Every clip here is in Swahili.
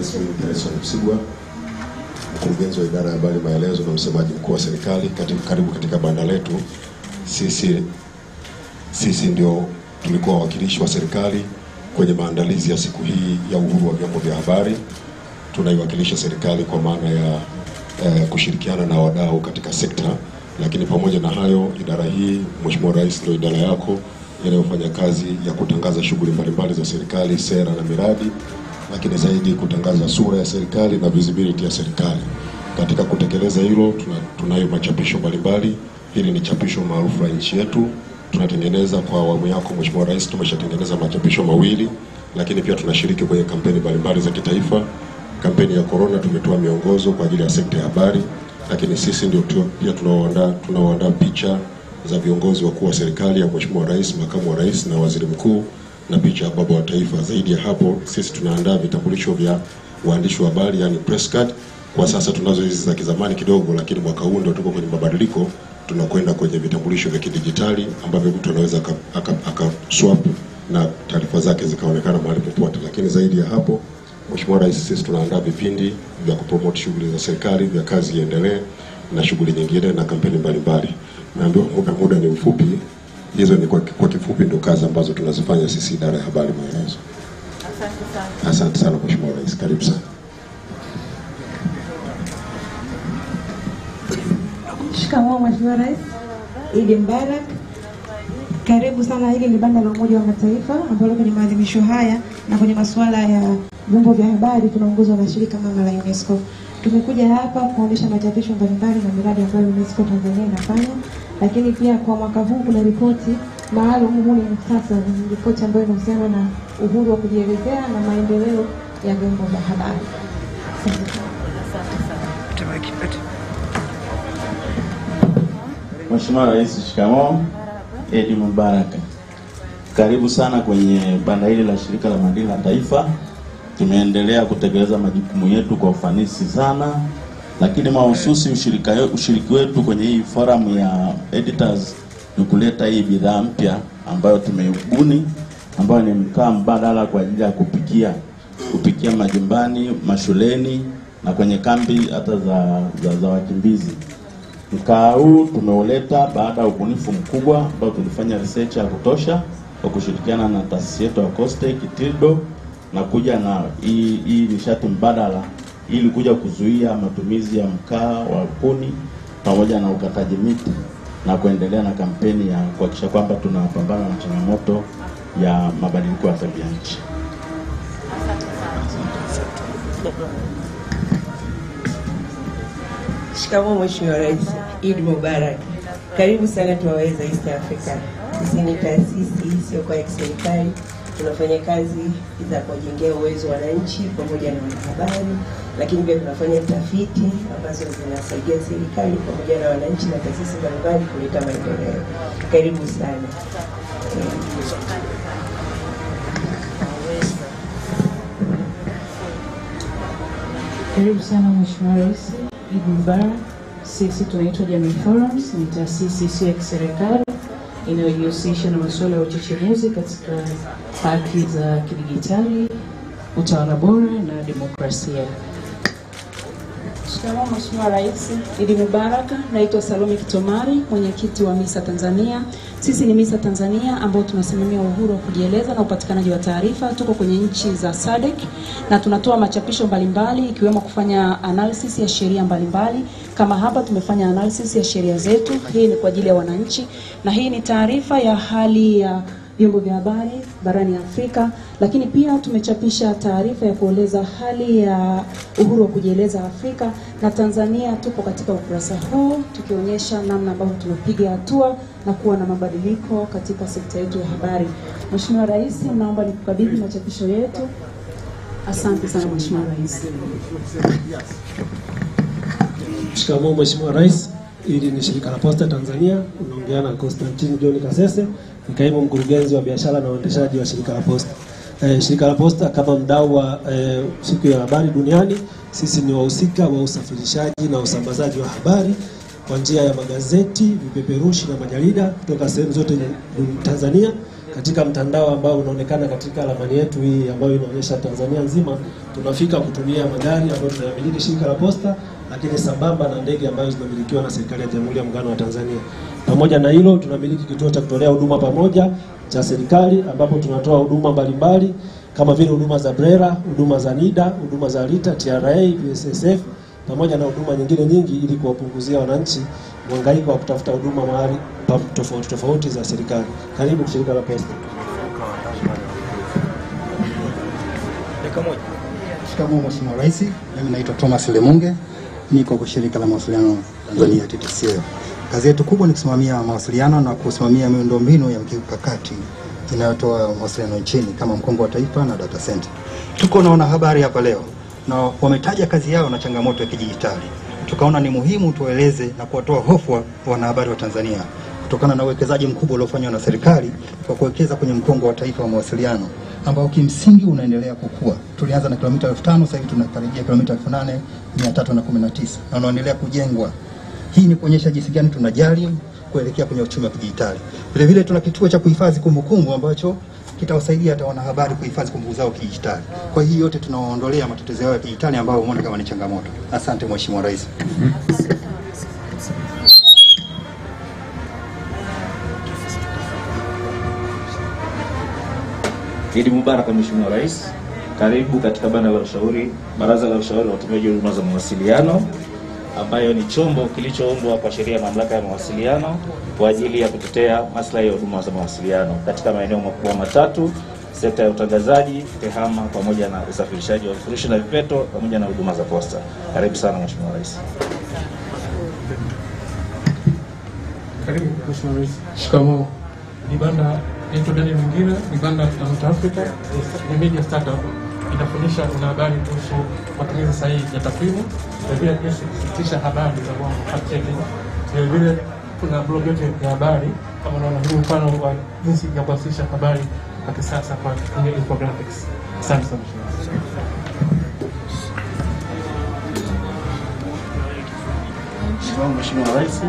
Rais Msigwa, mkurugenzi wa idara ya habari maelezo na msemaji mkuu wa serikali, karibu katika banda letu. Sisi ndio tulikuwa wawakilishi wa serikali kwenye maandalizi ya siku hii ya uhuru wa vyombo vya habari. Tunaiwakilisha serikali kwa maana ya kushirikiana na wadau katika sekta, lakini pamoja na hayo, idara hii, Mheshimiwa Rais, ndio idara yako inayofanya kazi ya kutangaza shughuli mbalimbali za serikali, sera na miradi, lakini zaidi kutangaza sura ya serikali na visibility ya serikali. Katika kutekeleza hilo, tunayo machapisho mbalimbali. Hili ni chapisho maarufu la nchi yetu. Tunatengeneza kwa awamu yako Mheshimiwa Rais, tumeshatengeneza machapisho mawili, lakini pia tunashiriki kwenye kampeni mbalimbali za kitaifa. Kampeni ya corona tumetoa miongozo kwa ajili ya sekta ya habari, lakini sisi ndio pia tunaoandaa picha za viongozi wakuu wa serikali ya Mheshimiwa Rais, makamu wa rais na waziri mkuu, na picha ya baba wa taifa. Zaidi ya hapo, sisi tunaandaa vitambulisho vya waandishi wa habari, yani press card. Kwa sasa tunazo hizi za kizamani kidogo, lakini mwaka huu ndio tuko kwenye mabadiliko, tunakwenda kwenye vitambulisho vya kidijitali ambavyo mtu anaweza swap na taarifa zake zikaonekana mahali popote. Lakini zaidi ya hapo, Mheshimiwa Rais, sisi tunaandaa vipindi vya kupromote shughuli za serikali, vya kazi iendelee na shughuli nyingine na kampeni mbalimbali. Naambiwa muda ni mfupi. Hizo ni kwa kifupi ndio kazi ambazo tunazifanya sisi idara ya habari maelezo. Asante sana Mheshimiwa Rais, karibu sana. Shikamoo Mheshimiwa Rais. Idi Mbarak. Karibu sana. Hili ni banda la Umoja wa Mataifa ambalo kwenye maadhimisho haya na kwenye masuala ya vyombo vya habari tunaongozwa na shirika mama la UNESCO. Tumekuja hapa kuonyesha machapisho mbalimbali na miradi ambayo UNESCO Tanzania inafanya, lakini pia kwa mwaka huu kuna ripoti maalum. Huu ni muhtasari, ripoti ambayo inahusiana na uhuru wa kujielezea na maendeleo ya vyombo vya habari. Mheshimiwa Rais, shikamoo. Idi Mbaraka. Karibu sana kwenye banda hili la shirika la maadili la taifa. Tumeendelea kutekeleza majukumu yetu kwa ufanisi sana, lakini mahususi ushiriki wetu kwenye hii forum ya editors ni kuleta hii bidhaa mpya ambayo tumeibuni, ambayo ni mkaa mbadala kwa ajili ya kupikia majumbani, mashuleni na kwenye kambi hata za wakimbizi. Mkaa huu tumeuleta baada ya ubunifu mkubwa ambao tulifanya research ya kutosha kwa kushirikiana na taasisi yetu ya Coste Kitildo, na kuja na hii nishati mbadala ili kuja kuzuia matumizi ya mkaa wa kuni pamoja na ukataji miti, na kuendelea na kampeni ya kuhakikisha kwamba tunapambana na changamoto ya mabadiliko ya tabia nchi. Shikamoo Mheshimiwa Rais. Idi Mubarak. Karibu sana tuwaweza East Africa. Sisi ni taasisi sio kwa serikali. Tunafanya kazi za kujengea uwezo wa wananchi pamoja na wanahabari, lakini pia tunafanya tafiti ambazo zinasaidia serikali pamoja na wananchi na taasisi mbalimbali kuleta maendeleo. Karibu sana. Karibu sana Mheshimiwa Rais. Idi Mbarak. Sisi tunaitwa Jamhuri Forums, ni taasisi sio ya serikali inayojihusisha na masuala ya uchechemuzi katika haki za kidijitali, utawala bora na demokrasia. Shikamoo Mheshimiwa Rais. Idi Mubarak. Naitwa Salome Kitomari, mwenyekiti wa MISA Tanzania. Sisi ni MISA Tanzania ambao tunasimamia uhuru wa kujieleza na upatikanaji wa taarifa. Tuko kwenye nchi za SADC na tunatoa machapisho mbalimbali ikiwemo kufanya analysis ya sheria mbalimbali. Kama hapa tumefanya analysis ya sheria zetu. Hii ni kwa ajili ya wananchi na hii ni taarifa ya hali ya vyombo vya habari barani Afrika, lakini pia tumechapisha taarifa ya kueleza hali ya uhuru wa kujieleza Afrika, na Tanzania tupo katika ukurasa huu tukionyesha namna ambavyo tumepiga hatua na kuwa na mabadiliko katika sekta yetu ya habari. Mheshimiwa Rais, naomba nikukabidhi machapisho yetu. Asante sana Mheshimiwa Rais. Shikamoo Mheshimiwa Rais. Hili ni shirika la Posta Tanzania. Unaongea na Constantine John Kasese, ni kaimu mkurugenzi wa biashara na uendeshaji wa shirika la Posta. Shirika la Posta kama mdau wa Siku ya Habari Duniani, sisi ni wahusika wa usafirishaji na usambazaji wa habari kwa njia ya magazeti, vipeperushi na majarida kutoka sehemu zote Tanzania, katika mtandao ambao unaonekana katika ramani yetu hii ambayo inaonyesha Tanzania nzima, tunafika kutumia magari ambayo tunayamiliki shirika la posta, lakini sambamba na ndege ambazo zinamilikiwa na serikali ya Jamhuri ya Muungano wa Tanzania. Pamoja na hilo, tunamiliki kituo cha kutolea huduma pamoja cha serikali ambapo tunatoa huduma mbalimbali kama vile huduma za BRELA, huduma za NIDA, huduma za RITA, TRA, PSSF pamoja na huduma nyingine nyingi ili kuwapunguzia wananchi mhangaiko wa kutafuta huduma mahali tofauti za serikali. Karibu shirika la posta. Shikamoo Mheshimiwa Rais, mimi naitwa Thomas Lemunge, niko kwa shirika la mawasiliano Tanzania TTCL. Kazi yetu kubwa ni kusimamia mawasiliano na kusimamia miundombinu ya mkakati inayotoa mawasiliano nchini kama mkongo wa taifa na data center. Tuko na wanahabari hapa leo na wametaja kazi yao na changamoto ya kidijitali. Tukaona ni muhimu tueleze na kuwatoa hofu wanahabari wa Tanzania kutokana na uwekezaji mkubwa uliofanywa na serikali kwa kuwekeza kwenye mkongo wa taifa wa mawasiliano ambao kimsingi unaendelea kukua. Tulianza na kilomita 5,000, sasa hivi tunakaribia kilomita 8,319 na unaendelea kujengwa. Hii ni kuonyesha jinsi gani tunajali kuelekea kwenye uchumi wa kidijitali. Vile vile tuna kituo cha kuhifadhi kumbukumbu ambacho kitawasaidia hata wanahabari kuhifadhi kumbukumbu zao kidijitali. Kwa hiyo yote tunawaondolea matatizo yao ya kidijitali ambayo umeona kama ni changamoto. Asante Mheshimiwa Rais. Idi Mubaraka Mheshimiwa Rais, karibu katika Baraza la Ushauri wa Watumiaji wa Huduma za Mawasiliano, ambayo ni chombo kilichoombwa kwa sheria ya mamlaka ya mawasiliano kwa ajili ya kutetea maslahi ya huduma za mawasiliano katika maeneo makubwa matatu: sekta ya utangazaji, tehama pamoja na usafirishaji wa vifurushi na vipeto pamoja na huduma za posta. Karibu sana Mheshimiwa Rais. Karibu Mheshimiwa Rais. Shikamoo. Ni banda yetu ndani mwingine, ni banda la Afrika, ni media startup. Inafundisha wanahabari kuhusu matumizi sahihi ya takwimu, na pia kusitisha habari za uongo, fact checking. Vile kuna blog yetu ya habari kama unaona, ni mfano wa jinsi ya kuwasilisha habari kwa kisasa kwa kutumia infographics. Asante sana. Mheshimiwa Rais,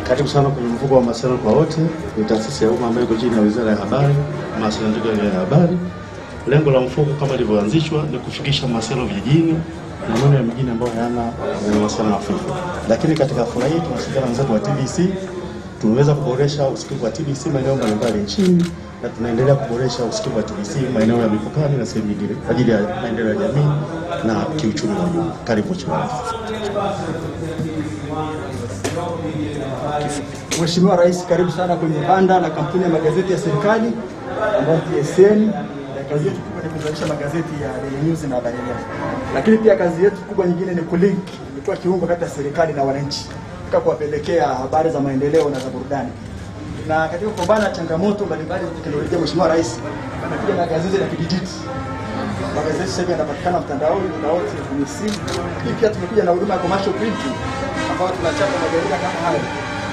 karibu sana kwenye mfuko wa mawasiliano kwa wote. Ni taasisi ya umma ambayo iko chini ya Wizara ya Habari, Mawasiliano ya Habari. Lengo la mfuko kama lilivyoanzishwa ni kufikisha mawasiliano vijijini na maeneo ya mjini ambayo hayana mawasiliano hafifu. Lakini katika fursa hii tunashirikiana na wenzetu wa TBC, tumeweza kuboresha usikivu wa TBC maeneo mbalimbali nchini, na tunaendelea kuboresha usikivu wa TBC maeneo ya mipakani na sehemu nyingine kwa ajili ya maendeleo ya jamii na kiuchumi wa jumla. Karibu Mheshimiwa Rais. Mheshimiwa Rais, karibu sana kwenye banda la kampuni ya magazeti ya serikali ambayo TSN. Kazi yetu kubwa ni kuzalisha magazeti ya Daily News na Habari Leo. Lakini pia kazi yetu kubwa nyingine ni kulink, kutoa kiungo kati ya serikali na wananchi, kwa kuwapelekea habari za maendeleo na za burudani. Na katika kupambana na changamoto mbalimbali za teknolojia, Mheshimiwa Rais, anakuja na gazeti la kidijiti. Magazeti sasa yanapatikana mtandaoni na wote kwenye simu. Pia tumekuja na huduma ya commercial printing ambayo tunachapa majarida kama haya.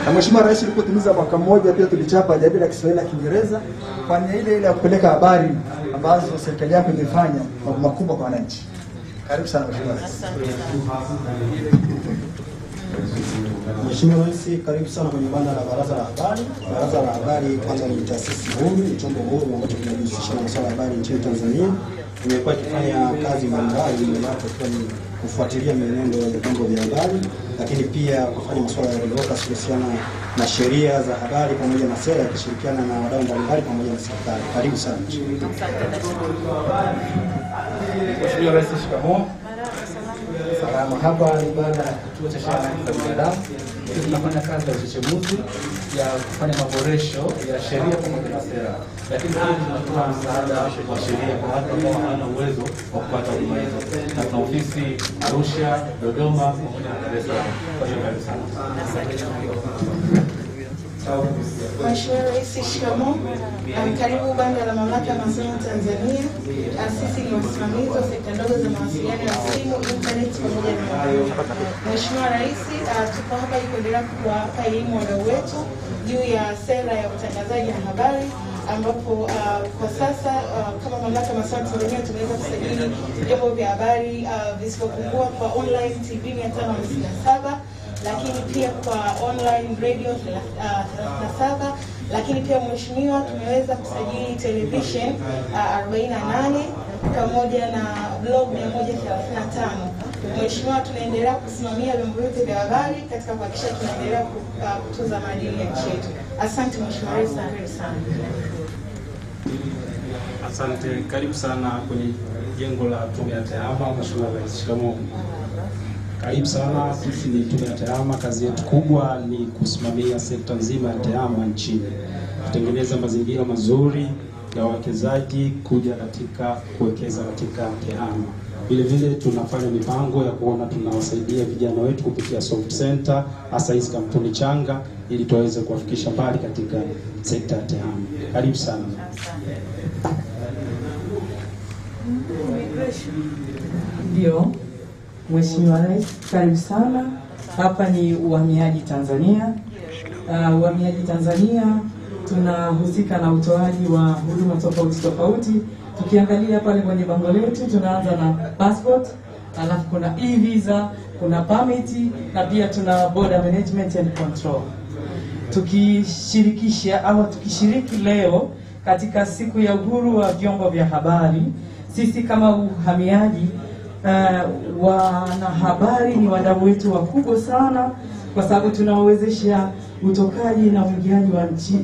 Na Mheshimiwa Rais, tulipotimiza mwaka mmoja pia tulichapa jarida la Kiswahili na Kiingereza kwa nia ile ya kupeleka habari ambazo serikali yako imefanya makubwa kwa wananchi. Karibu sana Mheshimiwa Rais. Mheshimiwa Rais, karibu sana kwenye banda la Baraza la Habari. Baraza la Habari kwanza ni taasisi huru, ni chombo huru ambacho kinajihusisha na masuala ya habari nchini Tanzania. Imekuwa ikifanya kazi mbalimbali inayotoka ni kufuatilia mienendo ya vyombo vya habari, lakini pia kufanya masuala ya advocacy kuhusiana na sheria za habari pamoja na sera, kushirikiana na wadau mbalimbali pamoja na serikali. Karibu sana. Mheshimiwa Rais, shikamoo. Salama. Hapa ni banda la kituo cha sheria za binadamu. Tunafanya kazi ya uchechemuzi ya kufanya maboresho ya sheria pamoja na sera, lakini pia tunatoa msaada wa sheria kwa watu ambao hawana uwezo wa kupata huduma hizo. Na tuna ofisi Arusha, Dodoma pamoja na Dar es Salaam. Kwa hiyo karibu sana. Mheshimiwa Rais, shikamoo. Karibu banda la mamlaka ya mawasiliano Tanzania. Sisi ni wasimamizi wa sekta ndogo za mawasiliano ya simu, internet pamoja na mobile. Mheshimiwa Rais, tuko hapa kuendelea kuwapa elimu wadau wetu juu ya sera ya utangazaji na habari, ambapo kwa sasa kama mamlaka ya mawasiliano Tanzania tumeweza kusajili vyombo vya habari visivyopungua kwa online TV 557, lakini pia kwa online radio 37, lakini pia mheshimiwa, tumeweza kusajili television 48 pamoja na blog 135. Mheshimiwa, tunaendelea kusimamia vyombo vyote vya habari katika kuhakikisha tunaendelea kutunza maadili ya nchi yetu. Asante Mheshimiwa Rais, karibu sana. Asante, karibu sana kwenye jengo la Tume ya Tehama. Mheshimiwa Rais, shikamoo. Karibu sana. Sisi ni Tume ya Tehama, kazi yetu kubwa ni kusimamia sekta nzima ya tehama nchini, kutengeneza mazingira mazuri ya wawekezaji kuja katika kuwekeza katika tehama. Vile vile tunafanya mipango ya kuona tunawasaidia vijana wetu kupitia soft center, hasa hizi kampuni changa, ili tuweze kuwafikisha mbali katika sekta ya tehama. Karibu sana. Ndio, Mheshimiwa Rais, karibu sana. Hapa ni Uhamiaji Tanzania. Uhamiaji Tanzania tunahusika na utoaji wa huduma tofauti tofauti. Tukiangalia pale kwenye bango letu, tunaanza na passport, alafu kuna e-visa, kuna permit, na pia tuna border management and control. Tukishiriki leo katika siku ya uhuru wa vyombo vya habari, sisi kama uhamiaji, wanahabari ni wadau wetu wakubwa sana, kwa sababu tunawezesha utokaji na uingiaji wa nchi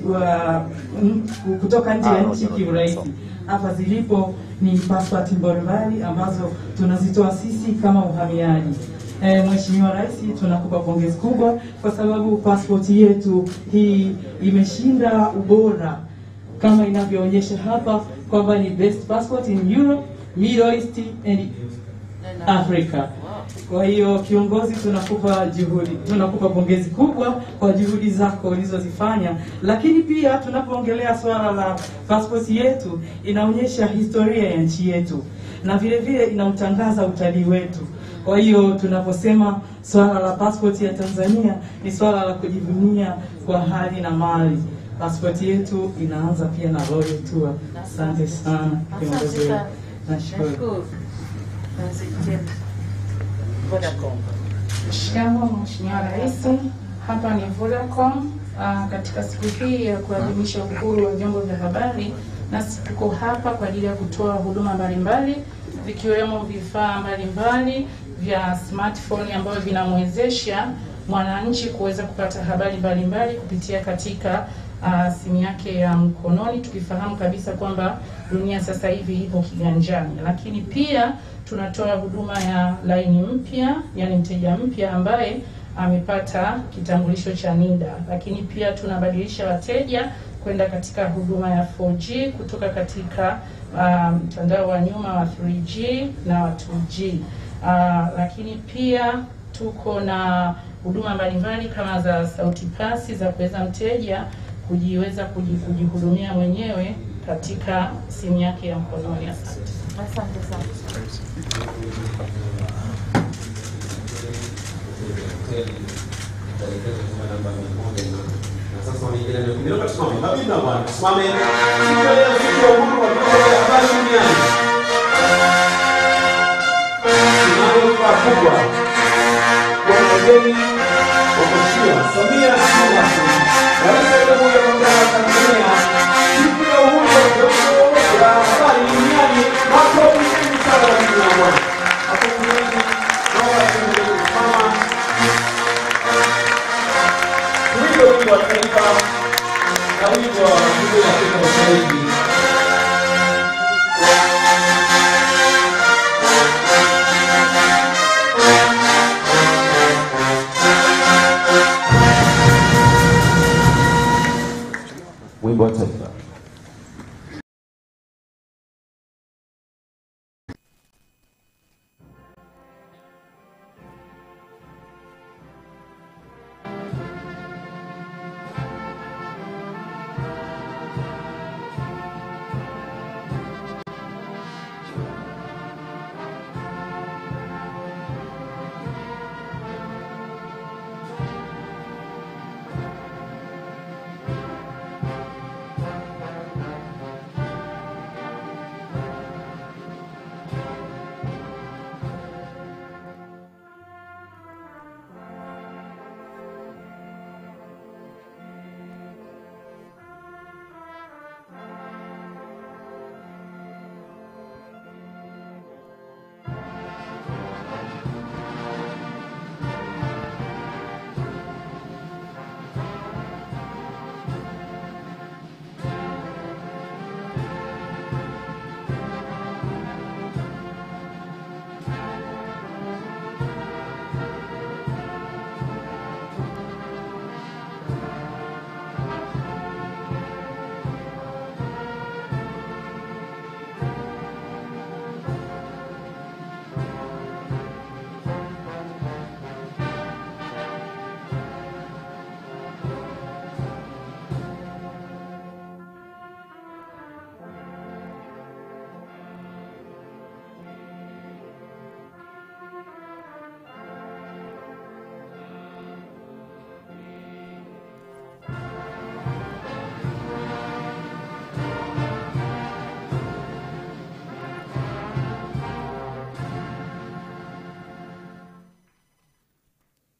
kutoka nje ya nchi kiurahisi. Hapa zilipo ni passport mbalimbali ambazo tunazitoa sisi kama uhamiaji. Mheshimiwa Rais, tunakupa pongezi kubwa kwa sababu passport yetu hii imeshinda ubora kama inavyoonyesha hapa kwamba ni best passport in Europe, Middle East and Africa. Kwa hiyo kiongozi, tunakupa pongezi kubwa kwa juhudi zako ulizozifanya, lakini pia tunapoongelea swala la passport yetu inaonyesha historia ya nchi yetu na vile vile inautangaza utalii wetu. Kwa hiyo tunaposema swala la passport ya Tanzania ni swala la kujivunia kwa hali na mali. Passport yetu inaanza pia na Royal Tour. Asante sana kiongozi. Nashukuru. Shikamoo Mheshimiwa Rais, hapa ni Vodacom. Katika siku hii ya kuadhimisha uhuru wa vyombo vya habari, nasi tuko hapa kwa ajili ya kutoa huduma mbalimbali, vikiwemo vifaa mbalimbali vya smartphone ambavyo vinamwezesha mwananchi kuweza kupata habari mbalimbali kupitia katika simu yake ya mkononi, tukifahamu kabisa kwamba dunia sasa hivi ipo kiganjani. Lakini pia tunatoa huduma ya laini mpya, yani mteja mpya ambaye amepata kitambulisho cha NIDA. Lakini pia tunabadilisha wateja kwenda katika huduma ya 4G kutoka katika mtandao wa nyuma wa 3G na wa 2G. Lakini pia tuko na huduma mbalimbali kama za sauti pasi za kuweza mteja kujiweza kujihudumia mwenyewe katika simu yake ya mkononi. Asante. Asante sana. Sasa wanaingia ndio kidogo tusimame. Habibi na bwana, tusimame. Siku ya siku ya uhuru wa vyombo vya habari duniani. Tunaomba kubwa kwa mgeni wa Mheshimiwa Samia Suluhu Hassan, Rais wa Jamhuri ya Muungano wa Tanzania, siku ya uhuru wa vyombo vya habari duniani mwaka 2021. Hapo mwenyeji naomba tuendelee kusimama. Wito wa taifa na wito wa Jamhuri ya Afrika Mashariki. Wimbo wa taifa.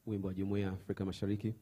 wimbo wa Jumuiya ya Afrika Mashariki.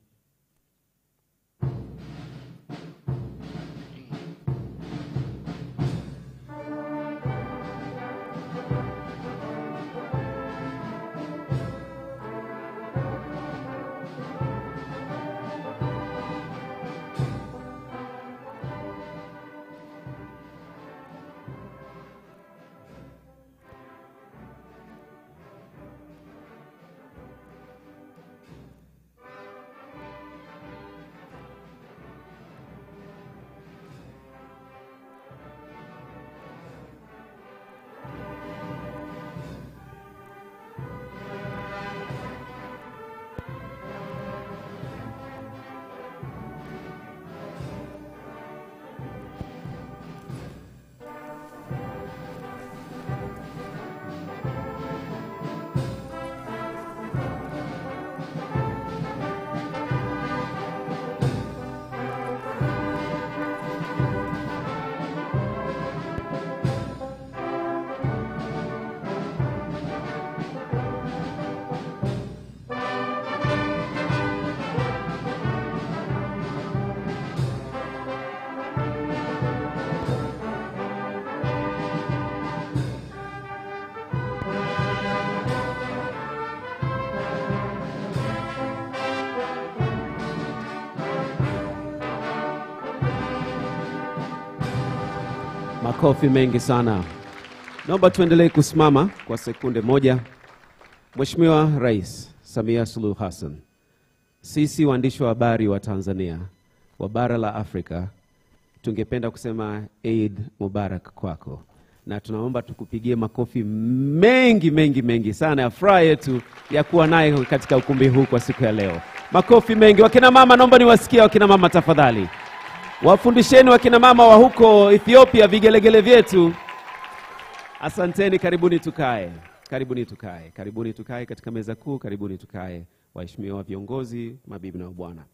Makofi mengi sana. Naomba tuendelee kusimama kwa sekunde moja. Mheshimiwa Rais Samia Suluhu Hassan, sisi waandishi wa habari wa Tanzania, wa bara la Afrika, tungependa kusema Eid Mubarak kwako. Na tunaomba tukupigie makofi mengi sana ya furaha yetu ya kuwa naye katika ukumbi huu kwa siku ya leo. Makofi mengi. Wakina mama, naomba niwasikie wakina mama tafadhali. Wafundisheni wakina mama wa huko Ethiopia vigelegele vyetu. Asanteni, karibuni tukae. Karibuni tukae katika meza kuu, karibuni tukae. Waheshimiwa viongozi, mabibi na mabwana.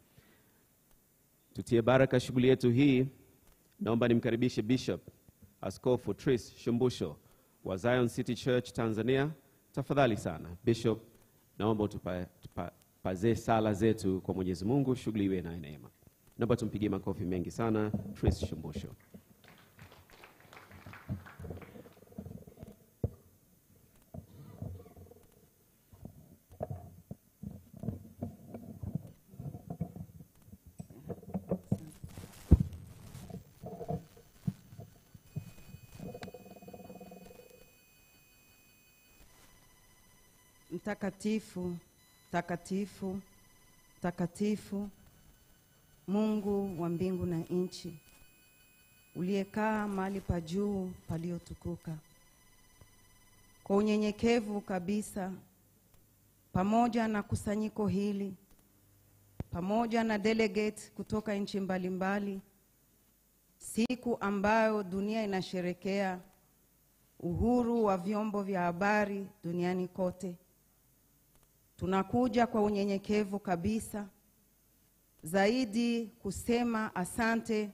Tutie baraka shughuli yetu hii. Naomba nimkaribishe Bishop Askofu Tris Shumbusho wa Zion City Church Tanzania. Tafadhali sana Bishop, naomba tupaze sala zetu kwa Mwenyezi Mungu, shughuli iwe na neema. Naomba tumpigie makofi mengi sana Tris Shumbusho. Mtakatifu, takatifu, takatifu, Mungu wa mbingu na nchi, uliyekaa mahali pa juu paliotukuka. Kwa unyenyekevu kabisa, pamoja na kusanyiko hili, pamoja na delegate kutoka nchi mbalimbali, siku ambayo dunia inasherekea uhuru wa vyombo vya habari duniani kote, tunakuja kwa unyenyekevu kabisa zaidi kusema asante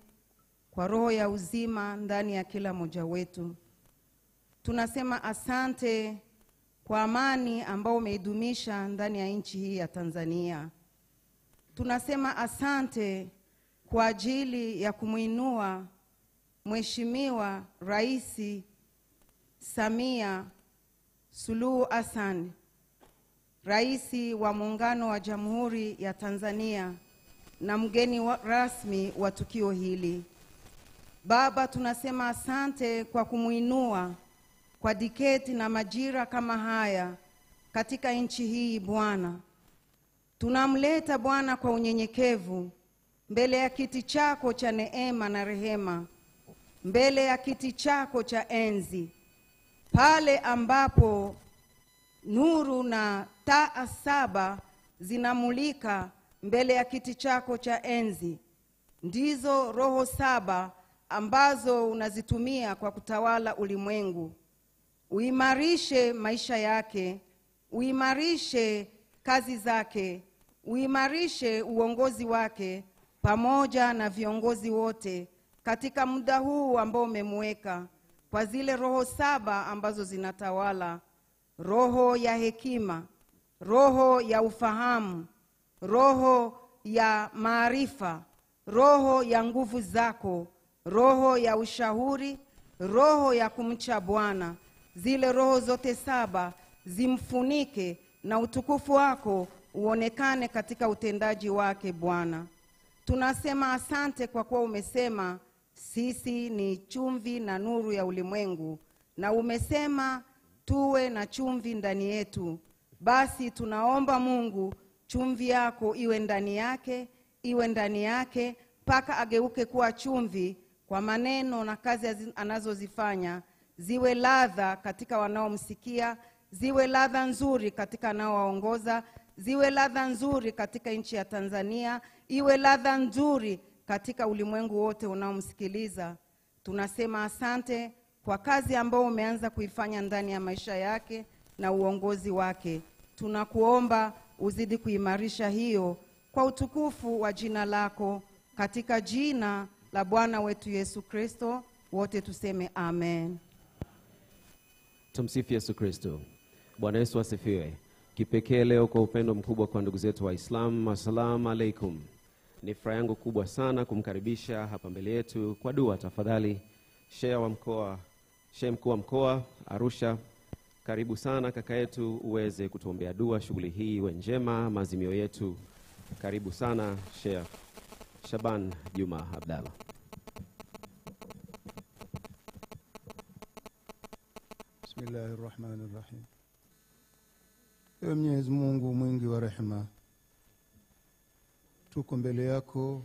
kwa roho ya uzima ndani ya kila mmoja wetu. Tunasema asante kwa amani ambao umeidumisha ndani ya nchi hii ya Tanzania. Tunasema asante kwa ajili ya kumuinua Mheshimiwa Rais Samia Suluhu Hassan, Rais wa Muungano wa Jamhuri ya Tanzania na mgeni rasmi wa tukio hili. Baba, tunasema asante kwa kumuinua kwa diketi na majira kama haya katika nchi hii Bwana. Tunamleta Bwana kwa unyenyekevu mbele ya kiti chako cha neema na rehema, mbele ya kiti chako cha enzi, pale ambapo nuru na taa 7 zinamulika mbele ya kiti chako cha enzi. Ndizo roho 7 ambazo unazitumia kwa kutawala ulimwengu. Uimarishe maisha yake, uimarishe kazi zake, uimarishe uongozi wake pamoja na viongozi wote katika muda huu ambao umemweka, kwa zile roho 7 ambazo zinatawala: roho ya hekima, roho ya ufahamu, roho ya maarifa, roho ya nguvu zako, roho ya ushauri, roho ya kumcha Bwana. Zile roho zote 7 zimfunike na utukufu wako uonekane katika utendaji wake Bwana. Tunasema asante kwa kuwa umesema sisi ni chumvi na nuru ya ulimwengu, na umesema tuwe na chumvi ndani yetu. Basi tunaomba Mungu, chumvi yako iwe ndani yake, iwe ndani yake mpaka ageuke kuwa chumvi, kwa maneno na kazi anazozifanya ziwe ladha katika wanaomsikia, ziwe ladha nzuri katika anaowaongoza, ziwe ladha nzuri katika nchi ya Tanzania, iwe ladha nzuri katika ulimwengu wote unaomsikiliza. Tunasema asante kwa kazi ambayo umeanza kuifanya ndani ya maisha yake na uongozi wake. Tunakuomba uzidi kuimarisha hiyo kwa utukufu wa jina lako, katika jina la Bwana wetu Yesu Kristo. Wote tuseme amen. Tumsifu Yesu Kristo. Bwana Yesu asifiwe. Kipekee leo kwa upendo mkubwa kwa ndugu zetu Waislamu, assalamu alaikum. Ni furaha yangu kubwa sana kumkaribisha hapa mbele yetu kwa dua. Tafadhali Shehe mkuu wa mkoa Arusha, karibu sana kaka yetu uweze kutuombea dua, shughuli hii iwe njema, maazimio yetu. Karibu sana Shehe Shaban Juma Abdalla. Bismillahirrahmanirrahim. Ewe Mwenyezi Mungu mwingi wa rehema, tuko mbele yako,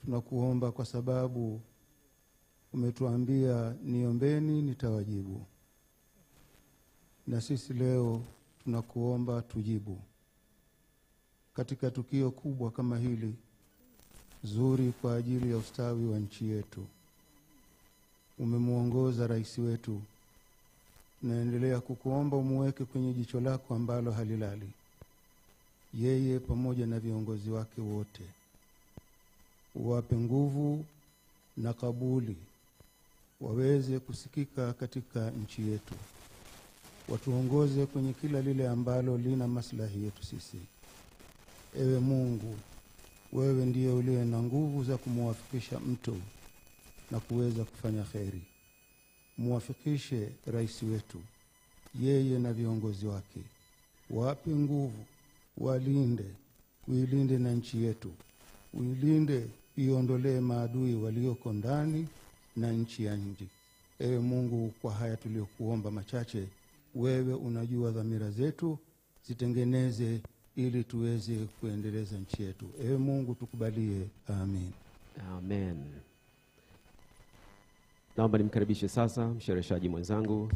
tunakuomba kwa sababu umetuambia niombeni nitawajibu. Na sisi leo tunakuomba tujibu. Katika tukio kubwa kama hili zuri kwa ajili ya ustawi wa nchi yetu, umemuongoza rais wetu. Naendelea kukuomba umuweke kwenye jicho lako ambalo halilali, yeye pamoja na viongozi wake wote. Uwape nguvu na kabuli, waweze kusikika katika nchi yetu. Watuongoze kwenye kila lile ambalo lina maslahi yetu sisi. Ewe Mungu, wewe ndiye uliye na nguvu za kumuwafikisha mtu na kuweza kufanya kheri. Muwafikishe rais wetu, yeye na viongozi wake. Wape nguvu, walinde, uilinde na nchi yetu. Uilinde, iondolee maadui walioko ndani na nchi ya nje. Ewe Mungu, kwa haya tuliokuomba machache, wewe unajua dhamira zetu, zitengeneze ili tuweze kuendeleza nchi yetu. Ewe Mungu tukubalie. Amen. Amen. Naomba nimkaribishe sasa mshereheshaji mwenzangu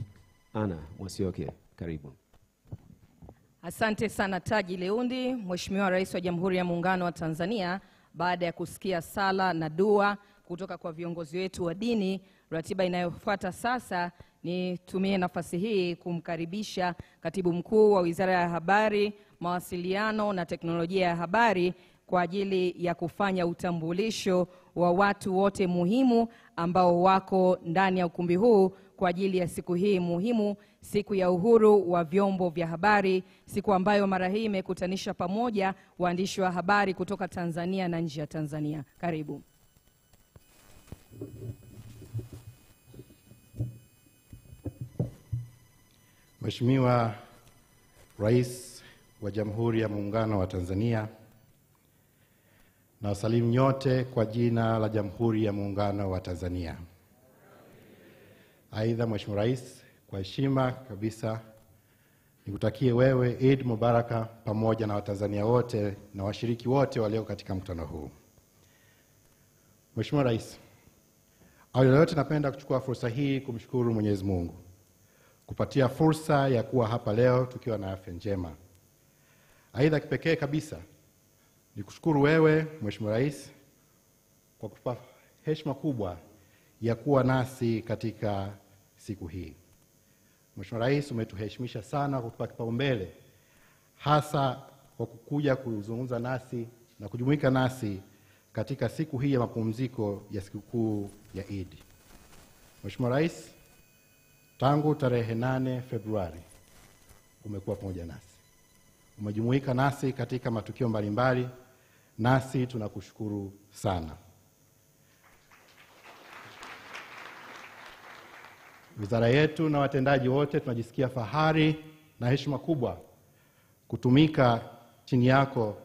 Ana Mwasioke. Karibu. Asante sana Taji Leundi. Mheshimiwa Rais wa Jamhuri ya Muungano wa Tanzania, baada ya kusikia sala na dua kutoka kwa viongozi wetu wa dini, ratiba inayofuata sasa nitumie nafasi hii kumkaribisha Katibu Mkuu wa Wizara ya Habari, Mawasiliano na Teknolojia ya Habari kwa ajili ya kufanya utambulisho wa watu wote muhimu ambao wako ndani ya ukumbi huu kwa ajili ya siku hii muhimu, siku ya uhuru wa vyombo vya habari, siku ambayo mara hii imekutanisha pamoja waandishi wa habari kutoka Tanzania na nje ya Tanzania. Karibu. Mheshimiwa Rais wa Jamhuri ya Muungano wa Tanzania, na wasalimu nyote kwa jina la Jamhuri ya Muungano wa Tanzania. Aidha, Mheshimiwa Rais, kwa heshima kabisa nikutakie wewe Eid Mubaraka pamoja na Watanzania wote na washiriki wote walio katika mkutano huu. Mheshimiwa Rais, awali yote napenda kuchukua fursa hii kumshukuru Mwenyezi Mungu kupatia fursa ya kuwa hapa leo tukiwa na afya njema. Aidha, kipekee kabisa nikushukuru wewe Mheshimiwa Rais kwa kupa heshima kubwa ya kuwa nasi katika siku hii. Mheshimiwa Rais, umetuheshimisha sana kwa kupa kipaumbele hasa kwa kukuja kuzungumza nasi na kujumuika nasi katika siku hii ya mapumziko ya sikukuu ya Eid. Mheshimiwa Rais, tangu tarehe 8 Februari umekuwa pamoja nasi, umejumuika nasi katika matukio mbalimbali, nasi tunakushukuru sana. Wizara yetu na watendaji wote tunajisikia fahari na heshima kubwa kutumika chini yako,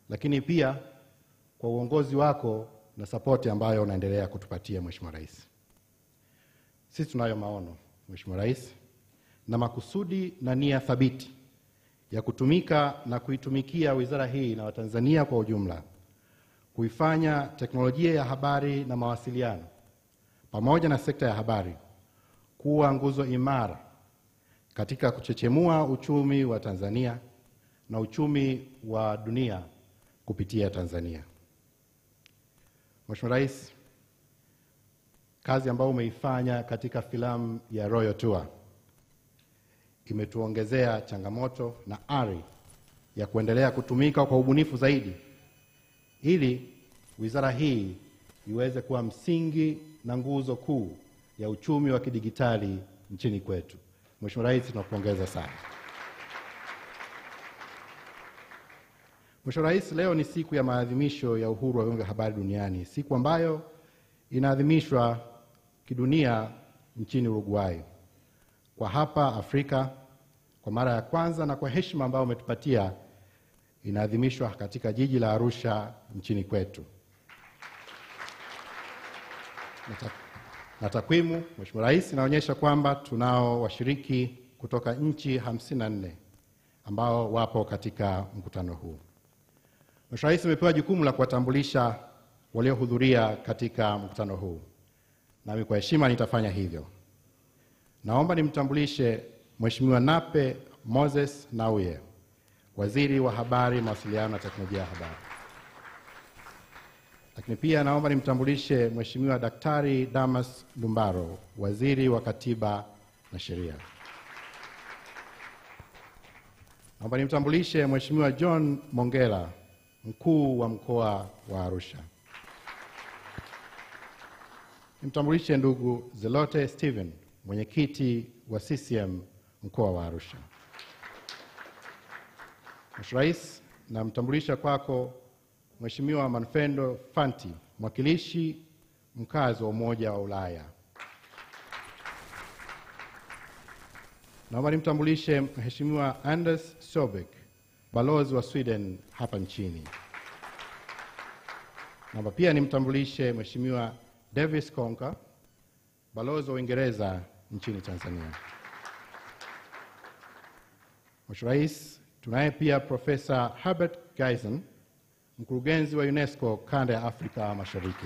lakini pia kwa uongozi wako na sapoti ambayo unaendelea kutupatia Mheshimiwa Rais. Sisi tunayo maono, Mheshimiwa Rais, na makusudi na nia thabiti ya kutumika na kuitumikia wizara hii na Watanzania kwa ujumla, kuifanya teknolojia ya habari na mawasiliano pamoja na sekta ya habari kuwa nguzo imara katika kuchechemua uchumi wa Tanzania na uchumi wa dunia kupitia Tanzania. Mheshimiwa Rais, kazi ambayo umeifanya katika filamu ya Royal Tour imetuongezea changamoto na ari ya kuendelea kutumika kwa ubunifu zaidi ili wizara hii iweze kuwa msingi na nguzo kuu ya uchumi wa kidigitali nchini kwetu. Mheshimiwa Rais, tunakupongeza sana. Mheshimiwa Rais, leo ni siku ya maadhimisho ya uhuru wa vyombo vya habari duniani, siku ambayo inaadhimishwa kidunia nchini Uruguay. Kwa hapa Afrika, kwa mara ya kwanza na kwa heshima ambayo umetupatia, inaadhimishwa katika jiji la Arusha nchini kwetu. Na takwimu, Mheshimiwa Rais, inaonyesha kwamba tunao washiriki kutoka nchi 54 ambao wapo katika mkutano huu. Mheshimiwa Rais, umepewa jukumu la kuwatambulisha waliohudhuria katika mkutano huu, nami kwa heshima nitafanya hivyo. Naomba nimtambulishe Mheshimiwa Nape Moses Nauye, Waziri wa Habari, Mawasiliano na Teknolojia ya Habari. Lakini pia naomba nimtambulishe Mheshimiwa Daktari Damas Ndumbaro, Waziri wa Katiba na Sheria. Naomba nimtambulishe Mheshimiwa John Mongela, Mkuu wa Mkoa wa Arusha. Nimtambulishe ndugu Zelote Steven, Mwenyekiti wa CCM Mkoa wa Arusha. Mheshimiwa Rais, namtambulisha kwako Mheshimiwa Manfendo Fanti, Mwakilishi Mkazi wa Umoja wa Ulaya. Naomba nimtambulishe Mheshimiwa Anders Sobek, Balozi wa Sweden hapa nchini. Naomba pia nimtambulishe Mheshimiwa Davis Konka, Balozi wa Uingereza nchini Tanzania. Mheshimiwa Rais, tunaye pia Profesa Herbert Geisen, Mkurugenzi wa UNESCO Kanda ya Afrika Mashariki.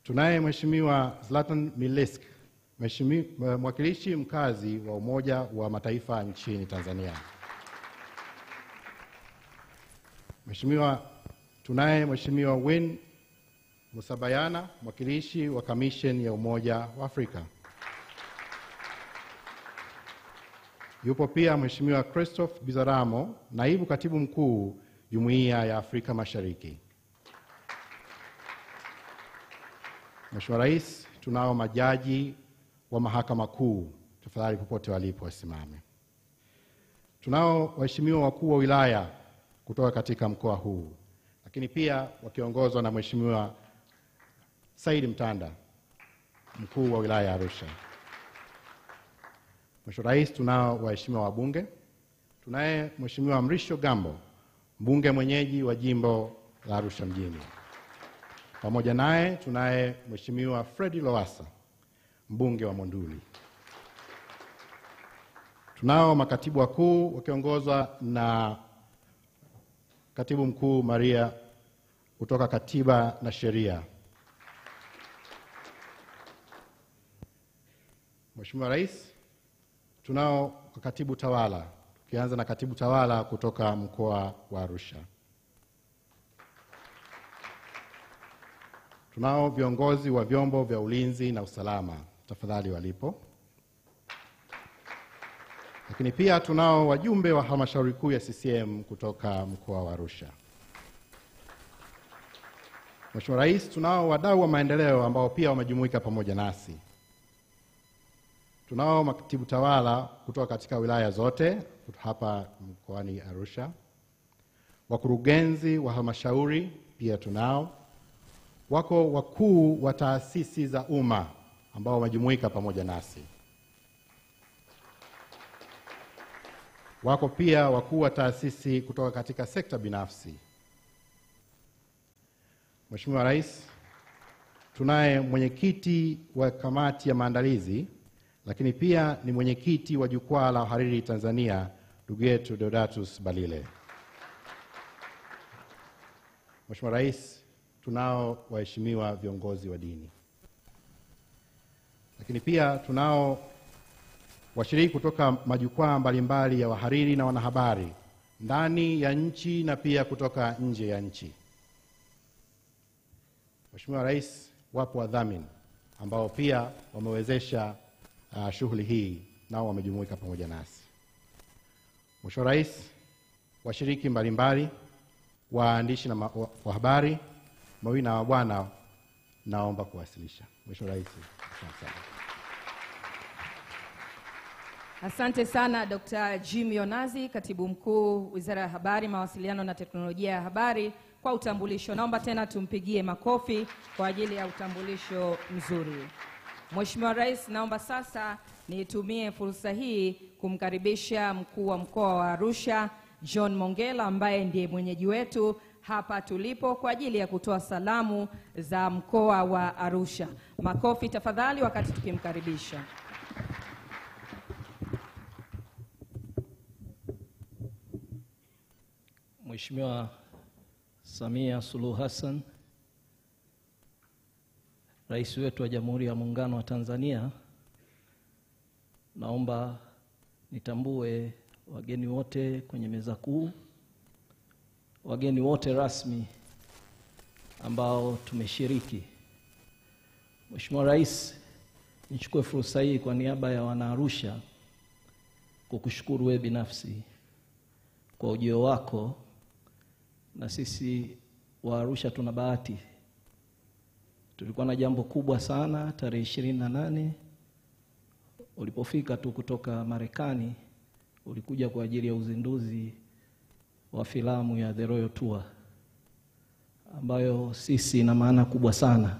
Tunaye Mheshimiwa Zlatan Milisk, Mwakilishi Mkazi wa Umoja wa Mataifa nchini Tanzania. Tunaye Mheshimiwa Win Musabayana, Mwakilishi wa Kamisheni ya Umoja wa Afrika. Yupo pia Mheshimiwa Christophe Bizaramo, Naibu Katibu Mkuu Jumuiya ya Afrika Mashariki. Mheshimiwa Rais, tunao majaji wa Mahakama Kuu, tafadhali popote walipo wasimame. Tunao waheshimiwa wakuu wa wilaya kutoka katika mkoa huu, lakini pia wakiongozwa na Mheshimiwa Said Mtanda, mkuu wa wilaya ya Arusha. Mheshimiwa Rais, tunao waheshimiwa wabunge. Tunaye Mheshimiwa Mrisho Gambo, mbunge mwenyeji wa jimbo la Arusha mjini. Pamoja naye tunaye Mheshimiwa Fredi Lowassa, mbunge wa Monduli. Tunao makatibu wakuu wakiongozwa na Katibu Mkuu Maria kutoka Katiba na Sheria. Mheshimiwa Rais, tunao katibu tawala, tukianza na katibu tawala kutoka mkoa wa Arusha. Tunao viongozi wa vyombo vya ulinzi na usalama, tafadhali walipo. Lakini pia tunao wajumbe wa halmashauri kuu ya CCM kutoka mkoa wa Arusha. Mheshimiwa Rais, tunao wadau wa maendeleo ambao pia wamejumuika pamoja nasi. Tunao makatibu tawala kutoka katika wilaya zote hapa mkoani Arusha. Wakurugenzi wa halmashauri pia tunao. Wako wakuu wa taasisi za umma ambao wamejumuika pamoja nasi. Wako pia wakuu wa taasisi kutoka katika sekta binafsi. Mheshimiwa Rais, tunaye mwenyekiti wa kamati ya maandalizi, lakini pia ni mwenyekiti wa jukwaa la uhariri Tanzania, ndugu yetu Deodatus Balile. Mheshimiwa Rais, tunao waheshimiwa viongozi wa dini, lakini pia tunao washiriki kutoka majukwaa mbalimbali ya wahariri na wanahabari ndani ya nchi na pia kutoka nje ya nchi. Mheshimiwa Rais, wapo wadhamini ambao pia wamewezesha shughuli hii, nao wamejumuika pamoja nasi. Mheshimiwa Rais, washiriki mbalimbali, waandishi na wa habari, mabibi na mabwana, naomba kuwasilisha. Mheshimiwa Rais, asante sana. Asante sana Dr. Jim Yonazi, Katibu Mkuu Wizara ya Habari, Mawasiliano na Teknolojia ya Habari, kwa utambulisho. Naomba tena tumpigie makofi kwa ajili ya utambulisho mzuri. Mheshimiwa Rais, naomba sasa nitumie fursa hii kumkaribisha Mkuu wa Mkoa wa Arusha, John Mongela, ambaye ndiye mwenyeji wetu hapa tulipo kwa ajili ya kutoa salamu za mkoa wa Arusha. Makofi tafadhali wakati tukimkaribisha. Mheshimiwa Samia Suluhu Hassan, Rais wetu wa Jamhuri ya Muungano wa Tanzania, naomba nitambue wageni wote kwenye meza kuu, wageni wote rasmi ambao tumeshiriki. Mheshimiwa Rais, nichukue fursa hii kwa niaba ya wana Arusha kukushukuru wewe binafsi kwa ujio wako, na sisi wa Arusha tuna bahati. Tulikuwa na jambo kubwa sana tarehe 28 ulipofika tu kutoka Marekani, ulikuja kwa ajili ya uzinduzi wa filamu ya The Royal Tour, ambayo sisi ina maana kubwa sana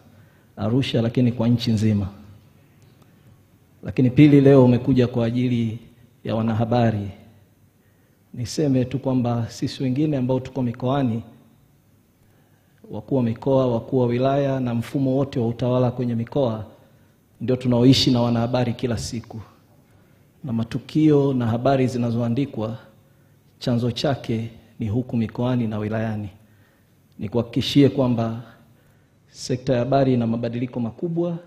Arusha, lakini kwa nchi nzima. Lakini pili, leo umekuja kwa ajili ya wanahabari. Niseme tu kwamba sisi wengine ambao tuko mikoani, wakuu wa mikoa, wakuu wa wilaya na mfumo wote wa utawala kwenye mikoa, ndio tunaoishi na wanahabari kila siku. Na matukio na habari zinazoandikwa chanzo chake ni huku mikoani na wilayani. Nikuhakikishie kwamba sekta ya habari ina mabadiliko makubwa,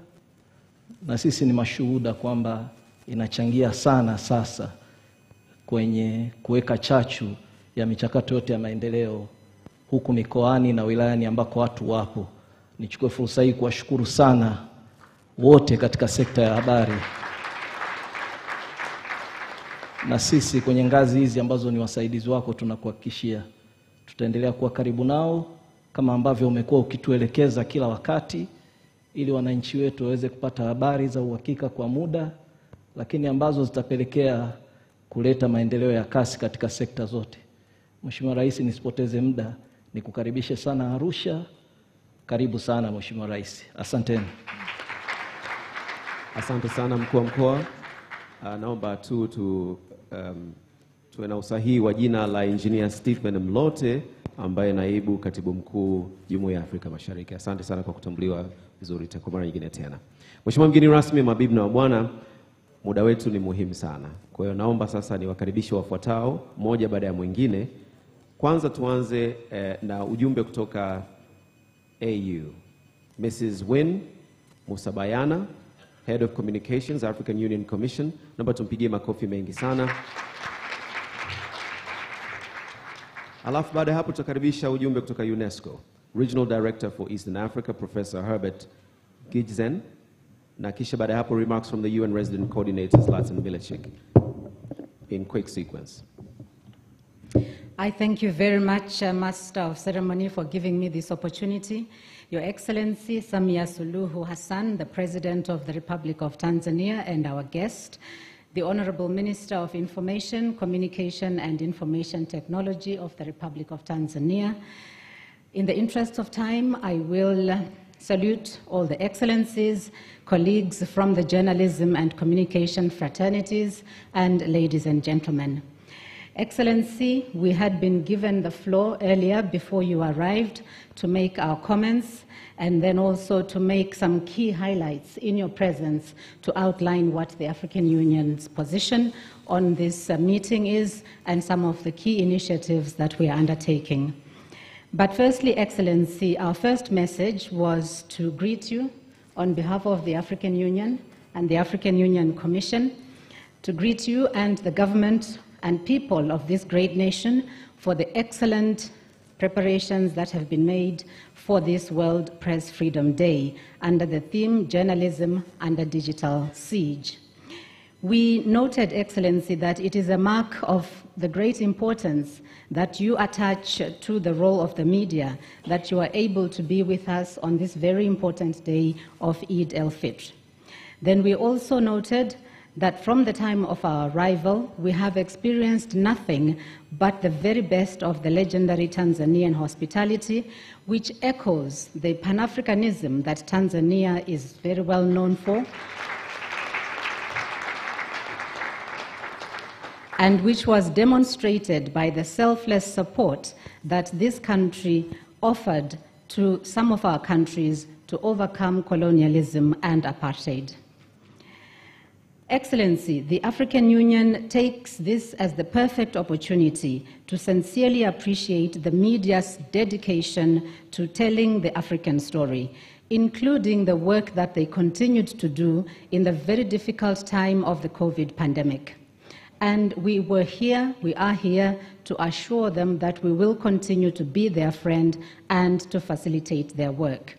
na sisi ni mashuhuda kwamba inachangia sana sasa kwenye kuweka chachu ya michakato yote ya maendeleo huku mikoani na wilayani ambako watu wapo. Nichukue fursa hii kuwashukuru sana wote katika sekta ya habari. Na sisi kwenye ngazi hizi ambazo ni wasaidizi wako, tunakuhakikishia tutaendelea kuwa karibu nao kama ambavyo umekuwa ukituelekeza kila wakati, ili wananchi wetu waweze kupata habari za uhakika kwa muda, lakini ambazo zitapelekea kuleta maendeleo ya kasi katika sekta zote. Mheshimiwa Rais, nisipoteze muda, nikukaribishe sana Arusha. Karibu sana Mheshimiwa Rais. Asanteni. Asante sana mkuu wa mkoa. Naomba tu tuwe na usahihi wa jina la Engineer Stephen Mlote, ambaye naibu katibu mkuu Jumuiya ya Afrika Mashariki. Asante sana kwa kutambuliwa vizuri kwa mara nyingine tena. Mheshimiwa mgeni rasmi, mabibi na mabwana, muda wetu ni muhimu sana. Kwa hiyo naomba sasa niwakaribishe wafuatao moja baada ya mwingine. Kwanza tuanze na ujumbe kutoka AU. Mrs. Win Musabayana, Head of Communications, African Union Commission. Naomba tumpigie makofi mengi sana. Alafu baada hapo tutakaribisha ujumbe kutoka UNESCO. Regional Director for Eastern Africa, Professor Herbert Gijzen. Na kisha baada hapo remarks from the UN Resident Coordinator, Zlatan Milicic, in quick sequence. I thank you very much, Master of Ceremony, for giving me this opportunity. Your Excellency Samia Suluhu Hassan, the President of the Republic of Tanzania, and our guest, the Honorable Minister of Information, Communication and Information Technology of the Republic of Tanzania. In the interest of time, I will salute all the excellencies, colleagues from the journalism and communication fraternities, and ladies and gentlemen. Excellency, we had been given the floor earlier before you arrived to make our comments and then also to make some key highlights in your presence to outline what the African Union's position on this meeting is and some of the key initiatives that we are undertaking. But firstly, Excellency, our first message was to greet you on behalf of the African Union and the African Union Commission, to greet you and the government and people of this great nation for the excellent preparations that have been made for this World Press Freedom Day under the theme Journalism Under Digital Siege. We noted, Excellency, that it is a mark of the great importance that you attach to the role of the media, that you are able to be with us on this very important day of Eid al-Fitr. Then we also noted that from the time of our arrival, we have experienced nothing but the very best of the legendary Tanzanian hospitality, which echoes the Pan-Africanism that Tanzania is very well known for, and which was demonstrated by the selfless support that this country offered to some of our countries to overcome colonialism and apartheid. Excellency, the African Union takes this as the perfect opportunity to sincerely appreciate the media's dedication to telling the African story, including the work that they continued to do in the very difficult time of the COVID pandemic. And we are here to assure them that we will continue to be their friend and to facilitate their work.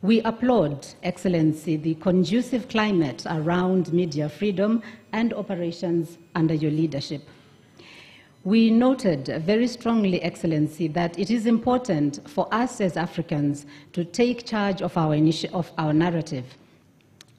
We applaud, Excellency, the conducive climate around media freedom and operations under your leadership. We noted very strongly, Excellency, that it is important for us as Africans to take charge of our narrative.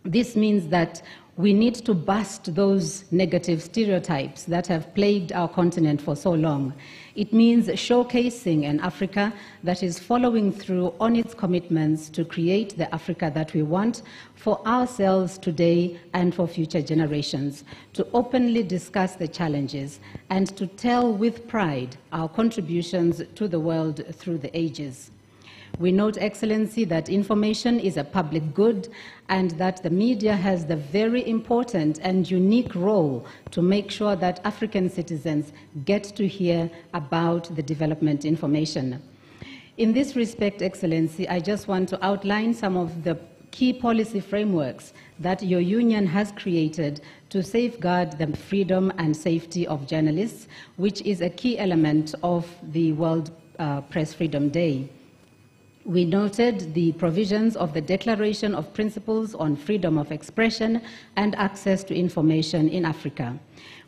This means that we need to bust those negative stereotypes that have plagued our continent for so long. It means showcasing an Africa that is following through on its commitments to create the Africa that we want for ourselves today and for future generations, to openly discuss the challenges and to tell with pride our contributions to the world through the ages. We note, Excellency, that information is a public good and that the media has the very important and unique role to make sure that African citizens get to hear about the development information. In this respect, Excellency, I just want to outline some of the key policy frameworks that your union has created to safeguard the freedom and safety of journalists, which is a key element of the World Press Freedom Day. We noted the provisions of the Declaration of Principles on Freedom of Expression and Access to Information in Africa.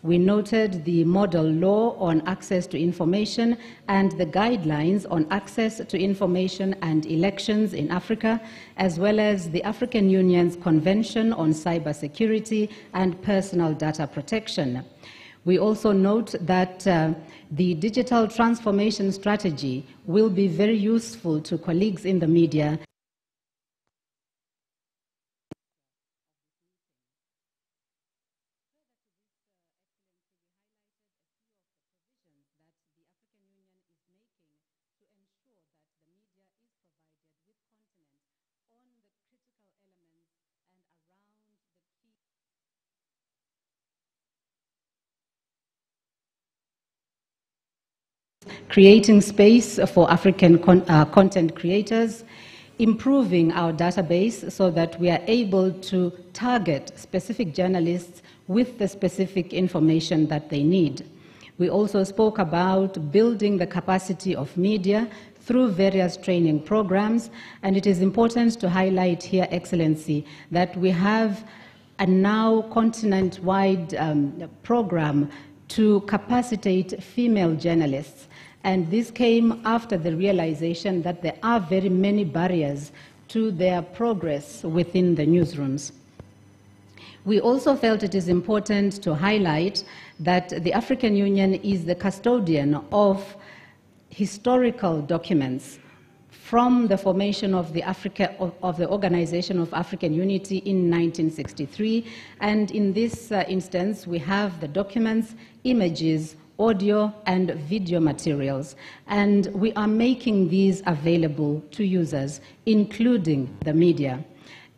We noted the model law on access to information and the guidelines on access to information and elections in Africa, as well as the African Union's Convention on Cybersecurity and Personal Data Protection. We also note that the digital transformation strategy will be very useful to colleagues in the media. Creating space for African content creators, improving our database so that we are able to target specific journalists with the specific information that they need. We also spoke about building the capacity of media through various training programs, and it is important to highlight here, Excellency, that we have a now continent-wide program to capacitate female journalists. And this came after the realization that there are very many barriers to their progress within the newsrooms. We also felt it is important to highlight that the African Union is the custodian of historical documents from the formation of the Organization of African Unity in 1963. And in this instance, we have the documents, images, audio, and video materials. And we are making these available to users, including the media.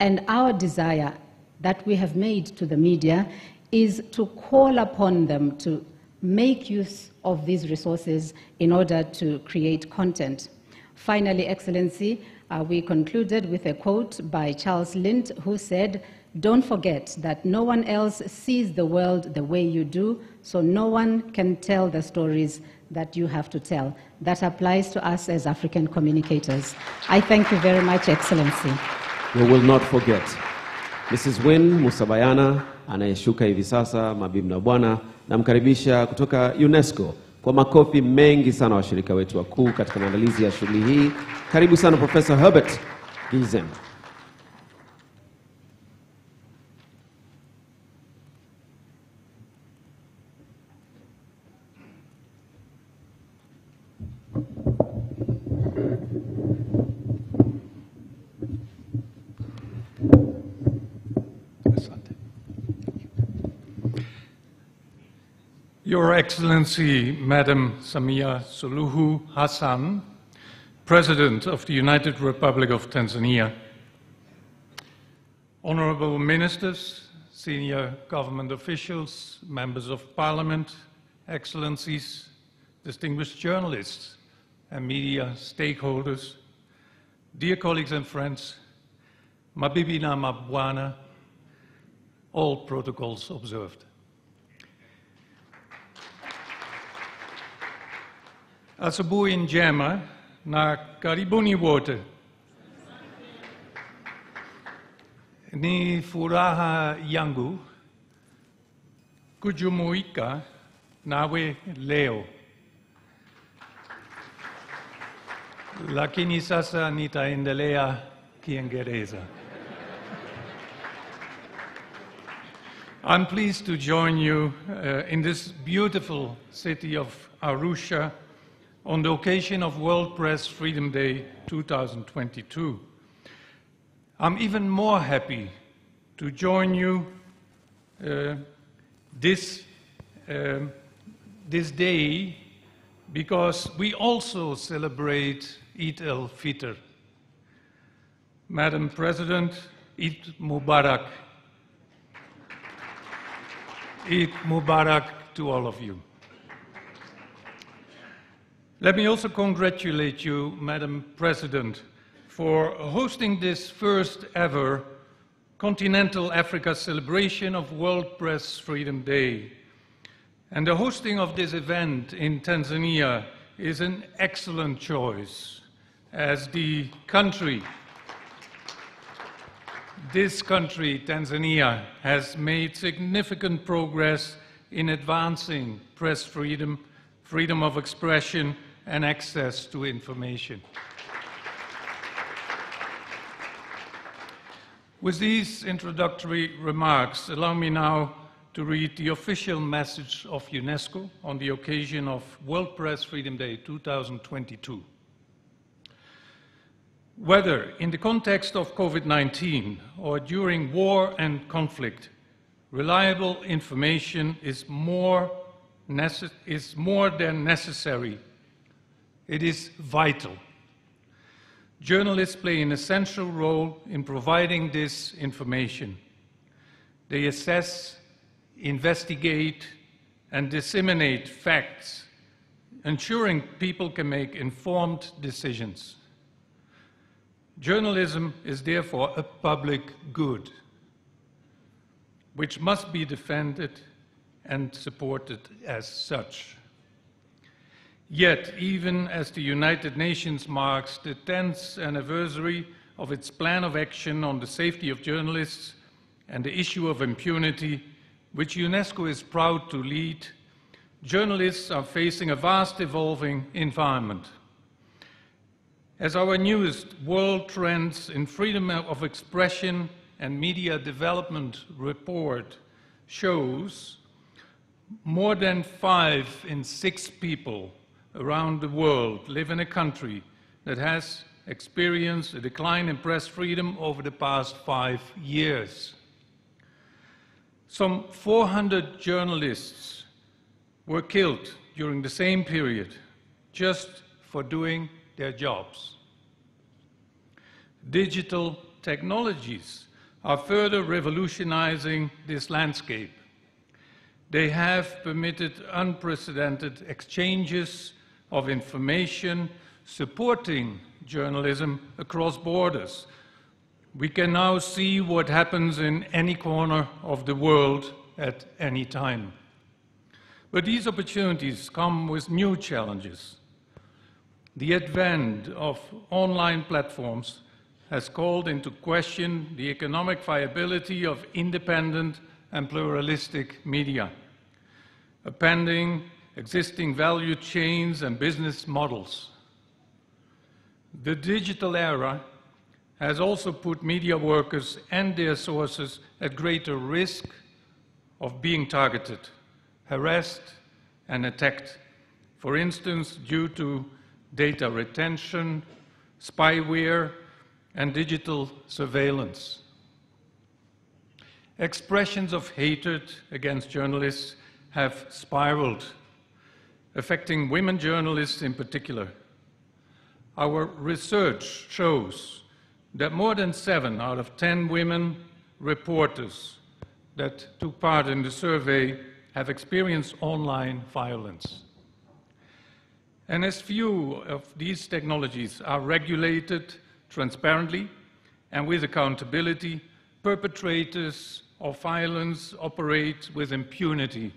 And our desire that we have made to the media is to call upon them to make use of these resources in order to create content. Finally, Excellency, we concluded with a quote by Charles Lint, who said, "Don't forget that no one else sees the world the way you do, so no one can tell the stories that you have to tell." That applies to us as African communicators. I thank you very much, Excellency. We will not forget. Mrs. Win Musabayana anayeshuka hivi sasa, mabibi na bwana, namkaribisha kutoka UNESCO. Kwa makofi mengi sana washirika wetu wakuu katika maandalizi ya shughuli hii. Karibu sana Professor Herbert Gizen. Your Excellency, Madam Samia Suluhu Hassan, President of the United Republic of Tanzania, Honorable Ministers, senior government officials, members of Parliament, Excellencies, distinguished journalists and media stakeholders, dear colleagues and friends, mabibi na mabwana, all protocols observed. Asubuhi njema na karibuni wote. Ni furaha yangu kujumuika nawe leo. Lakini sasa nitaendelea Kiingereza. I'm pleased to join you in this beautiful city of Arusha on the occasion of World Press Freedom Day 2022. I'm even more happy to join you this day because we also celebrate Eid al-Fitr. Madam President, Eid Mubarak. Eid Mubarak to all of you. Let me also congratulate you, Madam President, for hosting this first ever Continental Africa celebration of World Press Freedom Day. And the hosting of this event in Tanzania is an excellent choice, as this country, Tanzania, has made significant progress in advancing press freedom, freedom of expression, and access to information. With these introductory remarks, allow me now to read the official message of UNESCO on the occasion of World Press Freedom Day 2022. Whether in the context of COVID-19 or during war and conflict, reliable information is more than necessary. It is vital. Journalists play an essential role in providing this information. They assess, investigate, and disseminate facts, ensuring people can make informed decisions. Journalism is therefore a public good, which must be defended and supported as such. Yet, even as the United Nations marks the 10th anniversary of its plan of action on the safety of journalists and the issue of impunity, which UNESCO is proud to lead, journalists are facing a vast evolving environment. As our newest World Trends in Freedom of Expression and Media Development report shows, more than 5 in 6 people around the world live in a country that has experienced a decline in press freedom over the past 5 years. Some 400 journalists were killed during the same period just for doing their jobs. Digital technologies are further revolutionizing this landscape. They have permitted unprecedented exchanges of information supporting journalism across borders. We can now see what happens in any corner of the world at any time. But these opportunities come with new challenges. The advent of online platforms has called into question the economic viability of independent and pluralistic media, upending existing value chains and business models. The digital era has also put media workers and their sources at greater risk of being targeted, harassed, and attacked, for instance, due to data retention, spyware, and digital surveillance. Expressions of hatred against journalists have spiraled, affecting women journalists in particular. Our research shows that more than 7 out of 10 women reporters that took part in the survey have experienced online violence. And as few of these technologies are regulated transparently and with accountability, perpetrators of violence operate with impunity,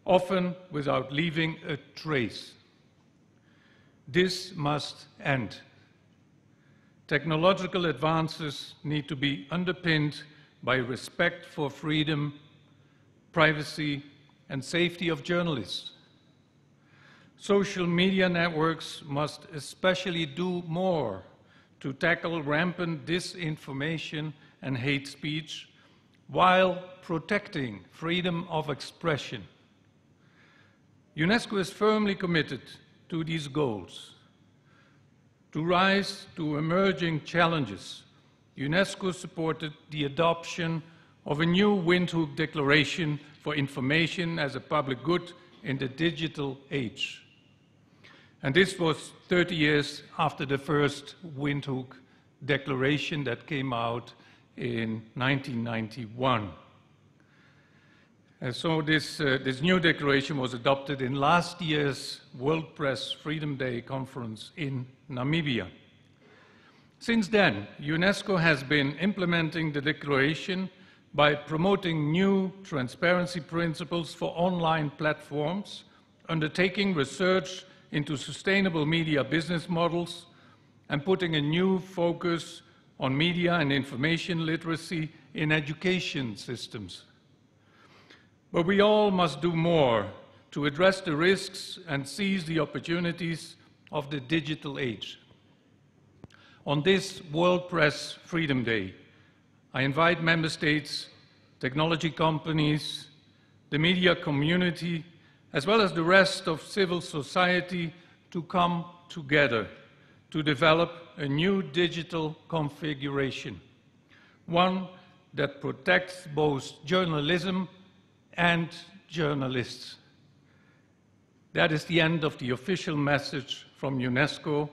often without leaving a trace. This must end. Technological advances need to be underpinned by respect for freedom, privacy, and safety of journalists. Social media networks must especially do more to tackle rampant disinformation and hate speech while protecting freedom of expression. UNESCO is firmly committed to these goals. To rise to emerging challenges, UNESCO supported the adoption of a new Windhoek Declaration for Information as a Public Good in the Digital Age. And this was 30 years after the first Windhoek Declaration that came out in 1991. And so this new declaration was adopted in last year's World Press Freedom Day conference in Namibia. Since then, UNESCO has been implementing the declaration by promoting new transparency principles for online platforms, undertaking research into sustainable media business models, and putting a new focus on media and information literacy in education systems. But we all must do more to address the risks and seize the opportunities of the digital age. On this World Press Freedom Day, I invite member states, technology companies, the media community, as well as the rest of civil society to come together to develop a new digital configuration, one that protects both journalism and journalists. That is the end of the official message from UNESCO.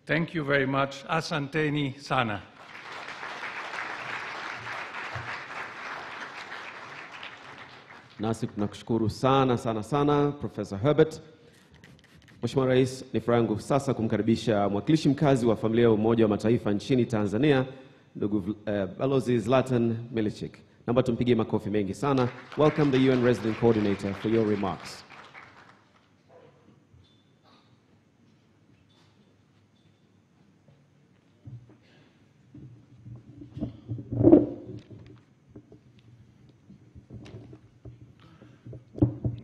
Thank you very much. Asanteni sana. Nasi tunakushukuru sana sana sana Professor Herbert. Mheshimiwa Rais, ni furaha yangu sasa kumkaribisha mwakilishi mkazi wa familia ya Umoja wa Mataifa nchini Tanzania, ndugu Balozi Zlatan Milicic. Naomba tumpigie makofi mengi sana. Welcome the UN Resident Coordinator for your remarks.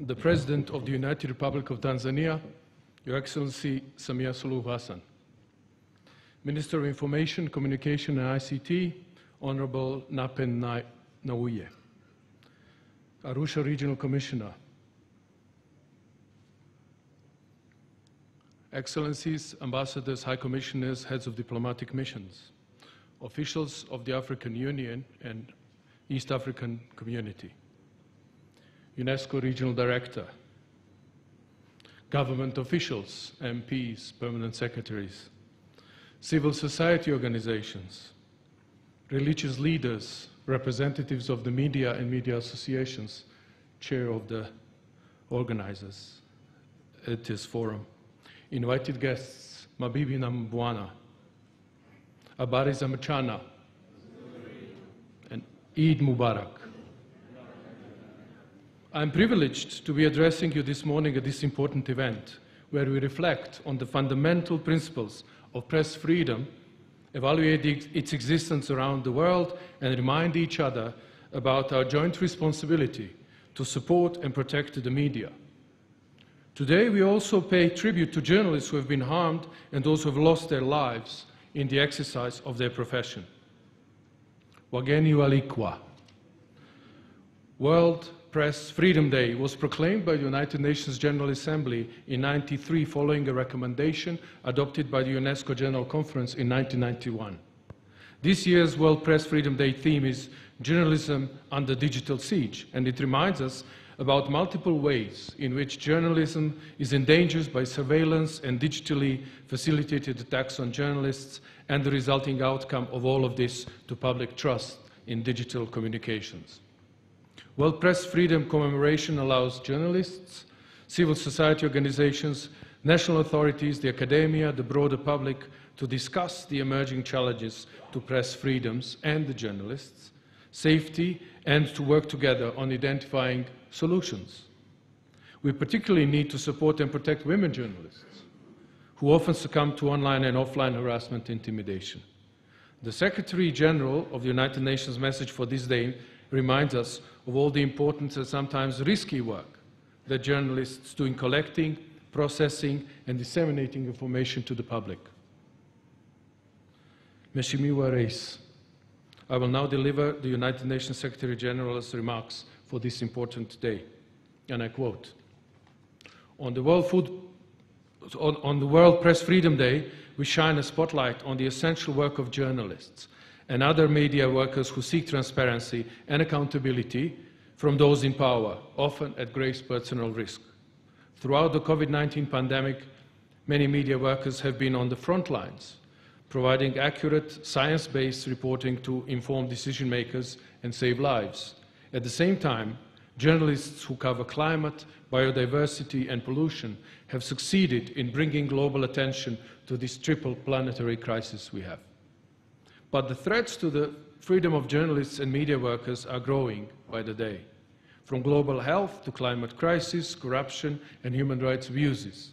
the President of the United Republic of Tanzania, Your Excellency Samia Suluhu Hassan, Minister of Information, Communication and ICT, Honorable Napen Nnauye, Arusha Regional Commissioner, Excellencies, Ambassadors, High Commissioners, Heads of Diplomatic Missions, officials of the African Union and East African Community, UNESCO Regional Director, government officials, MPs, permanent secretaries, civil society organizations, religious leaders, representatives of the media and media associations, chair of the organizers at this forum, invited guests, Mabibi na Mbwana, Habari za Mchana, and Eid Mubarak. I'm privileged to be addressing you this morning at this important event, where we reflect on the fundamental principles of press freedom, evaluate its existence around the world, and remind each other about our joint responsibility to support and protect the media. Today, we also pay tribute to journalists who have been harmed and those who have lost their lives in the exercise of their profession. Wageni walikwa. World Press Freedom Day was proclaimed by the United Nations General Assembly in 1993 following a recommendation adopted by the UNESCO General Conference in 1991. This year's World Press Freedom Day theme is Journalism Under Digital Siege, and it reminds us about multiple ways in which journalism is endangered by surveillance and digitally facilitated attacks on journalists, and the resulting outcome of all of this to public trust in digital communications. World Press Freedom Commemoration allows journalists, civil society organizations, national authorities, the academia, the broader public to discuss the emerging challenges to press freedoms and the journalists, safety, and to work together on identifying solutions. We particularly need to support and protect women journalists, who often succumb to online and offline harassment and intimidation. The Secretary General of the United Nations message for this day reminds us of all the important and sometimes risky work that journalists do in collecting, processing, and disseminating information to the public. Mheshimiwa Rais, I will now deliver the United Nations Secretary General's remarks for this important day, and I quote, on the World Press Freedom Day, we shine a spotlight on the essential work of journalists and other media workers who seek transparency and accountability from those in power, often at great personal risk. Throughout the COVID-19 pandemic, many media workers have been on the front lines, providing accurate, science-based reporting to inform decision makers and save lives. At the same time, journalists who cover climate, biodiversity, and pollution have succeeded in bringing global attention to this triple planetary crisis we have. But the threats to the freedom of journalists and media workers are growing by the day, from global health to climate crisis, corruption, and human rights abuses.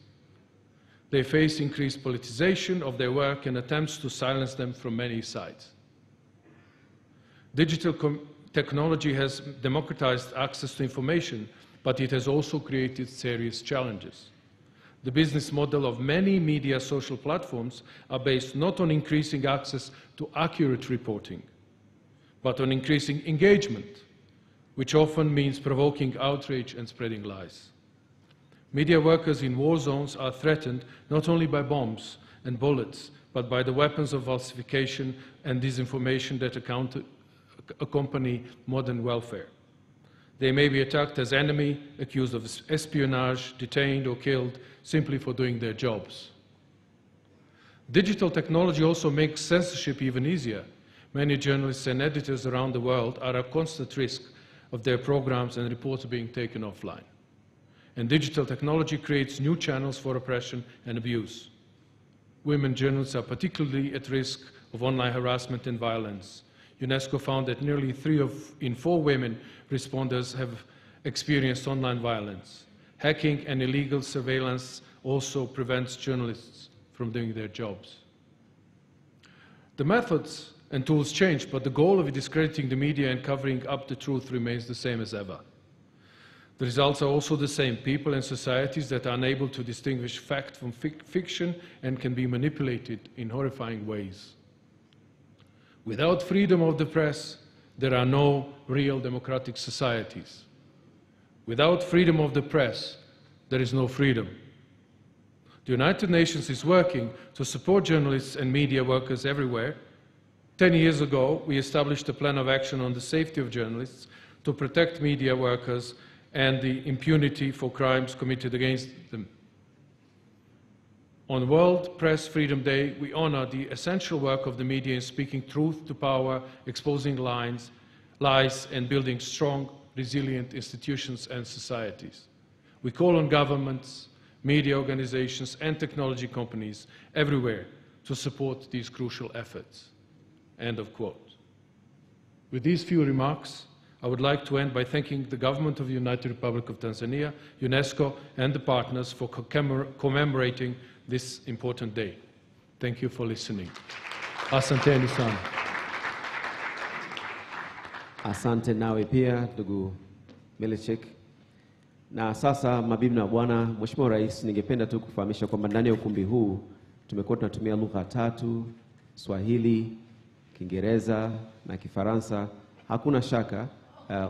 They face increased politicization of their work and attempts to silence them from many sides. Digital technology has democratized access to information, but it has also created serious challenges. The business model of many media social platforms are based not on increasing access to accurate reporting, but on increasing engagement, which often means provoking outrage and spreading lies. Media workers in war zones are threatened not only by bombs and bullets, but by the weapons of falsification and disinformation that accompany modern warfare. They may be attacked as enemy, accused of espionage, detained or killed simply for doing their jobs. Digital technology also makes censorship even easier. Many journalists and editors around the world are at constant risk of their programs and reports being taken offline. And digital technology creates new channels for oppression and abuse. Women journalists are particularly at risk of online harassment and violence. UNESCO found that nearly 3 in 4 women responders have experienced online violence. Hacking and illegal surveillance also prevents journalists from doing their jobs. The methods and tools change, but the goal of discrediting the media and covering up the truth remains the same as ever. The results are also the same: people and societies that are unable to distinguish fact from fiction and can be manipulated in horrifying ways. Without freedom of the press, there are no real democratic societies. Without freedom of the press, there is no freedom. The United Nations is working to support journalists and media workers everywhere. 10 years ago, we established a plan of action on the safety of journalists to protect media workers and the impunity for crimes committed against them. On World Press Freedom Day, we honor the essential work of the media in speaking truth to power, exposing lies, and building strong, resilient institutions and societies. We call on governments, media organizations, and technology companies everywhere to support these crucial efforts." End of quote. With these few remarks, I would like to end by thanking the government of the United Republic of Tanzania, UNESCO, and the partners for commemorating this important day. Thank you for listening. Asanteni sana. Asante nawe pia ndugu Melechek. Na sasa, mabibi na bwana, Mheshimiwa Rais, ningependa tu kufahamisha kwamba ndani ya ukumbi huu tumekuwa tunatumia lugha 3: Swahili, Kiingereza na Kifaransa. Hakuna shaka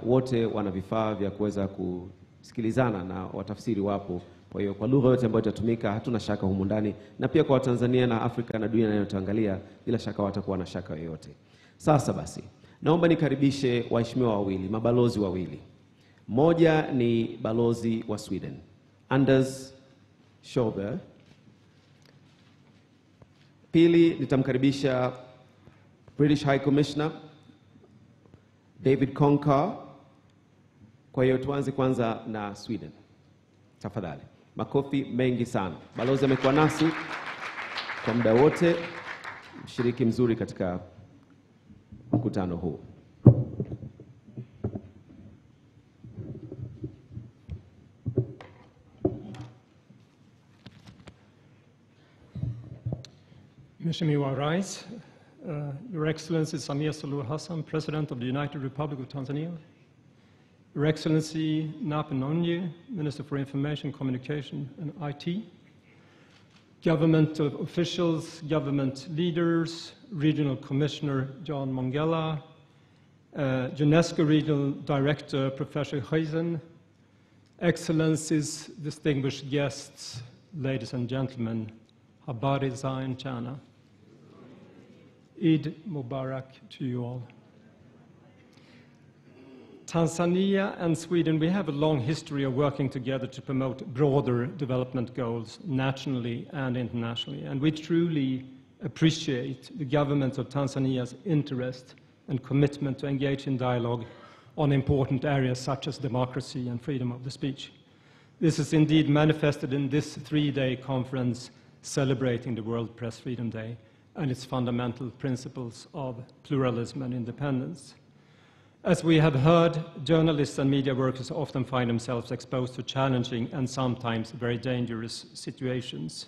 wote wana vifaa vya kuweza kusikilizana na watafsiri wapo. Kwa hiyo kwa lugha yote ambayo itatumika, hatuna shaka humu ndani, na pia kwa Watanzania na Afrika na dunia inayotuangalia, bila shaka watakuwa na shaka yoyote. Sasa basi, naomba nikaribishe waheshimiwa wawili, mabalozi wawili. Mmoja ni balozi wa Sweden, Anders Schober. Pili nitamkaribisha British High Commissioner David Konkar. Kwa hiyo tuanze kwanza na Sweden. Tafadhali. Makofi mengi sana. Balozi amekuwa nasi kwa muda wote, mshiriki mzuri katika mkutano huu. Mheshimiwa Rais, Your Excellency Samia Suluhu Hassan, President of the United Republic of Tanzania, Your Excellency Nape Nnauye, Minister for Information, Communication and IT, government officials, government leaders, Regional Commissioner John Mongella, UNESCO Regional Director Professor Huizen, Excellencies, distinguished guests, ladies and gentlemen, habari za mchana. Eid Mubarak to you all. Tanzania and Sweden, we have a long history of working together to promote broader development goals nationally and internationally, and we truly appreciate the government of Tanzania's interest and commitment to engage in dialogue on important areas such as democracy and freedom of the speech. This is indeed manifested in this 3-day conference celebrating the World Press Freedom Day and its fundamental principles of pluralism and independence. As we have heard, journalists and media workers often find themselves exposed to challenging and sometimes very dangerous situations.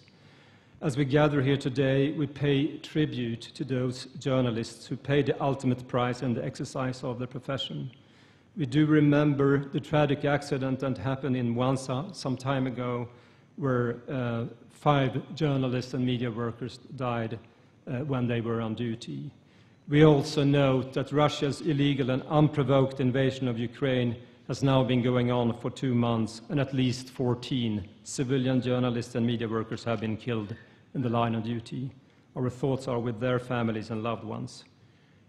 As we gather here today, we pay tribute to those journalists who pay the ultimate price in the exercise of their profession. We do remember the tragic accident that happened in Mwanza some time ago, where 5 journalists and media workers died when they were on duty. We also note that Russia's illegal and unprovoked invasion of Ukraine has now been going on for 2 months, and at least 14 civilian journalists and media workers have been killed in the line of duty. Our thoughts are with their families and loved ones.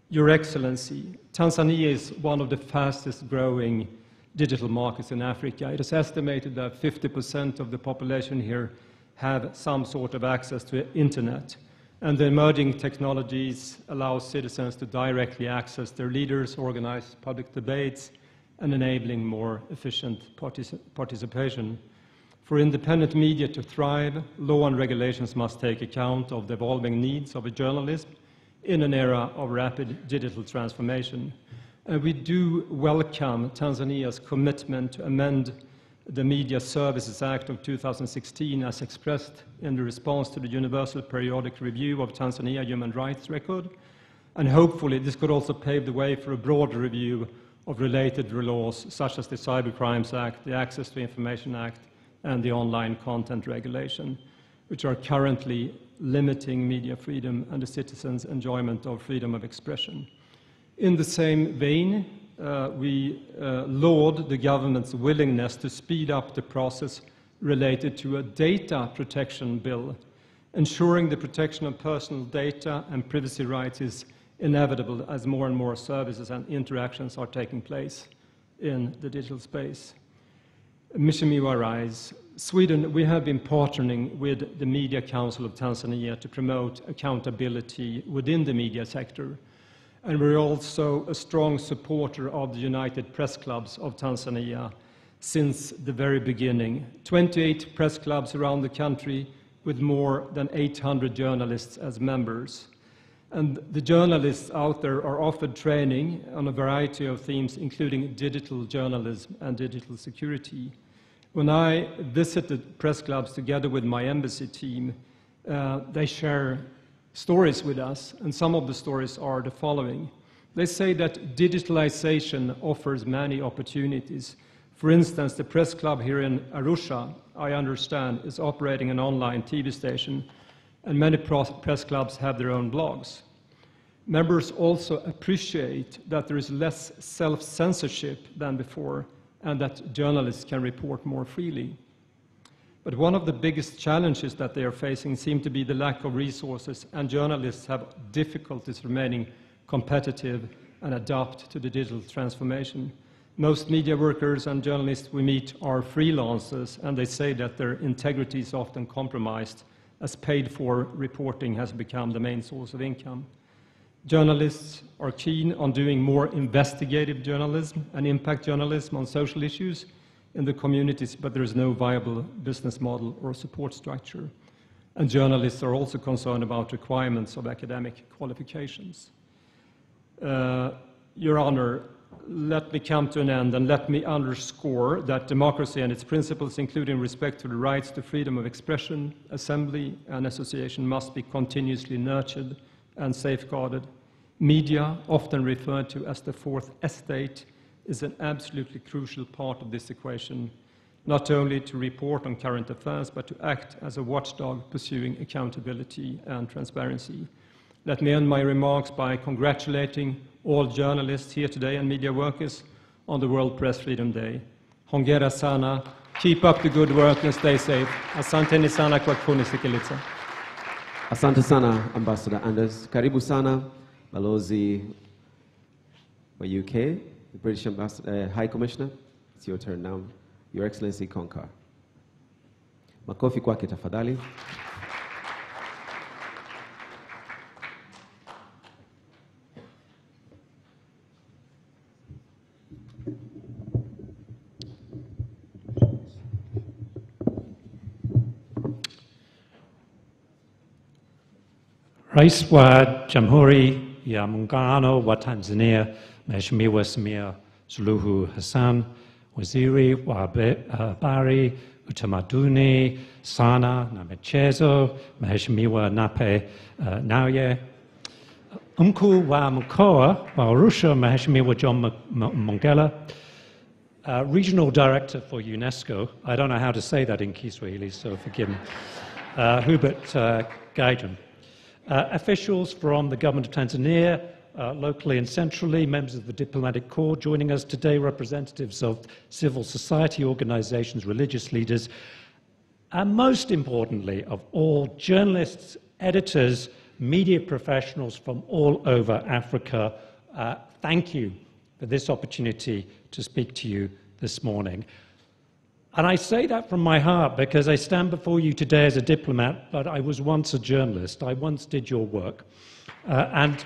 Your Excellency, Tanzania is one of the fastest growing digital markets in Africa. It is estimated that 50% of the population here have some sort of access to the internet. And the emerging technologies allow citizens to directly access their leaders, organize public debates, and enabling more efficient participation. For independent media to thrive, law and regulations must take account of the evolving needs of a journalism in an era of rapid digital transformation. We do welcome Tanzania's commitment to amend the Media Services Act of 2016 as expressed in the response to the Universal Periodic Review of Tanzania Human Rights Record. And hopefully this could also pave the way for a broader review of related laws such as the Cybercrimes Act, the Access to Information Act, and the Online Content Regulation, which are currently limiting media freedom and the citizens' enjoyment of freedom of expression. In the same vein, we laud the government's willingness to speed up the process related to a data protection bill. Ensuring the protection of personal data and privacy rights is inevitable as more and more services and interactions are taking place in the digital space. Mheshimiwa Rais, Sweden, we have been partnering with the Media Council of Tanzania to promote accountability within the media sector. And we're also a strong supporter of the United Press Clubs of Tanzania since the very beginning. 28 press clubs around the country with more than 800 journalists as members. And the journalists out there are offered training on a variety of themes, including digital journalism and digital security. When I visited press clubs together with my embassy team, they share stories with us, and some of the stories are the following. They say that digitalization offers many opportunities. For instance, the press club here in Arusha, I understand, is operating an online TV station, and many press clubs have their own blogs. Members also appreciate that there is less self-censorship than before, and that journalists can report more freely. But one of the biggest challenges that they are facing seems to be the lack of resources, and journalists have difficulties remaining competitive and adapt to the digital transformation. Most media workers and journalists we meet are freelancers, and they say that their integrity is often compromised as paid-for reporting has become the main source of income. Journalists are keen on doing more investigative journalism and impact journalism on social issues in the communities, but there is no viable business model or support structure. And journalists are also concerned about requirements of academic qualifications. Your Honor, let me come to an end and let me underscore that democracy and its principles, including respect to the rights to freedom of expression, assembly, and association, must be continuously nurtured and safeguarded. Media, often referred to as the fourth estate, is an absolutely crucial part of this equation, not only to report on current affairs, but to act as a watchdog pursuing accountability and transparency. Let me end my remarks by congratulating all journalists here today and media workers on the World Press Freedom Day. Hongera sana, keep up the good work and stay safe. Asante sana kwa kunisikiliza. Asante sana, Ambassador Anders. Karibu sana, Balozi wa UK, the British Ambassador, High Commissioner. It's your turn now. Your Excellency Konkar. Makofi kwake tafadhali. Rais wa Jamhuri ya Muungano wa Tanzania, Mheshimiwa Samia Suluhu Hassan, Waziri wa Habari, Utamaduni, Sanaa na Michezo, Mheshimiwa Nape Nnauye, Mkuu wa Mkoa wa Arusha, Mheshimiwa John Mongella, Regional Director for UNESCO, I don't know how to say that in Kiswahili, so forgive me, Hubert Gaidron. Officials from the Government of Tanzania, locally and centrally, members of the diplomatic corps joining us today, representatives of civil society organizations, religious leaders, and most importantly of all, journalists, editors, media professionals from all over Africa. Thank you for this opportunity to speak to you this morning. And I say that from my heart because I stand before you today as a diplomat, but I was once a journalist. I once did your work. And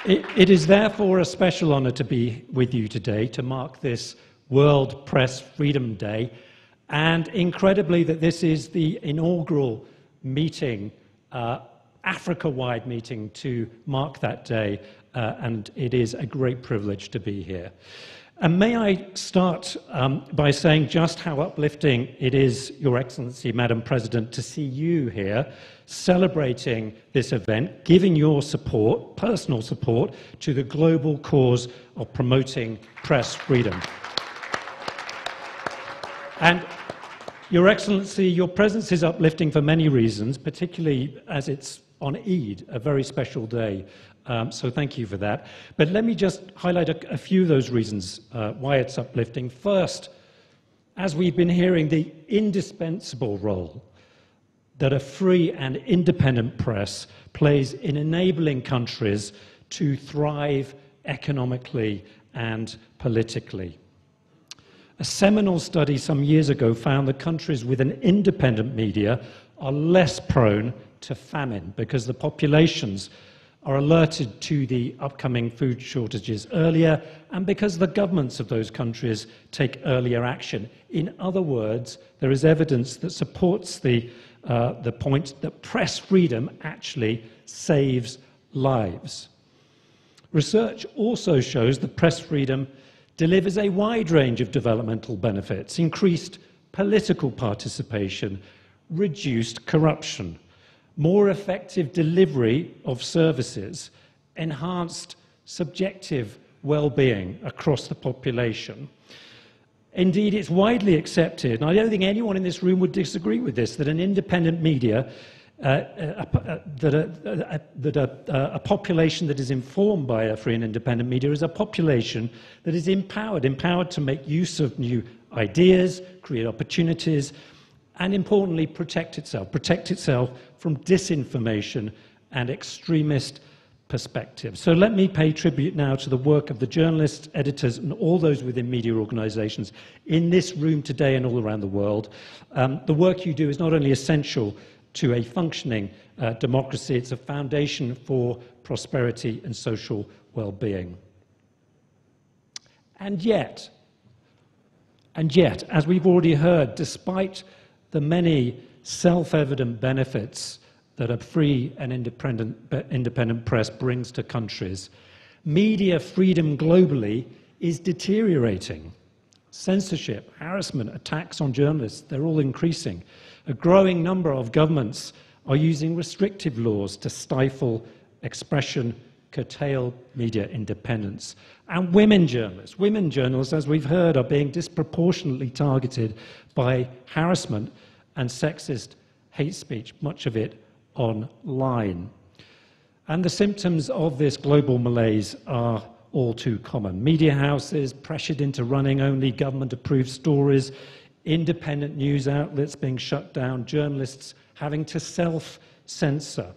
it is therefore a special honor to be with you today to mark this World Press Freedom Day. And incredibly that this is the inaugural meeting, Africa-wide meeting to mark that day. And it is a great privilege to be here. And may I start by saying just how uplifting it is, Your Excellency, Madam President, to see you here celebrating this event, giving your support, personal support, to the global cause of promoting press freedom. And Your Excellency, your presence is uplifting for many reasons, particularly as it's on Eid, a very special day. So thank you for that. But let me just highlight a few of those reasons why it's uplifting. First, as we've been hearing, the indispensable role that a free and independent press plays in enabling countries to thrive economically and politically. A seminal study some years ago found that countries with an independent media are less prone to famine because the populations are alerted to the upcoming food shortages earlier and because the governments of those countries take earlier action. In other words, there is evidence that supports the point that press freedom actually saves lives. Research also shows that press freedom delivers a wide range of developmental benefits: increased political participation, reduced corruption, more effective delivery of services, enhanced subjective well-being across the population. Indeed, it's widely accepted, and I don't think anyone in this room would disagree with this, that an independent media, a population that is informed by a free and independent media is a population that is empowered to make use of new ideas, create opportunities, and importantly, protect itself from disinformation and extremist perspectives. So let me pay tribute now to the work of the journalists, editors, and all those within media organizations in this room today and all around the world. The work you do is not only essential to a functioning democracy, it's a foundation for prosperity and social well-being. And yet, as we've already heard, despite the many self-evident benefits that a free and independent press brings to countries, media freedom globally is deteriorating. Censorship, harassment, attacks on journalists, they're all increasing. A growing number of governments are using restrictive laws to stifle expression, curtail media independence. And women journalists, as we've heard, are being disproportionately targeted by harassment and sexist hate speech, much of it online. And the symptoms of this global malaise are all too common. Media houses pressured into running only government-approved stories, independent news outlets being shut down, journalists having to self-censor,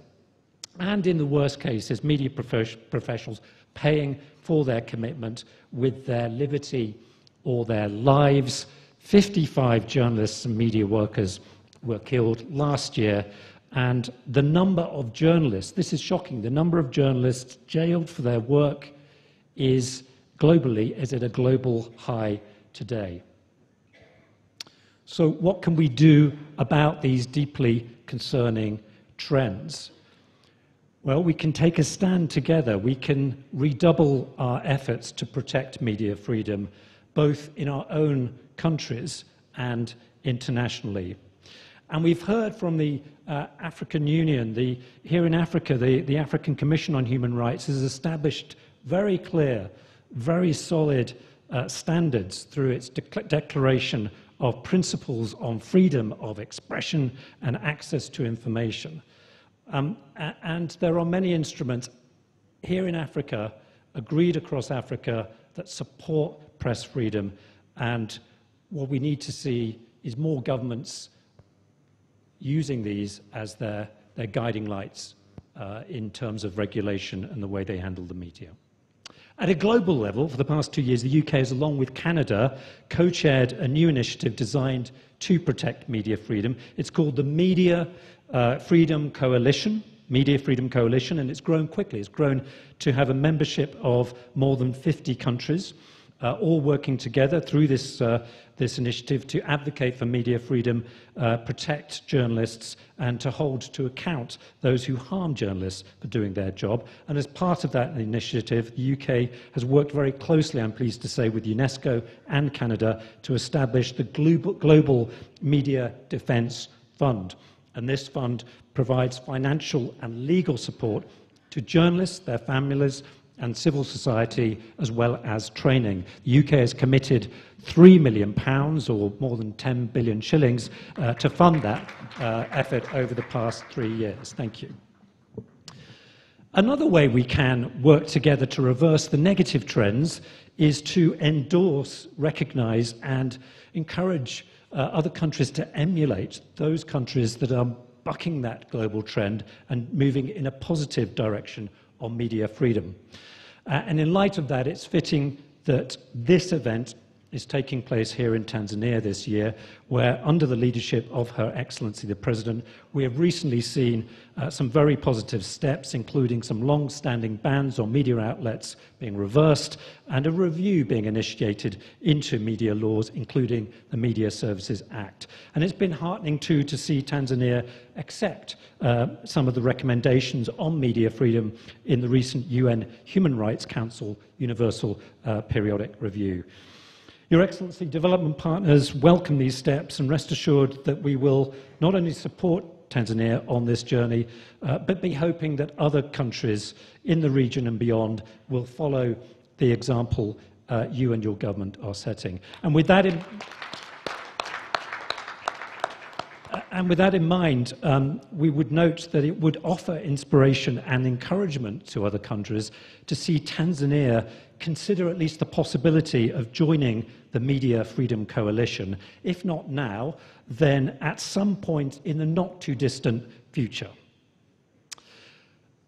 and in the worst cases, media professionals paying for their commitment with their liberty or their lives. 55 journalists and media workers were killed last year, and the number of journalists, this is shocking, the number of journalists jailed for their work is at a global high today. So what can we do about these deeply concerning trends? Well, we can take a stand together. We can redouble our efforts to protect media freedom, both in our own countries and internationally. And we've heard from the African Union, here in Africa, the African Commission on Human Rights has established very clear, very solid standards through its declaration of principles on freedom of expression and access to information. And there are many instruments here in Africa, agreed across Africa, that support press freedom. And what we need to see is more governments using these as their guiding lights in terms of regulation and the way they handle the media. At a global level, for the past 2 years, the UK has, along with Canada, co-chaired a new initiative designed to protect media freedom. It's called the Media Freedom Coalition, and it's grown quickly. It's grown to have a membership of more than 50 countries. all working together through this initiative to advocate for media freedom, protect journalists, and to hold to account those who harm journalists for doing their job. And as part of that initiative, the UK has worked very closely, I'm pleased to say, with UNESCO and Canada to establish the Global Media Defence Fund. And this fund provides financial and legal support to journalists, their families, and civil society, as well as training. The UK has committed £3 million, or more than 10 billion shillings, to fund that effort over the past 3 years. Thank you. Another way we can work together to reverse the negative trends is to endorse, recognise, and encourage other countries to emulate those countries that are bucking that global trend and moving in a positive direction on media freedom. And in light of that, it's fitting that this event is taking place here in Tanzania this year, where under the leadership of Her Excellency the President, we have recently seen some very positive steps, including some long-standing bans on media outlets being reversed and a review being initiated into media laws, including the Media Services Act. And it's been heartening too to see Tanzania accept some of the recommendations on media freedom in the recent UN Human Rights Council Universal Periodic Review. Your Excellency, development partners welcome these steps, and rest assured that we will not only support Tanzania on this journey, but be hoping that other countries in the region and beyond will follow the example you and your government are setting. And with that in mind, we would note that it would offer inspiration and encouragement to other countries to see Tanzania consider at least the possibility of joining the Media Freedom Coalition, if not now, then at some point in the not-too-distant future.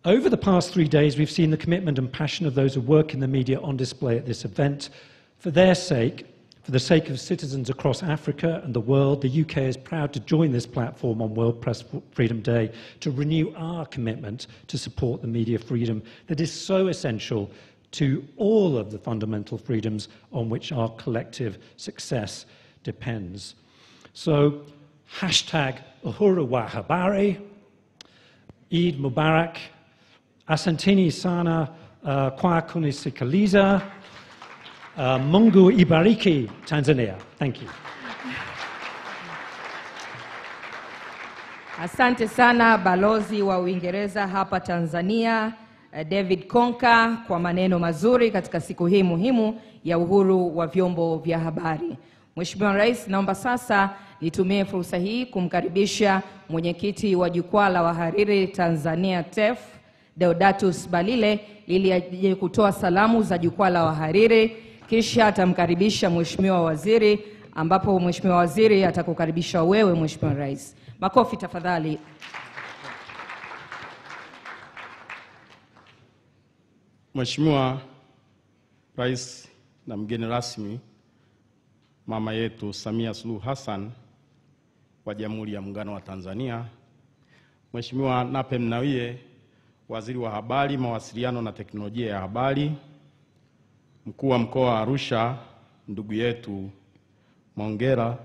Over the past 3 days, we've seen the commitment and passion of those who work in the media on display at this event. For their sake, for the sake of citizens across Africa and the world, the UK is proud to join this platform on World Press Freedom Day to renew our commitment to support the media freedom that is so essential to all of the fundamental freedoms on which our collective success depends. So, hashtag Uhuru Vya Habari, Eid Mubarak, Asanteni sana kwa kunisikiliza, Mungu ibariki Tanzania. Thank you. Asante sana balozi wa Uingereza hapa Tanzania, David Konka, kwa maneno mazuri katika siku hii muhimu ya uhuru wa vyombo vya habari. Mheshimiwa Rais, naomba sasa nitumie fursa hii kumkaribisha mwenyekiti wa jukwaa la wahariri Tanzania TEF, Deodatus Balile, ili aje kutoa salamu za jukwaa la wahariri, kisha atamkaribisha Mheshimiwa Waziri, ambapo Mheshimiwa Waziri atakukaribisha wewe Mheshimiwa Rais. Makofi tafadhali. Mheshimiwa Rais na mgeni rasmi, mama yetu Samia Suluhu Hassan wa Jamhuri ya Muungano wa Tanzania, Mheshimiwa Nape Nnauye, Waziri wa Habari, Mawasiliano na Teknolojia ya Habari, Mkuu wa Mkoa wa Arusha, ndugu yetu Mongera,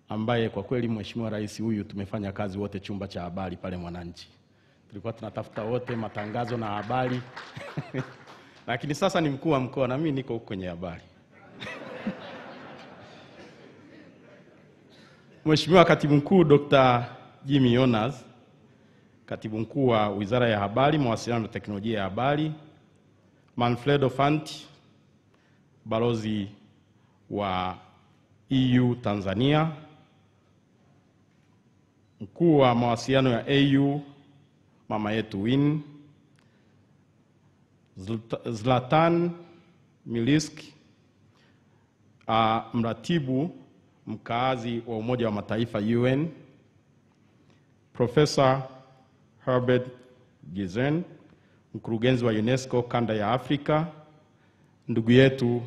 ambaye kwa kweli Mheshimiwa Rais huyu tumefanya kazi wote chumba cha habari pale Mwananchi. Tulikuwa tunatafuta wote matangazo na habari. Lakini sasa ni mkuu wa mkoa na mimi niko huko kwenye habari. Mheshimiwa Katibu Mkuu Dr. Jimmy Yonas, Katibu Mkuu wa Wizara ya Habari, Mawasiliano na Teknolojia ya Habari, Manfredo Fanti, Balozi wa EU Tanzania, Mkuu wa Mawasiliano ya AU, mama yetu Win, Zlatan Miliski, mratibu mkaazi wa Umoja wa Mataifa UN, Professor Herbert Gizen, mkurugenzi wa UNESCO kanda ya Afrika, ndugu yetu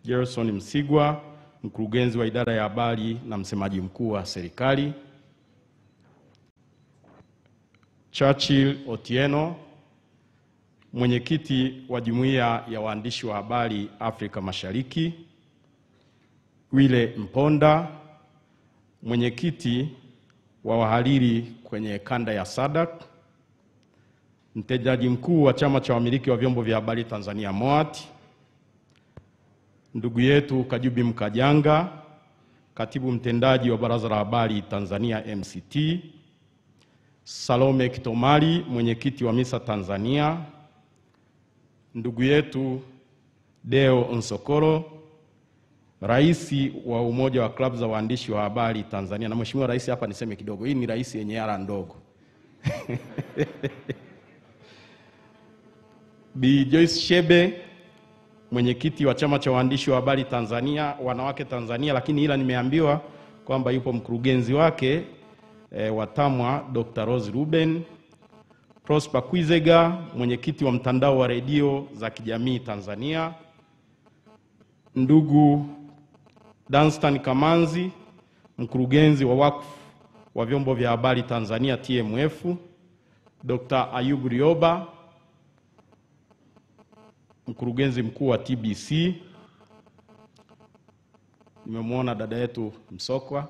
Gerson Msigwa, mkurugenzi wa idara ya habari na msemaji mkuu wa serikali, Churchill Otieno, mwenyekiti wa Jumuiya ya Waandishi wa Habari Afrika Mashariki, Wile Mponda, mwenyekiti wa wahariri kwenye kanda ya SADC, mtendaji mkuu wa chama cha wamiliki wa vyombo vya habari Tanzania Mhe, ndugu yetu Kajubi Mkajanga, katibu mtendaji wa Baraza la Habari Tanzania MCT, Salome Kitomari, mwenyekiti wa MISA Tanzania, ndugu yetu Deo Onsokoro, Rais wa Umoja wa Klabu za Waandishi wa Habari Tanzania. Na Mheshimiwa Rais hapa niseme kidogo, hii ni rais yenye ara ndogo. Bi Joyce Shebe, mwenyekiti wa chama cha waandishi wa habari Tanzania, wanawake Tanzania, lakini ila nimeambiwa kwamba yupo mkurugenzi wake wa TAMWA Dr. Rose Ruben. Prosper Kwizega, mwenyekiti wa mtandao wa redio za kijamii Tanzania. Ndugu Danstan Kamanzi, mkurugenzi wa wakfu wa vyombo vya habari Tanzania TMF. Dr. Ayubu Rioba, mkurugenzi mkuu wa TBC. Nimemwona dada yetu Msokwa.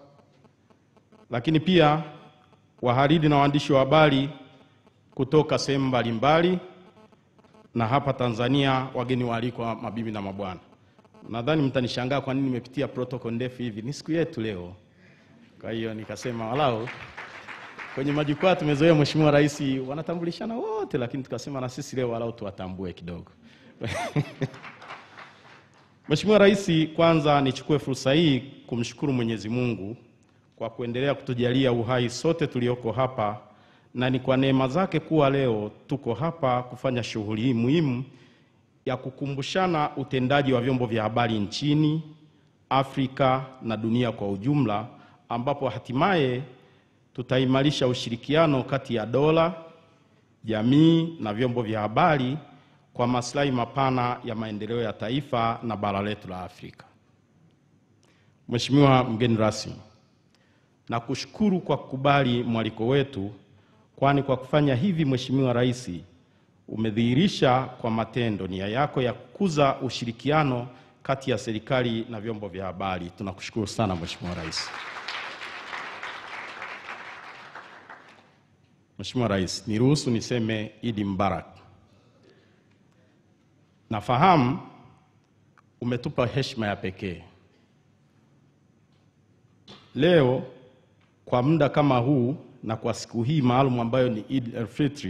Lakini pia wahariri na waandishi wa habari kutoka sehemu mbalimbali na hapa Tanzania, wageni waalikwa, mabibi na mabwana. Nadhani mtanishangaa kwa nini nimepitia protocol ndefu hivi. Ni siku yetu leo. Kwa hiyo nikasema walau kwenye majukwaa tumezoea Mheshimiwa Rais wanatambulishana wote, lakini tukasema na sisi leo walau tuwatambue kidogo. Mheshimiwa Rais, kwanza nichukue fursa hii kumshukuru Mwenyezi Mungu kwa kuendelea kutujalia uhai sote tulioko hapa, na ni kwa neema zake kuwa leo tuko hapa kufanya shughuli hii muhimu ya kukumbushana utendaji wa vyombo vya habari nchini, Afrika na dunia kwa ujumla, ambapo hatimaye tutaimarisha ushirikiano kati ya dola, jamii na vyombo vya habari kwa maslahi mapana ya maendeleo ya taifa na bara letu la Afrika. Mheshimiwa mgeni rasmi, na kushukuru kwa kukubali mwaliko wetu, kwani kwa kufanya hivi Mheshimiwa Rais umedhihirisha kwa matendo nia yako ya kukuza ushirikiano kati ya serikali na vyombo vya habari. Tunakushukuru sana Mheshimiwa Rais. Mheshimiwa Rais, niruhusu niseme Idi Mbarak. Nafahamu umetupa heshima ya pekee leo kwa muda kama huu, na kwa siku hii maalum ambayo ni Eid al-Fitr,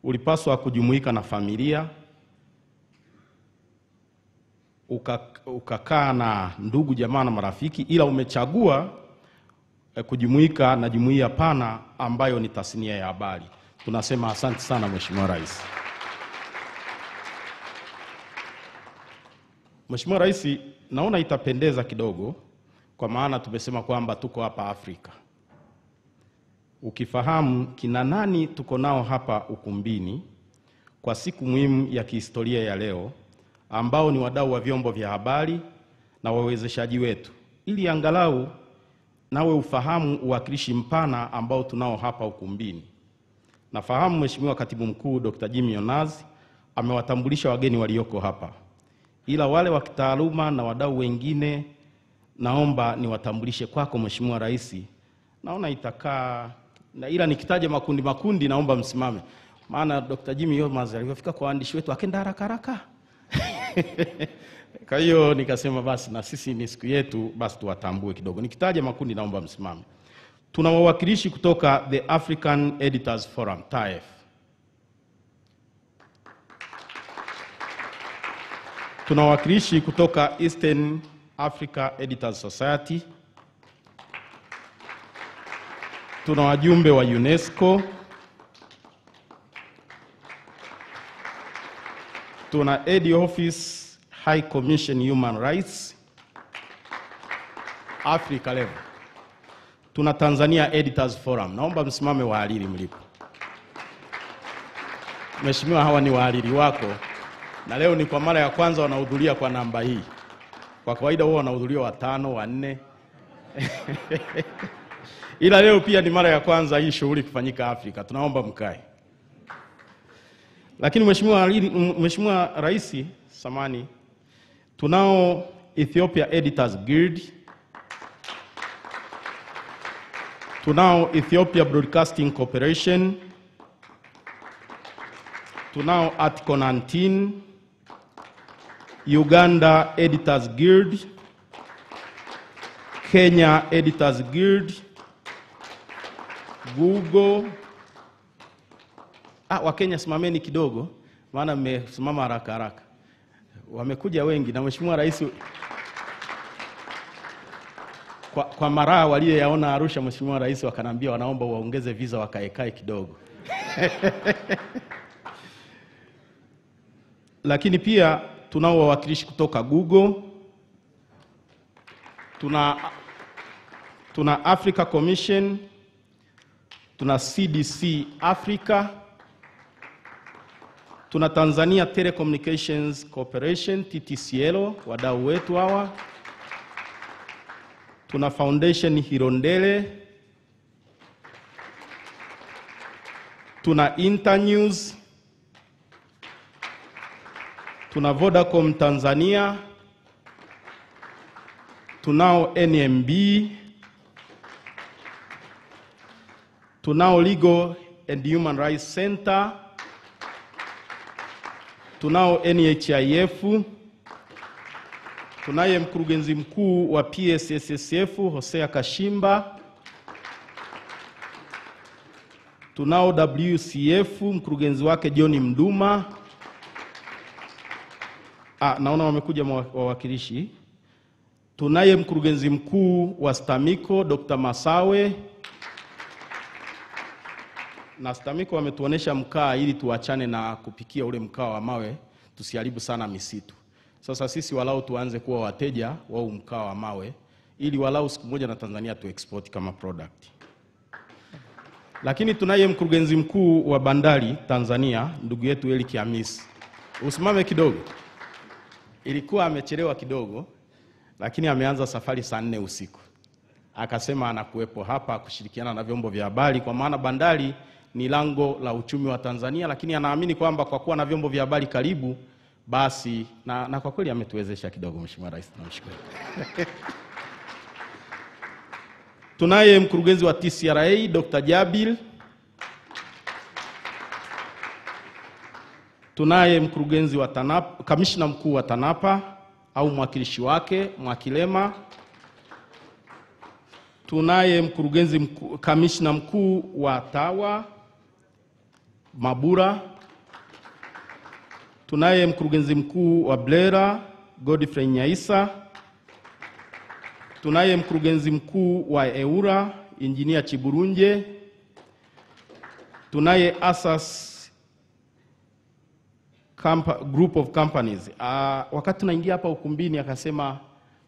ulipaswa kujumuika na familia, ukakaa na ndugu jamaa na marafiki, ila umechagua kujumuika na jumuiya pana ambayo ni tasnia ya habari. Tunasema asante sana Mheshimiwa Rais. Mheshimiwa Rais, naona itapendeza kidogo, kwa maana tumesema kwamba tuko hapa Afrika. Ukifahamu kina nani tuko nao hapa ukumbini kwa siku muhimu ya kihistoria ya leo, ambao ni wadau wa vyombo vya habari na wawezeshaji wetu, ili angalau nawe ufahamu uwakilishi mpana ambao tunao hapa ukumbini. Nafahamu Mheshimiwa Katibu Mkuu Dr. Jimmy Yonazi amewatambulisha wageni walioko hapa, ila wale wa kitaaluma na wadau wengine naomba niwatambulishe kwako Mheshimiwa Rais. Naona itakaa na, ila nikitaja makundi naomba msimame, maana Dr. Jimmy Yonazi alipofika kwa waandishi wetu akenda haraka. Kwa hiyo nikasema basi na sisi ni siku yetu, basi tuwatambue kidogo. Nikitaja makundi naomba msimame. Tuna wawakilishi kutoka the African Editors Forum, TAEF. Tuna wawakilishi kutoka Eastern Africa Editors Society. Tuna wajumbe wa UNESCO. Tuna Ed Office High Commission Human Rights Africa level. Tuna Tanzania Editors Forum. Naomba msimame wahariri mlipo. Mheshimiwa, hawa ni wahariri wako, na leo ni kwa mara ya kwanza wanahudhuria kwa namba hii. Kwa kawaida huwa wanahudhuria 5, 4. Ila leo pia ni mara ya kwanza hii shughuli kufanyika Afrika. Tunaomba mkae. Lakini Mheshimiwa Rais, samani, tunao Ethiopia Editors Guild, tunao Ethiopia Broadcasting Corporation, tunao Article 19, Uganda Editors Guild, Kenya Editors Guild, Google. Wakenya simameni kidogo, maana mmesimama haraka haraka. Wamekuja wengi na Mheshimiwa Rais kwa mara walioyaona Arusha, Mheshimiwa Rais wakanambia wanaomba waongeze visa wakaekae kidogo. Lakini pia tunao wawakilishi kutoka Google, tuna Africa Commission, tuna CDC Africa, tuna Tanzania Telecommunications Corporation TTCL, wadau wetu hawa, tuna Foundation Hirondele, tuna Internews, tuna Vodacom Tanzania, tunao NMB, tunao Legal and Human Rights Center, tunao NHIF, tunaye mkurugenzi mkuu wa PSSSF Hosea Kashimba, tunao WCF mkurugenzi wake John Mduma. Naona wamekuja wawakilishi. Tunaye mkurugenzi mkuu wa Stamiko Dr. Masawe, na Stamiko wametuonesha mkaa ili tuachane na kupikia ule mkaa wa mawe, tusiharibu sana misitu. Sasa sisi walau tuanze kuwa wateja wa mkaa wa mawe ili walau siku moja na Tanzania tu export kama product. Lakini tunaye mkurugenzi mkuu wa bandari Tanzania, ndugu yetu Eli Kiamisi. Usimame kidogo. Ilikuwa amechelewa kidogo, lakini ameanza safari saa 4 usiku. Akasema anakuwepo hapa kushirikiana na vyombo vya habari, kwa maana bandari ni lango la uchumi wa Tanzania, lakini anaamini kwamba kwa kuwa na vyombo vya habari karibu, basi na kwa kweli ametuwezesha kidogo. Mheshimiwa Rais, tunamshukuru. Tunaye mkurugenzi wa TCRA Dr. Jabil, tunaye mkurugenzi wa TANAPA, kamishna mkuu wa TANAPA au mwakilishi wake Mwakilema, tunaye mkurugenzi mkuu, kamishna mkuu wa TAWA Mabura, tunaye mkurugenzi mkuu wa Blera Godfrey Nyaisa, tunaye mkurugenzi mkuu wa EURA Engineer Chiburunje, tunaye Asas Group of Companies. Wakati tunaingia hapa ukumbini akasema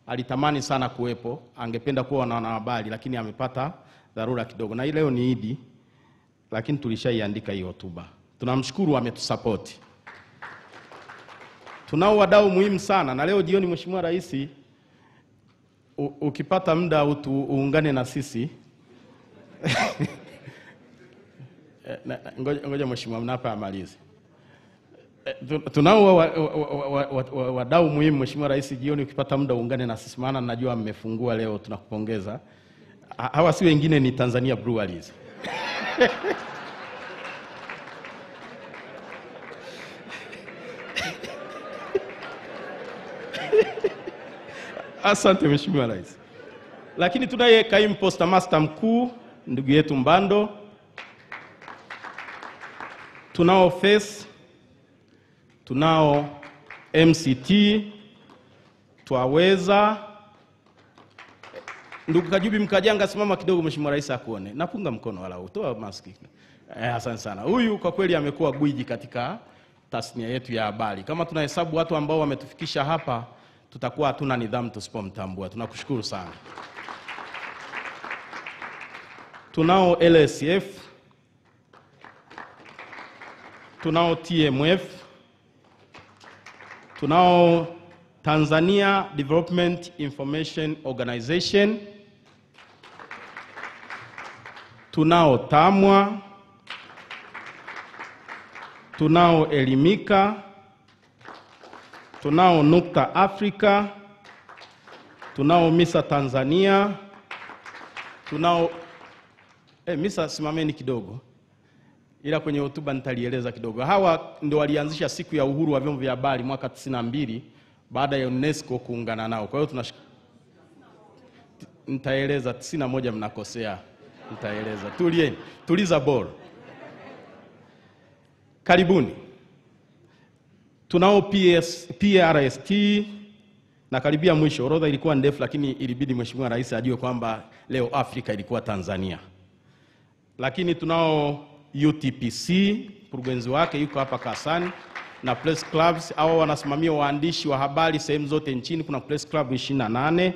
alitamani sana kuwepo, angependa kuwa na wanahabari, lakini amepata dharura kidogo. Na leo ni Idi, lakini tulishaiandika hiyo hotuba. Tunamshukuru, ametusupport. Tunao wadau muhimu sana, na leo jioni Mheshimiwa Rais ukipata muda uungane na sisi. Ngoja Mheshimiwa Mnapa amalize. Tunao wadau muhimu Mheshimiwa Rais, jioni ukipata muda uungane na sisi, maana najua mmefungua leo, tunakupongeza. Hawa si wengine, ni Tanzania Breweries. Asante Mheshimiwa Rais. Lakini tunaye kaimu postmaster mkuu ndugu yetu Mbando, tunao FES, tunao MCT, Twaweza. Ndugu Kajubi Mkajanga, simama kidogo Mheshimiwa Rais akuone. Napunga mkono wala utoa maski. Asante sana. Huyu kwa kweli amekuwa gwiji katika tasnia yetu ya habari. Kama tunahesabu watu ambao wametufikisha hapa, tutakuwa hatuna nidhamu tusipomtambua. Tunakushukuru sana. Tunao LSF, tunao TMF, tunao Tanzania Development Information Organization, tunao TAMWA, tunao Elimika, tunao Nukta Afrika, tunao Misa Tanzania, tunao Misa, simameni kidogo, ila kwenye hotuba nitalieleza kidogo. Hawa ndio walianzisha siku ya uhuru wa vyombo vya habari mwaka 92 baada ya UNESCO kuungana nao. Kwa hiyo nitaeleza 91, mnakosea. Nitaeleza. Tulieni, tuliza ball. Karibuni. Tunao PRST na karibia mwisho. Orodha ilikuwa ndefu, lakini ilibidi Mheshimiwa Rais ajue kwamba leo Afrika ilikuwa Tanzania. Lakini tunao UTPC, mkurugenzi wake yuko hapa Kasani, na press clubs hao wanasimamia waandishi wa habari sehemu zote nchini. Kuna press club 28.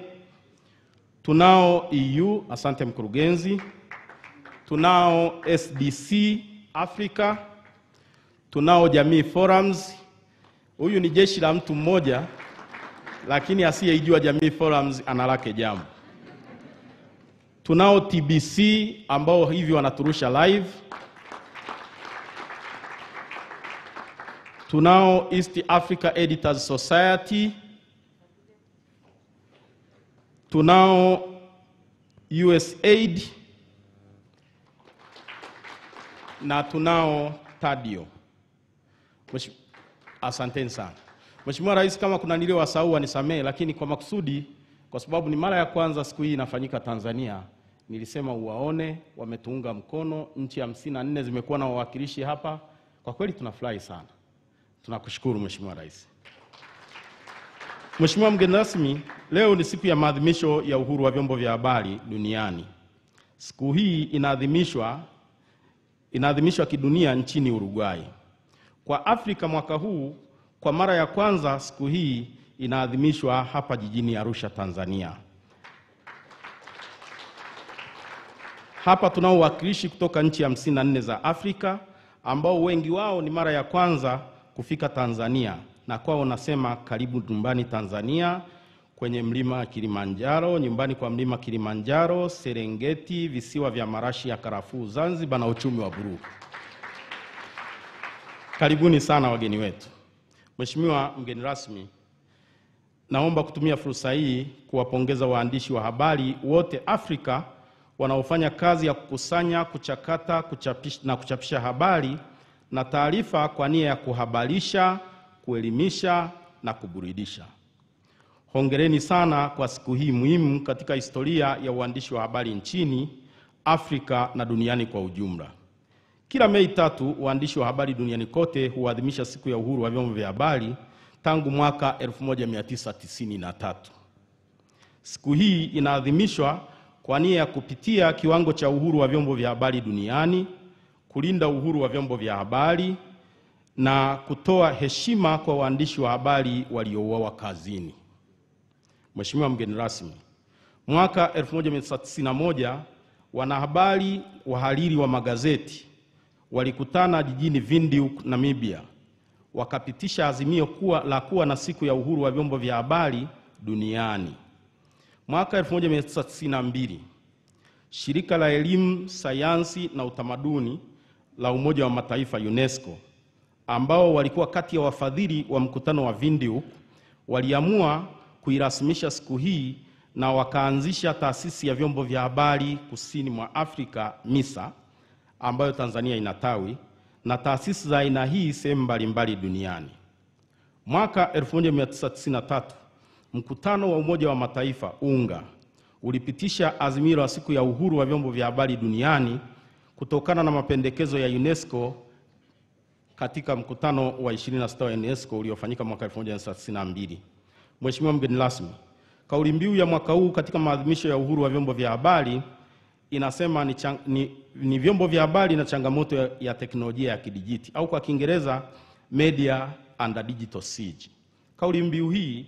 Tunao EU, asante mkurugenzi. Tunao SDC Africa. Tunao Jamii Forums. Huyu ni jeshi la mtu mmoja, lakini asiyejua Jamii Forums analake jambo. Tunao TBC ambao hivi wanaturusha live. Tunao East Africa Editors Society. Tunao USAID na tunao Tadio. Asanteni sana. Mheshimiwa Rais, kama kuna niliowasahau nisamehe, lakini kwa makusudi, kwa sababu ni mara ya kwanza siku hii inafanyika Tanzania, nilisema uwaone, wametuunga mkono. Nchi 54 zimekuwa na wawakilishi hapa. Kwa kweli tunafurahi sana. Tunakushukuru Mheshimiwa Rais. Mheshimiwa mgeni rasmi, leo ni siku ya maadhimisho ya uhuru wa vyombo vya habari duniani. Siku hii inaadhimishwa kidunia nchini Uruguay. Kwa Afrika mwaka huu, kwa mara ya kwanza siku hii inaadhimishwa hapa jijini Arusha, Tanzania. Hapa tunao wawakilishi kutoka nchi 54 za Afrika ambao wengi wao ni mara ya kwanza kufika Tanzania, na kwao nasema karibu nyumbani Tanzania, kwenye mlima Kilimanjaro, nyumbani kwa mlima Kilimanjaro, Serengeti, visiwa vya marashi ya karafuu Zanzibar na uchumi wa buluu. Karibuni sana wageni wetu. Mheshimiwa mgeni rasmi, naomba kutumia fursa hii kuwapongeza waandishi wa habari wote Afrika wanaofanya kazi ya kukusanya, kuchakata, kuchapisha habari na taarifa kwa nia ya kuhabarisha, kuelimisha na kuburudisha. Hongereni sana kwa siku hii muhimu katika historia ya uandishi wa habari nchini, Afrika na duniani kwa ujumla. Kila Mei 3 waandishi wa habari duniani kote huadhimisha siku ya uhuru wa vyombo vya habari tangu mwaka 1993. Siku hii inaadhimishwa kwa nia ya kupitia kiwango cha uhuru wa vyombo vya habari duniani, kulinda uhuru wa vyombo vya habari na kutoa heshima kwa waandishi wa habari waliouawa kazini. Mheshimiwa mgeni rasmi, mwaka 1991 wanahabari wahariri wa magazeti walikutana jijini Windhoek, Namibia, wakapitisha azimio la kuwa na siku ya uhuru wa vyombo vya habari duniani. Mwaka 1992 shirika la elimu, sayansi na utamaduni la Umoja wa Mataifa UNESCO, ambao walikuwa kati ya wafadhili wa mkutano wa Windhoek, waliamua kuirasimisha siku hii na wakaanzisha taasisi ya vyombo vya habari kusini mwa Afrika, MISA, ambayo Tanzania inatawi, na taasisi za aina hii sehemu mbalimbali duniani. Mwaka 1993 mkutano wa Umoja wa Mataifa UNGA ulipitisha azimio la siku ya uhuru wa vyombo vya habari duniani kutokana na mapendekezo ya UNESCO katika mkutano wa 26 wa UNESCO uliofanyika mwaka 1992. Mheshimiwa mgeni rasmi, kauli mbiu ya mwaka huu katika maadhimisho ya uhuru wa vyombo vya habari inasema ni vyombo vya habari na changamoto ya teknolojia ya kidijiti, au kwa Kiingereza media and digital siege. Kauli mbiu hii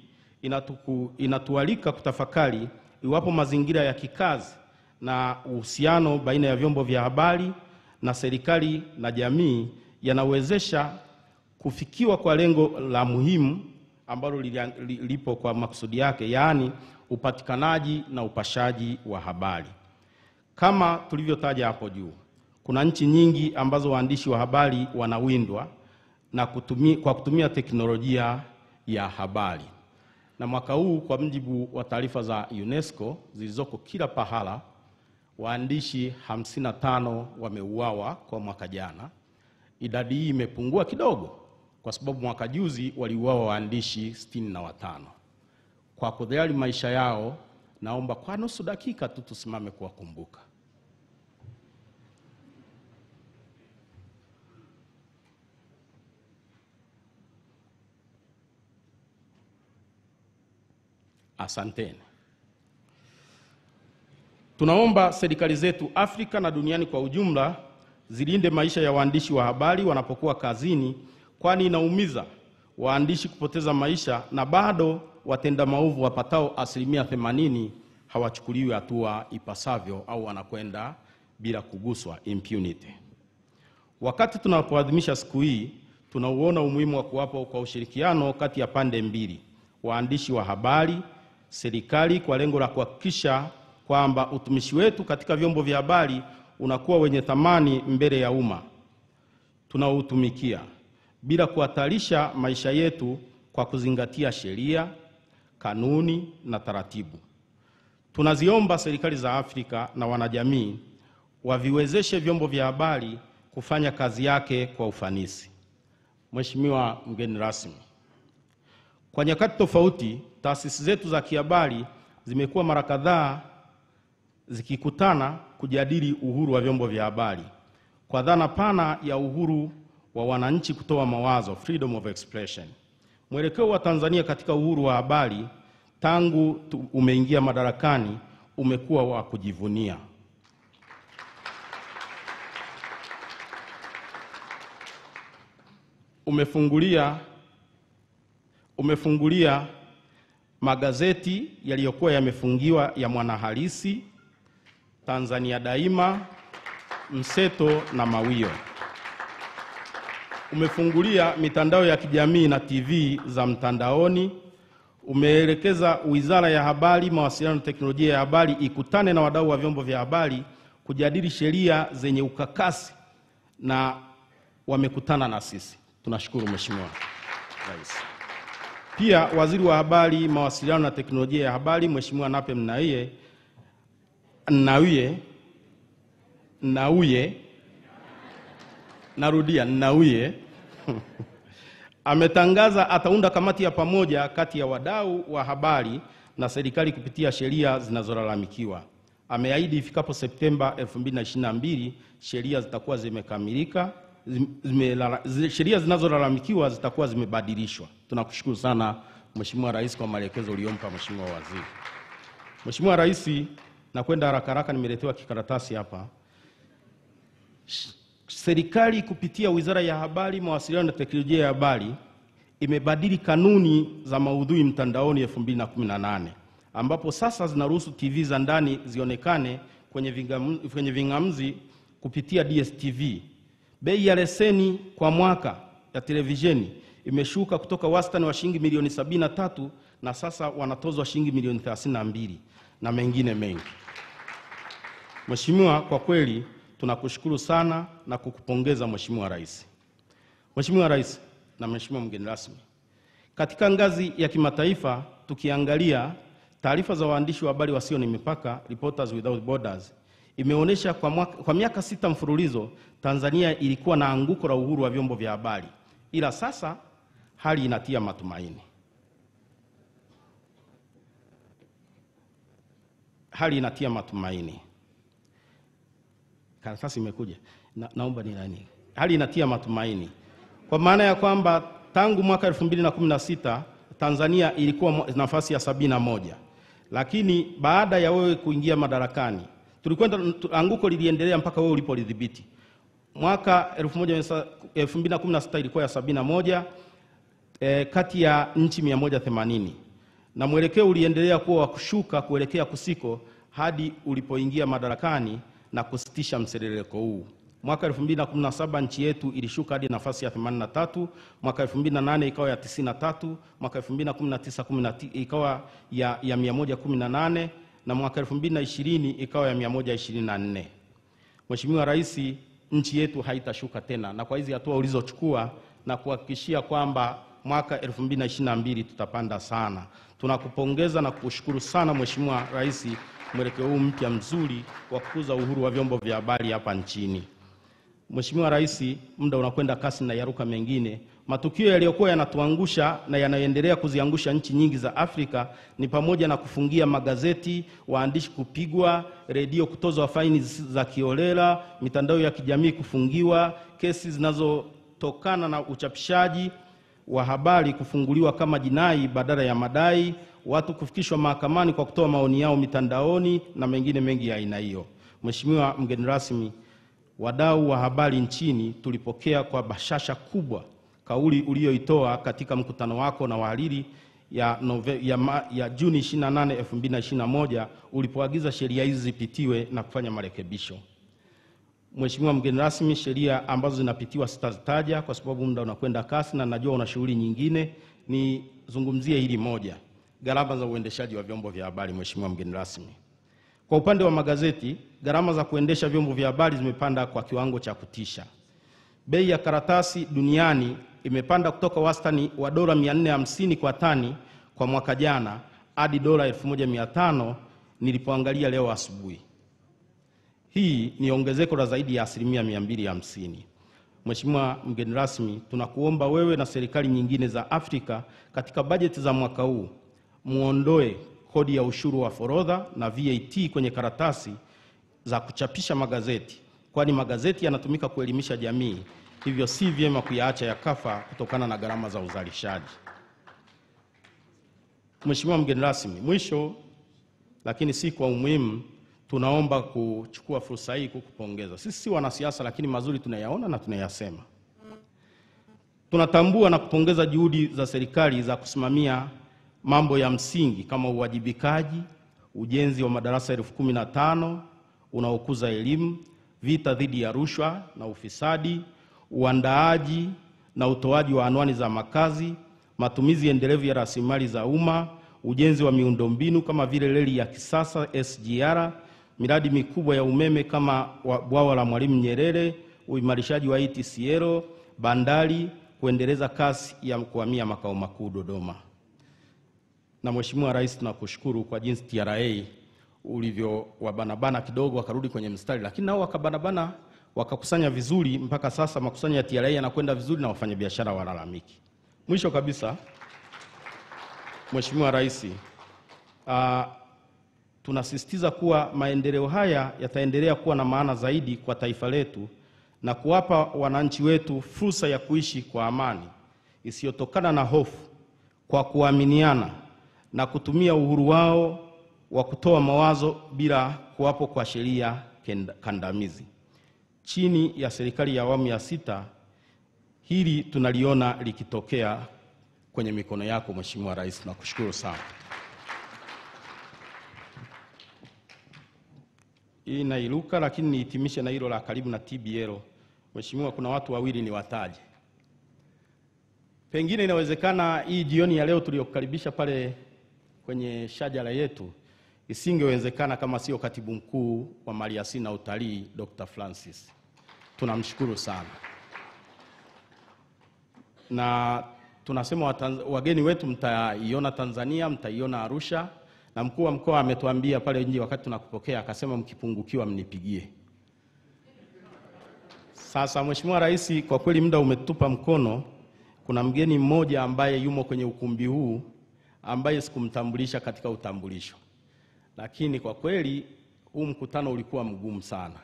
inatualika kutafakari iwapo mazingira ya kikazi na uhusiano baina ya vyombo vya habari na serikali na jamii yanawezesha kufikiwa kwa lengo la muhimu ambalo lipo kwa makusudi yake, yaani upatikanaji na upashaji wa habari. Kama tulivyotaja hapo juu, kuna nchi nyingi ambazo waandishi wa habari wanawindwa na kwa kutumia teknolojia ya habari. Na mwaka huu kwa mujibu wa taarifa za UNESCO zilizoko kila pahala, waandishi 55 wameuawa kwa mwaka jana. Idadi hii imepungua kidogo kwa sababu mwaka juzi waliuawa waandishi 65. Kwa kujali maisha yao, naomba kwa nusu dakika tu tusimame kuwakumbuka. Asanteni. Tunaomba serikali zetu Afrika na duniani kwa ujumla zilinde maisha ya waandishi wa habari wanapokuwa kazini, kwani inaumiza waandishi kupoteza maisha na bado watenda maovu wapatao 80% hawachukuliwi hatua ipasavyo au wanakwenda bila kuguswa, impunity. Wakati tunapoadhimisha siku hii, tunauona umuhimu wa kuwapo kwa ushirikiano kati ya pande mbili, waandishi wa habari, serikali, kwa lengo la kuhakikisha kwamba utumishi wetu katika vyombo vya habari unakuwa wenye thamani mbele ya umma tunaoutumikia, bila kuhatarisha maisha yetu kwa kuzingatia sheria, kanuni na taratibu. Tunaziomba serikali za Afrika na wanajamii waviwezeshe vyombo vya habari kufanya kazi yake kwa ufanisi. Mheshimiwa mgeni rasmi, kwa nyakati tofauti, taasisi zetu za kihabari zimekuwa mara kadhaa zikikutana kujadili uhuru wa vyombo vya habari kwa dhana pana ya uhuru wa wananchi kutoa mawazo, freedom of expression. Mwelekeo wa Tanzania katika uhuru wa habari tangu umeingia madarakani umekuwa wa kujivunia. Umefungulia magazeti yaliyokuwa yamefungiwa ya Mwanahalisi, Tanzania Daima, Mseto na Mawio. Umefungulia mitandao ya kijamii na TV za mtandaoni. Umeelekeza Wizara ya Habari, Mawasiliano na Teknolojia ya Habari ikutane na wadau wa vyombo vya habari kujadili sheria zenye ukakasi, na wamekutana na sisi. Tunashukuru Mheshimiwa Rais. Pia Waziri wa Habari, Mawasiliano na Teknolojia ya Habari, Mheshimiwa Nape Nnauye ametangaza ataunda kamati ya pamoja kati ya wadau wa habari na serikali kupitia sheria zinazolalamikiwa. Ameahidi ifikapo Septemba 2022 sheria zitakuwa zimekamilika, sheria zinazolalamikiwa zitakuwa zimebadilishwa. Tunakushukuru sana Mheshimiwa Rais kwa maelekezo uliyompa Mheshimiwa Waziri. Mheshimiwa Rais, nakwenda haraka nimeletewa kikaratasi hapa. Serikali kupitia Wizara ya Habari, Mawasiliano na Teknolojia ya Habari imebadili kanuni za maudhui mtandaoni 2018, ambapo sasa zinaruhusu TV za ndani zionekane kwenye vingamzi kupitia DSTV. Bei ya leseni kwa mwaka ya televisheni imeshuka kutoka wastani wa shilingi milioni 73 na sasa wanatozwa shilingi milioni 32 na mengine mengi. Mheshimiwa, kwa kweli tunakushukuru sana na kukupongeza Mheshimiwa Rais. Mheshimiwa Rais na Mheshimiwa mgeni rasmi, katika ngazi ya kimataifa tukiangalia taarifa za waandishi wa habari wasio na mipaka, Reporters Without Borders, imeonyesha kwa miaka 6 mfululizo Tanzania ilikuwa na anguko la uhuru wa vyombo vya habari, ila sasa hali inatia matumaini. Hali inatia matumaini. Karatasi imekuja. Naomba ni nani? Hali inatia matumaini. Kwa maana ya kwamba tangu mwaka 2016 Tanzania ilikuwa nafasi ya 71. Lakini baada ya wewe kuingia madarakani, tulikwenda anguko liliendelea mpaka wewe ulipolidhibiti. Mwaka 2016 ilikuwa ya 71 kati ya nchi 180. Na mwelekeo uliendelea kuwa wa kushuka kuelekea kusiko hadi ulipoingia madarakani na kusitisha mseleleko huu. Mwaka 2017 nchi yetu ilishuka hadi nafasi ya 83, mwaka 2008 ikawa ya 93, mwaka 2019 ikawa ya 118 na mwaka 2020 ikawa ya 124. Mheshimiwa Rais, nchi yetu haitashuka tena, na kwa hizi hatua ulizochukua na kuhakikishia kwamba mwaka 2022 tutapanda sana. Tunakupongeza na kukushukuru sana Mheshimiwa Rais, mwelekeo huu mpya mzuri wa kukuza uhuru wa vyombo vya habari hapa nchini. Mheshimiwa Rais, muda unakwenda kasi na yaruka mengine. Matukio yaliyokuwa yanatuangusha na yanaendelea kuziangusha nchi nyingi za Afrika ni pamoja na kufungia magazeti, waandishi kupigwa, redio kutozwa faini za kiolela, mitandao ya kijamii kufungiwa, kesi zinazotokana na uchapishaji wa habari kufunguliwa kama jinai badala ya madai, watu kufikishwa mahakamani kwa kutoa maoni yao mitandaoni na mengine mengi ya aina hiyo. Mheshimiwa mgeni rasmi, wadau wa habari nchini tulipokea kwa bashasha kubwa kauli uliyoitoa katika mkutano wako na wahariri ya Juni 28, 2021 ulipoagiza sheria hizi zipitiwe na kufanya marekebisho. Mheshimiwa mgeni rasmi, sheria ambazo zinapitiwa sitazitaja kwa sababu muda unakwenda kasi na najua una shughuli nyingine. Nizungumzie hili moja, gharama za uendeshaji wa vyombo vya habari. Mheshimiwa mgeni rasmi, kwa upande wa magazeti, gharama za kuendesha vyombo vya habari zimepanda kwa kiwango cha kutisha. Bei ya karatasi duniani imepanda kutoka wastani wa dola 450 kwa tani kwa mwaka jana hadi dola 1500 nilipoangalia leo asubuhi. Hii ni ongezeko la zaidi ya 250%. Mheshimiwa mgeni rasmi, tunakuomba wewe na serikali nyingine za Afrika katika bajeti za mwaka huu muondoe kodi ya ushuru wa forodha na VAT kwenye karatasi za kuchapisha magazeti, kwani magazeti yanatumika kuelimisha jamii, hivyo si vyema kuyaacha yakafa kutokana na gharama za uzalishaji. Mheshimiwa mgeni rasmi, mwisho lakini si kwa umuhimu, tunaomba kuchukua fursa hii kukupongeza. Sisi si wanasiasa, lakini mazuri tunayaona na tunayasema. Tunatambua na kupongeza juhudi za serikali za kusimamia mambo ya msingi kama uwajibikaji, ujenzi wa madarasa 15,000 unaokuza elimu, vita dhidi ya rushwa na ufisadi, uandaaji na utoaji wa anwani za makazi, matumizi endelevu ya rasilimali za umma, ujenzi wa miundombinu kama vile reli ya kisasa SGR, miradi mikubwa ya umeme kama bwawa la Mwalimu Nyerere, uimarishaji wa ETCL, bandari, kuendeleza kasi ya kuhamia makao makuu Dodoma. Na Mheshimiwa Rais, tunakushukuru kwa jinsi TRA ulivyo wabanabana kidogo wakarudi kwenye mstari, lakini nao wakabanabana wakakusanya vizuri. Mpaka sasa makusanyo ya TRA yanakwenda vizuri na wafanyabiashara walalamiki. Mwisho kabisa, Mheshimiwa Rais, tunasisitiza kuwa maendeleo haya yataendelea kuwa na maana zaidi kwa taifa letu na kuwapa wananchi wetu fursa ya kuishi kwa amani isiyotokana na hofu, kwa kuaminiana na kutumia uhuru wao wa kutoa mawazo bila kuwapo kwa sheria kandamizi. Chini ya serikali ya awamu ya 6, hili tunaliona likitokea kwenye mikono yako Mheshimiwa Rais, nakushukuru sana. Hii nairuka, lakini nihitimishe na hilo la karibu na TBL. Mheshimiwa, kuna watu wawili ni wataje. Pengine inawezekana hii jioni ya leo tuliyokukaribisha pale kwenye shajara yetu isingewezekana kama sio Katibu Mkuu wa Maliasili na Utalii Dr. Francis. Tunamshukuru sana. Na tunasema wageni wetu mtaiona Tanzania, mtaiona Arusha, na mkuu wa mkoa ametuambia pale nje wakati tunakupokea akasema mkipungukiwa mnipigie. Sasa Mheshimiwa Rais, kwa kweli muda umetupa mkono. Kuna mgeni mmoja ambaye yumo kwenye ukumbi huu ambaye sikumtambulisha katika utambulisho. Lakini kwa kweli huu mkutano ulikuwa mgumu sana.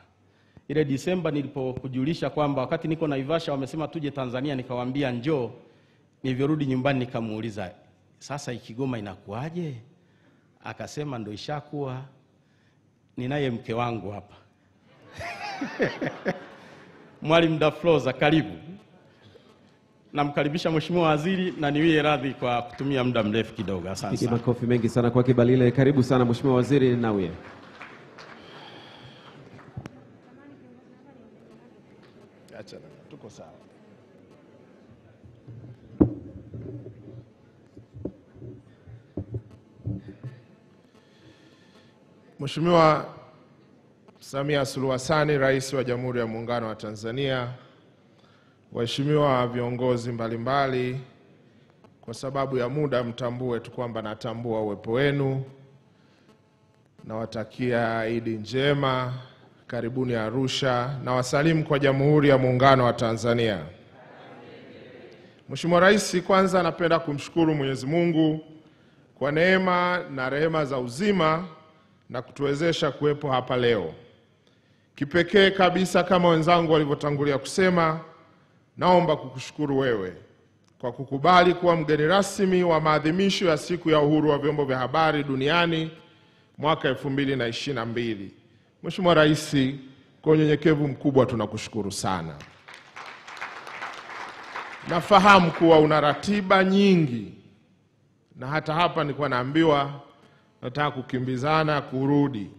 Ile Disemba nilipokujulisha kwamba wakati niko Naivasha wamesema tuje Tanzania, nikawaambia njoo. Nilivyorudi nyumbani nikamuuliza, sasa Kigoma inakuaje? Akasema ndo ishakuwa. Ninaye mke wangu hapa. Mwalimu Dafroza, karibu. Namkaribisha Mheshimiwa Waziri na niwie radhi kwa kutumia muda mrefu kidogo. Asante sana. Makofi mengi sana kwa Kibalile. Karibu sana Mheshimiwa Waziri nawe. Acha tuko sawa. Mheshimiwa Samia Suluhu Hassan, Rais wa Jamhuri ya Muungano wa Tanzania, waheshimiwa viongozi mbalimbali, kwa sababu ya muda mtambue tu kwamba natambua uwepo wenu. Nawatakia Idi njema, karibuni Arusha, na wasalimu kwa Jamhuri ya Muungano wa Tanzania. Mheshimiwa Rais, kwanza napenda kumshukuru Mwenyezi Mungu kwa neema na rehema za uzima na kutuwezesha kuwepo hapa leo. Kipekee kabisa, kama wenzangu walivyotangulia kusema, naomba kukushukuru wewe kwa kukubali kuwa mgeni rasmi wa maadhimisho ya Siku ya Uhuru wa Vyombo vya Habari duniani mwaka 2022. Mheshimiwa Rais, kwa unyenyekevu mkubwa tunakushukuru sana. Nafahamu kuwa una ratiba nyingi, na hata hapa nilikuwa naambiwa nataka kukimbizana kurudi,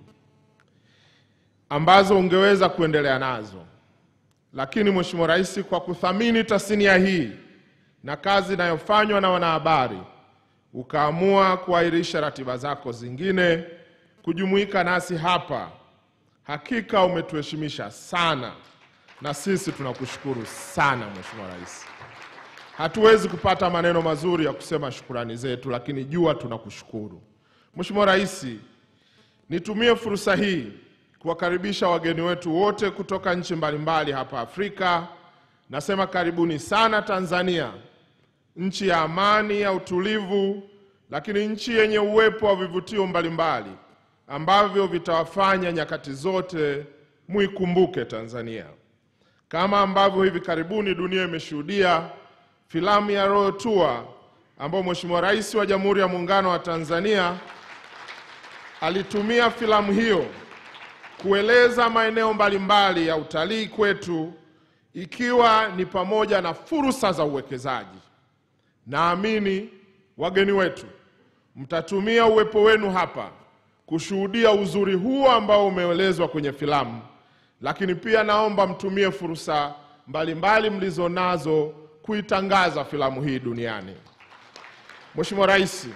ambazo ungeweza kuendelea nazo. Lakini Mheshimiwa Rais, kwa kuthamini tasnia hii na kazi inayofanywa na wanahabari, ukaamua kuahirisha ratiba zako zingine kujumuika nasi hapa. Hakika umetuheshimisha sana, na sisi tunakushukuru sana Mheshimiwa Rais. Hatuwezi kupata maneno mazuri ya kusema shukrani zetu, lakini jua tunakushukuru. Mheshimiwa Rais, nitumie fursa hii kuwakaribisha wageni wetu wote kutoka nchi mbalimbali hapa Afrika. Nasema karibuni sana Tanzania, nchi ya amani, ya utulivu, lakini nchi yenye uwepo wa vivutio mbalimbali ambavyo vitawafanya nyakati zote muikumbuke Tanzania. Kama ambavyo hivi karibuni dunia imeshuhudia filamu ya Royal Tour, ambao Mheshimiwa Rais wa Jamhuri ya Muungano wa Tanzania alitumia filamu hiyo kueleza maeneo mbalimbali ya utalii kwetu, ikiwa ni pamoja na fursa za uwekezaji. Naamini wageni wetu mtatumia uwepo wenu hapa kushuhudia uzuri huo ambao umeelezwa kwenye filamu, lakini pia naomba mtumie fursa mbalimbali mlizonazo kuitangaza filamu hii duniani. Mheshimiwa Rais,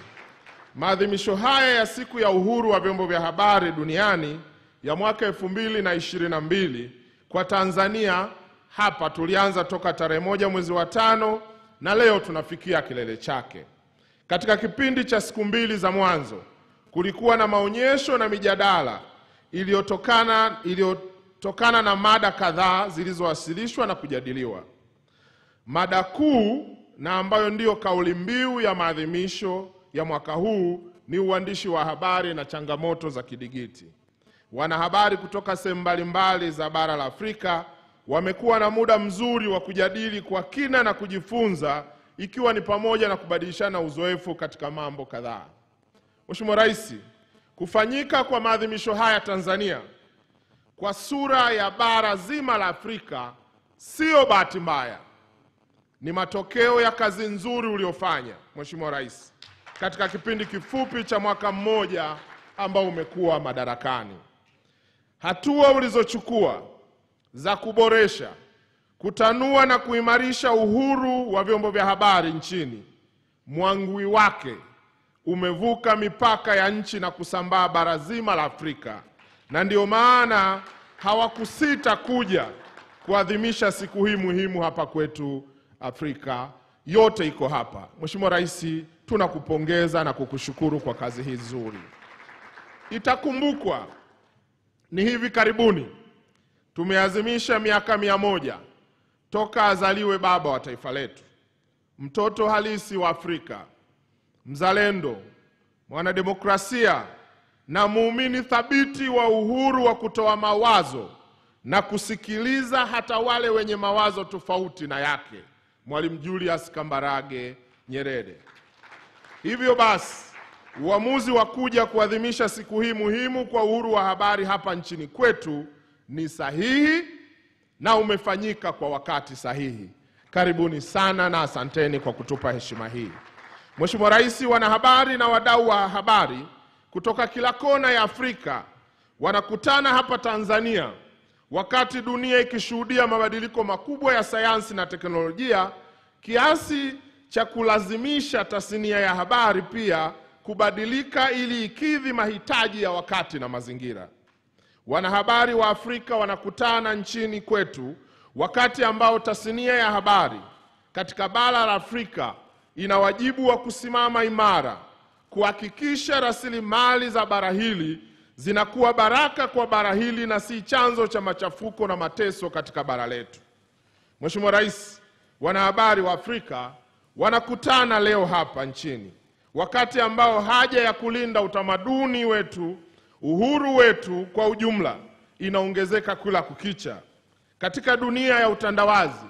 maadhimisho haya ya Siku ya Uhuru wa Vyombo vya Habari duniani ya mwaka 2022 kwa Tanzania hapa tulianza toka tarehe 1 mwezi wa 5 na leo tunafikia kilele chake. Katika kipindi cha siku 2 za mwanzo kulikuwa na maonyesho na mijadala iliyotokana na mada kadhaa zilizowasilishwa na kujadiliwa. Mada kuu na ambayo ndiyo kauli mbiu ya maadhimisho ya mwaka huu ni uandishi wa habari na changamoto za kidigiti. Wanahabari kutoka sehemu mbalimbali za bara la Afrika wamekuwa na muda mzuri wa kujadili kwa kina na kujifunza, ikiwa ni pamoja na kubadilishana uzoefu katika mambo kadhaa. Mheshimiwa Rais, kufanyika kwa maadhimisho haya Tanzania kwa sura ya bara zima la Afrika sio bahati mbaya. Ni matokeo ya kazi nzuri uliofanya Mheshimiwa Rais katika kipindi kifupi cha mwaka mmoja ambao umekuwa madarakani. Hatua ulizochukua za kuboresha, kutanua na kuimarisha uhuru wa vyombo vya habari nchini, mwangwi wake umevuka mipaka ya nchi na kusambaa bara zima la Afrika, na ndio maana hawakusita kuja kuadhimisha siku hii muhimu hapa kwetu Afrika. Yote iko hapa. Mheshimiwa Rais, tunakupongeza na kukushukuru kwa kazi hii nzuri. Itakumbukwa ni hivi karibuni tumeazimisha miaka 100 toka azaliwe baba wa taifa letu, mtoto halisi wa Afrika, mzalendo, mwanademokrasia na muumini thabiti wa uhuru wa kutoa mawazo na kusikiliza hata wale wenye mawazo tofauti na yake, Mwalimu Julius Kambarage Nyerere. Hivyo basi, uamuzi wa kuja kuadhimisha siku hii muhimu kwa uhuru wa habari hapa nchini kwetu ni sahihi na umefanyika kwa wakati sahihi. Karibuni sana na asanteni kwa kutupa heshima hii. Mheshimiwa Rais, wanahabari na wadau wa habari kutoka kila kona ya Afrika wanakutana hapa Tanzania wakati dunia ikishuhudia mabadiliko makubwa ya sayansi na teknolojia, kiasi cha kulazimisha tasnia ya habari pia kubadilika ili ikidhi mahitaji ya wakati na mazingira. Wanahabari wa Afrika wanakutana nchini kwetu wakati ambao tasnia ya habari katika bara la Afrika ina wajibu wa kusimama imara kuhakikisha rasilimali za bara hili zinakuwa baraka kwa bara hili na si chanzo cha machafuko na mateso katika bara letu. Mheshimiwa Rais, wanahabari wa Afrika wanakutana leo hapa nchini, wakati ambao haja ya kulinda utamaduni wetu, uhuru wetu kwa ujumla inaongezeka kila kukicha. Katika dunia ya utandawazi,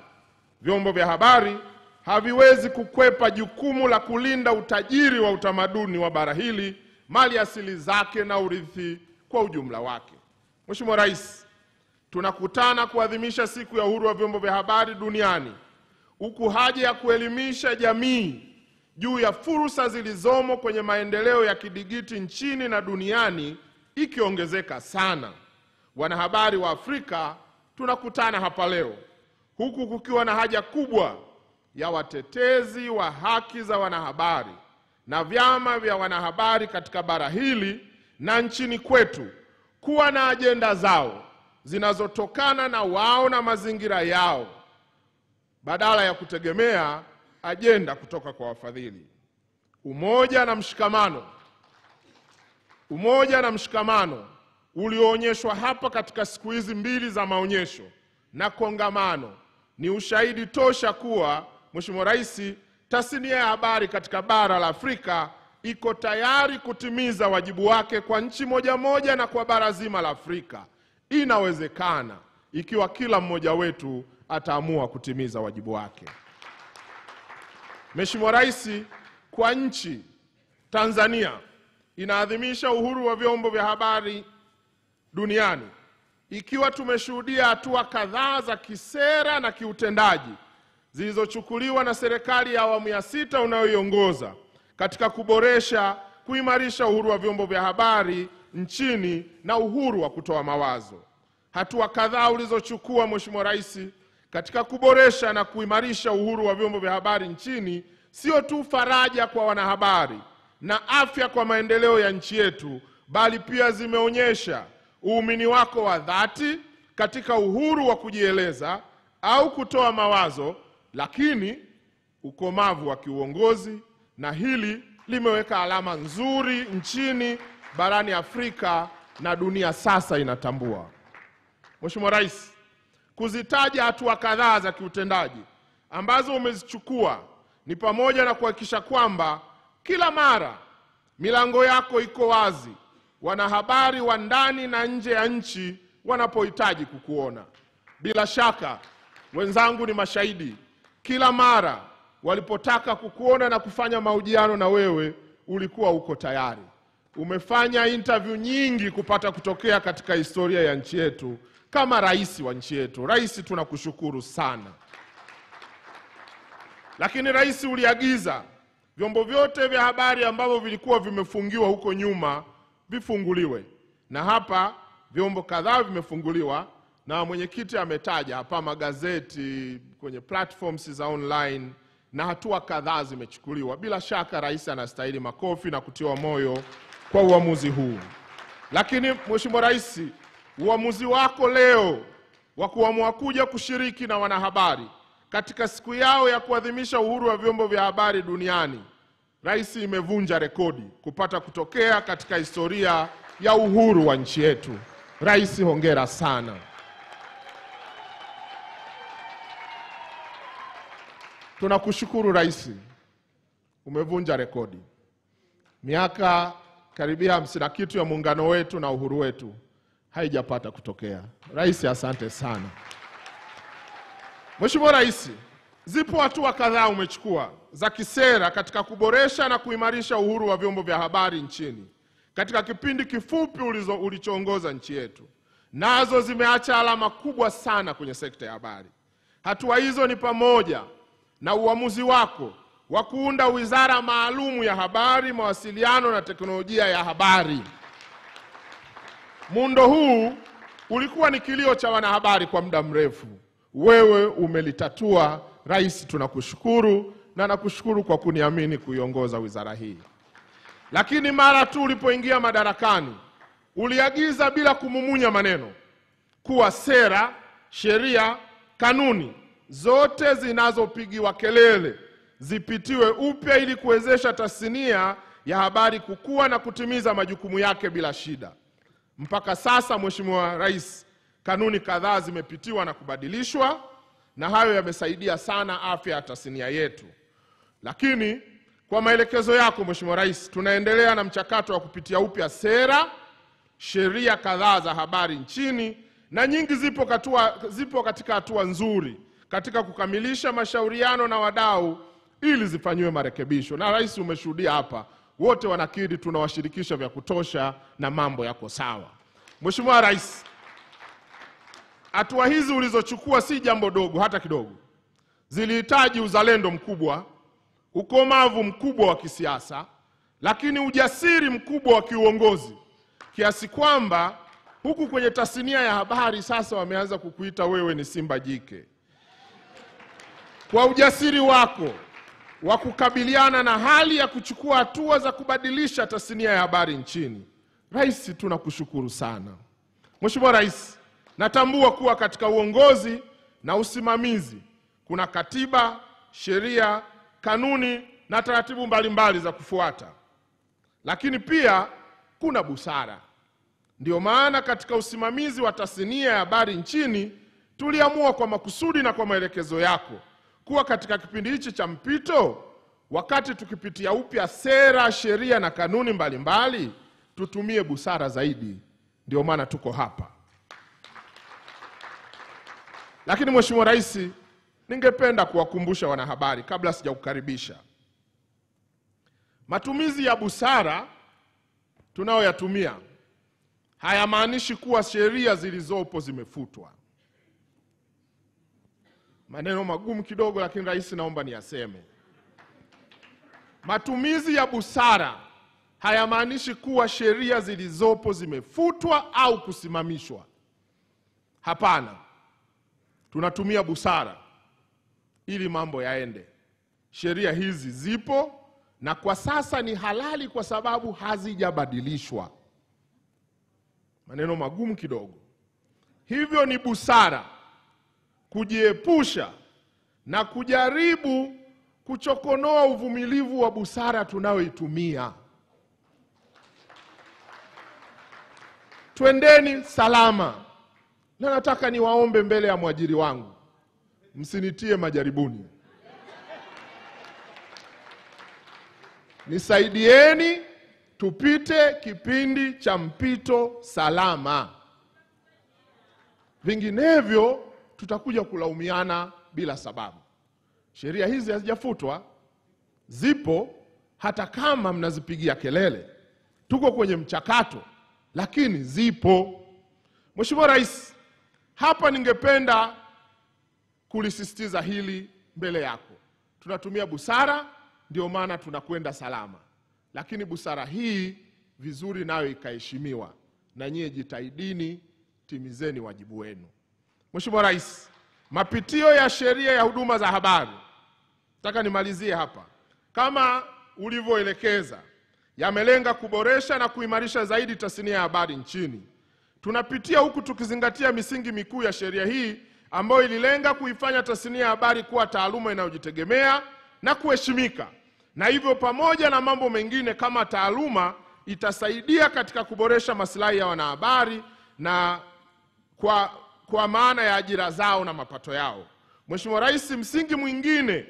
vyombo vya habari haviwezi kukwepa jukumu la kulinda utajiri wa utamaduni wa bara hili, mali asili zake na urithi kwa ujumla wake. Mheshimiwa Rais, tunakutana kuadhimisha siku ya uhuru wa vyombo vya habari duniani, huku haja ya kuelimisha jamii juu ya fursa zilizomo kwenye maendeleo ya kidigiti nchini na duniani ikiongezeka sana. Wanahabari wa Afrika tunakutana hapa leo, huku kukiwa na haja kubwa ya watetezi wa haki za wanahabari na vyama vya wanahabari katika bara hili na nchini kwetu kuwa na ajenda zao zinazotokana na wao na mazingira yao, badala ya kutegemea ajenda kutoka kwa wafadhili. Umoja na mshikamano ulioonyeshwa hapa katika siku hizi mbili za maonyesho na kongamano ni ushahidi tosha kuwa, Mheshimiwa Rais, tasnia ya habari katika bara la Afrika iko tayari kutimiza wajibu wake kwa nchi moja moja na kwa bara zima la Afrika. Inawezekana ikiwa kila mmoja wetu ataamua kutimiza wajibu wake. Mheshimiwa Rais, kwa nchi Tanzania inaadhimisha uhuru wa vyombo vya habari duniani, ikiwa tumeshuhudia hatua kadhaa za kisera na kiutendaji zilizochukuliwa na serikali ya awamu ya 6 unayoiongoza katika kuimarisha uhuru wa vyombo vya habari nchini na uhuru wa kutoa mawazo. Hatua kadhaa ulizochukua, Mheshimiwa Rais, katika kuboresha na kuimarisha uhuru wa vyombo vya habari nchini sio tu faraja kwa wanahabari na afya kwa maendeleo ya nchi yetu, bali pia zimeonyesha uumini wako wa dhati katika uhuru wa kujieleza au kutoa mawazo, lakini ukomavu wa kiuongozi, na hili limeweka alama nzuri nchini, barani Afrika na dunia sasa inatambua. Mheshimiwa Rais, kuzitaja hatua kadhaa za kiutendaji ambazo umezichukua ni pamoja na kuhakikisha kwamba kila mara milango yako iko wazi wanahabari wa ndani na nje ya nchi wanapohitaji kukuona. Bila shaka wenzangu ni mashahidi, kila mara walipotaka kukuona na kufanya mahojiano na wewe ulikuwa uko tayari. Umefanya interview nyingi kupata kutokea katika historia ya nchi yetu kama rais wa nchi yetu. Rais, tunakushukuru sana. Lakini Rais, uliagiza vyombo vyote vya habari ambavyo vilikuwa vimefungiwa huko nyuma vifunguliwe, na hapa vyombo kadhaa vimefunguliwa, na mwenyekiti ametaja hapa magazeti kwenye platforms za online, na hatua kadhaa zimechukuliwa. Bila shaka Rais anastahili makofi na kutiwa moyo kwa uamuzi huu. Lakini Mheshimiwa Rais, uamuzi wako leo wa kuamua kuja kushiriki na wanahabari katika siku yao ya kuadhimisha uhuru wa vyombo vya habari duniani, Rais, imevunja rekodi kupata kutokea katika historia ya uhuru wa nchi yetu. Rais, hongera sana. Tunakushukuru Rais, umevunja rekodi. Miaka karibia 50 na kitu ya muungano wetu na uhuru wetu haijapata kutokea. Rais, asante sana. Mheshimiwa Rais, zipo hatua kadhaa umechukua za kisera katika kuboresha na kuimarisha uhuru wa vyombo vya habari nchini katika kipindi kifupi ulichoongoza nchi yetu. Nazo zimeacha alama kubwa sana kwenye sekta ya habari. Hatua hizo ni pamoja na uamuzi wako wa kuunda wizara maalumu ya habari, mawasiliano na teknolojia ya habari. Muundo huu ulikuwa ni kilio cha wanahabari kwa muda mrefu. Wewe umelitatua Rais, tunakushukuru, na nakushukuru kwa kuniamini kuiongoza wizara hii. Lakini mara tu ulipoingia madarakani, uliagiza bila kumumunya maneno kuwa sera, sheria kanuni zote zinazopigiwa kelele zipitiwe upya ili kuwezesha tasnia ya habari kukua na kutimiza majukumu yake bila shida. Mpaka sasa, Mheshimiwa Rais, kanuni kadhaa zimepitiwa na kubadilishwa, na hayo yamesaidia sana afya ya tasnia yetu. Lakini kwa maelekezo yako Mheshimiwa Rais, tunaendelea na mchakato wa kupitia upya sera, sheria kadhaa za habari nchini, na nyingi zipo katika hatua nzuri katika kukamilisha mashauriano na wadau ili zifanyiwe marekebisho. Na Rais, umeshuhudia hapa, wote wanakiri tunawashirikisha vya kutosha na mambo yako sawa. Mheshimiwa Rais, hatua hizi ulizochukua si jambo dogo hata kidogo. Zilihitaji uzalendo mkubwa, ukomavu mkubwa wa kisiasa, lakini ujasiri mkubwa wa kiuongozi, kiasi kwamba huku kwenye tasnia ya habari sasa wameanza kukuita wewe ni simba jike. Kwa ujasiri wako wa kukabiliana na hali ya kuchukua hatua za kubadilisha tasnia ya habari nchini, Rais, tunakushukuru sana. Mheshimiwa Rais, natambua kuwa katika uongozi na usimamizi kuna katiba, sheria, kanuni na taratibu mbalimbali za kufuata, lakini pia kuna busara. Ndio maana katika usimamizi wa tasnia ya habari nchini tuliamua kwa makusudi na kwa maelekezo yako kuwa katika kipindi hichi cha mpito, wakati tukipitia upya sera, sheria na kanuni mbalimbali, tutumie busara zaidi. Ndio maana tuko hapa. Lakini Mheshimiwa Rais, ningependa kuwakumbusha wanahabari kabla sijakukaribisha, matumizi ya busara tunayoyatumia hayamaanishi kuwa sheria zilizopo zimefutwa. Maneno magumu kidogo, lakini Rais, naomba niyaseme. Matumizi ya busara hayamaanishi kuwa sheria zilizopo zimefutwa au kusimamishwa. Hapana. Tunatumia busara ili mambo yaende. Sheria hizi zipo na kwa sasa ni halali kwa sababu hazijabadilishwa. Maneno magumu kidogo. Hivyo ni busara kujiepusha na kujaribu kuchokonoa uvumilivu wa busara tunayoitumia. Twendeni salama. Na nataka niwaombe mbele ya mwajiri wangu, msinitie majaribuni. Nisaidieni tupite kipindi cha mpito salama. Vinginevyo tutakuja kulaumiana bila sababu. Sheria hizi hazijafutwa, zipo hata kama mnazipigia kelele. Tuko kwenye mchakato, lakini zipo. Mheshimiwa Rais, hapa ningependa kulisisitiza hili mbele yako. Tunatumia busara, ndio maana tunakwenda salama. Lakini busara hii vizuri nayo ikaheshimiwa, na nyie jitahidini, timizeni wajibu wenu. Mheshimiwa Rais, mapitio ya sheria ya huduma za habari, nataka nimalizie hapa, kama ulivyoelekeza, yamelenga kuboresha na kuimarisha zaidi tasnia ya habari nchini. Tunapitia huku tukizingatia misingi mikuu ya sheria hii ambayo ililenga kuifanya tasnia ya habari kuwa taaluma inayojitegemea na kuheshimika. Na hivyo pamoja na mambo mengine kama taaluma itasaidia katika kuboresha maslahi ya wanahabari na kwa maana ya ajira zao na mapato yao. Mheshimiwa Rais, msingi mwingine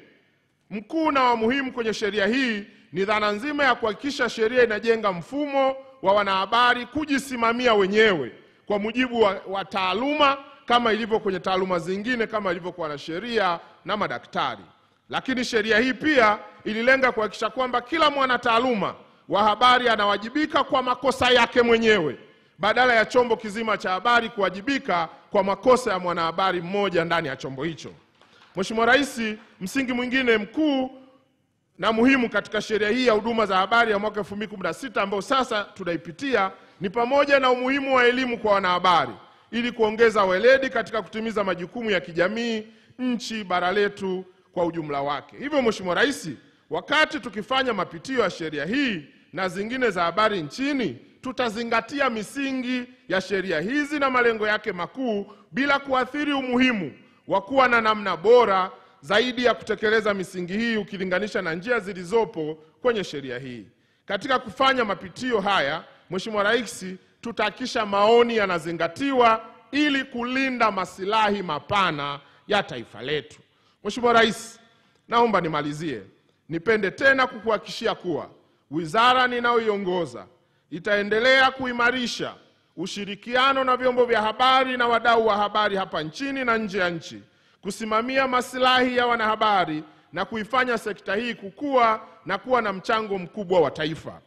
mkuu na wa muhimu kwenye sheria hii ni dhana nzima ya kuhakikisha sheria inajenga mfumo wa wanahabari kujisimamia wenyewe kwa mujibu wa taaluma kama ilivyo kwenye taaluma zingine kama ilivyo kwa wanasheria na madaktari. Lakini sheria hii pia ililenga kuhakikisha kwamba kila mwanataaluma wa habari anawajibika kwa makosa yake mwenyewe badala ya chombo kizima cha habari kuwajibika kwa makosa ya mwanahabari mmoja ndani ya chombo hicho. Mheshimiwa Rais, msingi mwingine mkuu na muhimu katika sheria hii ya huduma za habari ya mwaka 2016 ambao sasa tunaipitia ni pamoja na umuhimu wa elimu kwa wanahabari ili kuongeza weledi katika kutimiza majukumu ya kijamii, nchi, bara letu kwa ujumla wake. Hivyo Mheshimiwa Rais, wakati tukifanya mapitio ya sheria hii na zingine za habari nchini, tutazingatia misingi ya sheria hizi na malengo yake makuu bila kuathiri umuhimu wa kuwa na namna bora zaidi ya kutekeleza misingi hii ukilinganisha na njia zilizopo kwenye sheria hii. Katika kufanya mapitio haya, Mheshimiwa Rais, tutahakikisha maoni yanazingatiwa ili kulinda masilahi mapana ya taifa letu. Mheshimiwa Rais, naomba nimalizie. Nipende tena kukuhakikishia kuwa wizara ninayoiongoza itaendelea kuimarisha ushirikiano na vyombo vya habari na wadau wa habari hapa nchini na nje ya nchi, kusimamia masilahi ya wanahabari na kuifanya sekta hii kukua na kuwa na mchango mkubwa wa taifa.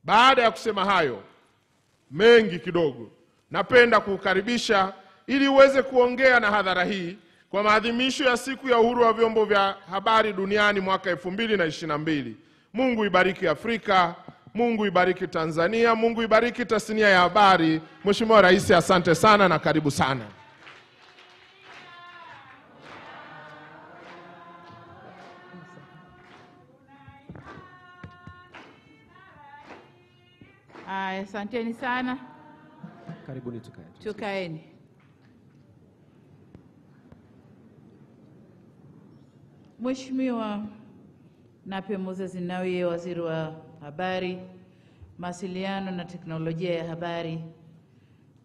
Baada ya kusema hayo mengi kidogo, napenda kukukaribisha ili uweze kuongea na hadhara hii kwa maadhimisho ya Siku ya Uhuru wa Vyombo vya Habari Duniani mwaka 2022. Mungu ibariki Afrika, Mungu ibariki Tanzania, Mungu ibariki tasnia ya habari. Mheshimiwa Rais, asante sana na karibu sana. Asanteni sana. Karibuni tukae. Tukaeni. Mheshimiwa Nape Moses Nnauye, Waziri wa Habari, Mawasiliano na Teknolojia ya Habari,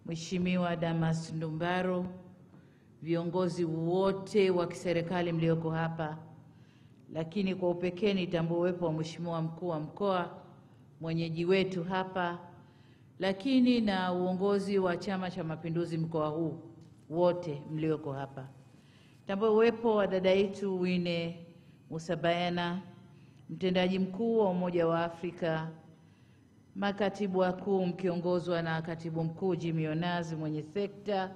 Mheshimiwa Damas Ndumbaro, viongozi wote wa kiserikali mlioko hapa, lakini kwa upekee nitambue uwepo wa Mheshimiwa Mkuu wa Mkoa, mwenyeji wetu hapa, lakini na uongozi wa Chama cha Mapinduzi mkoa huu wote mlioko hapa. Tambue uwepo wa dada yetu Wine Musabayana, mtendaji mkuu wa Umoja wa Afrika, makatibu wakuu mkiongozwa na katibu mkuu Jimmy Onazi mwenye sekta,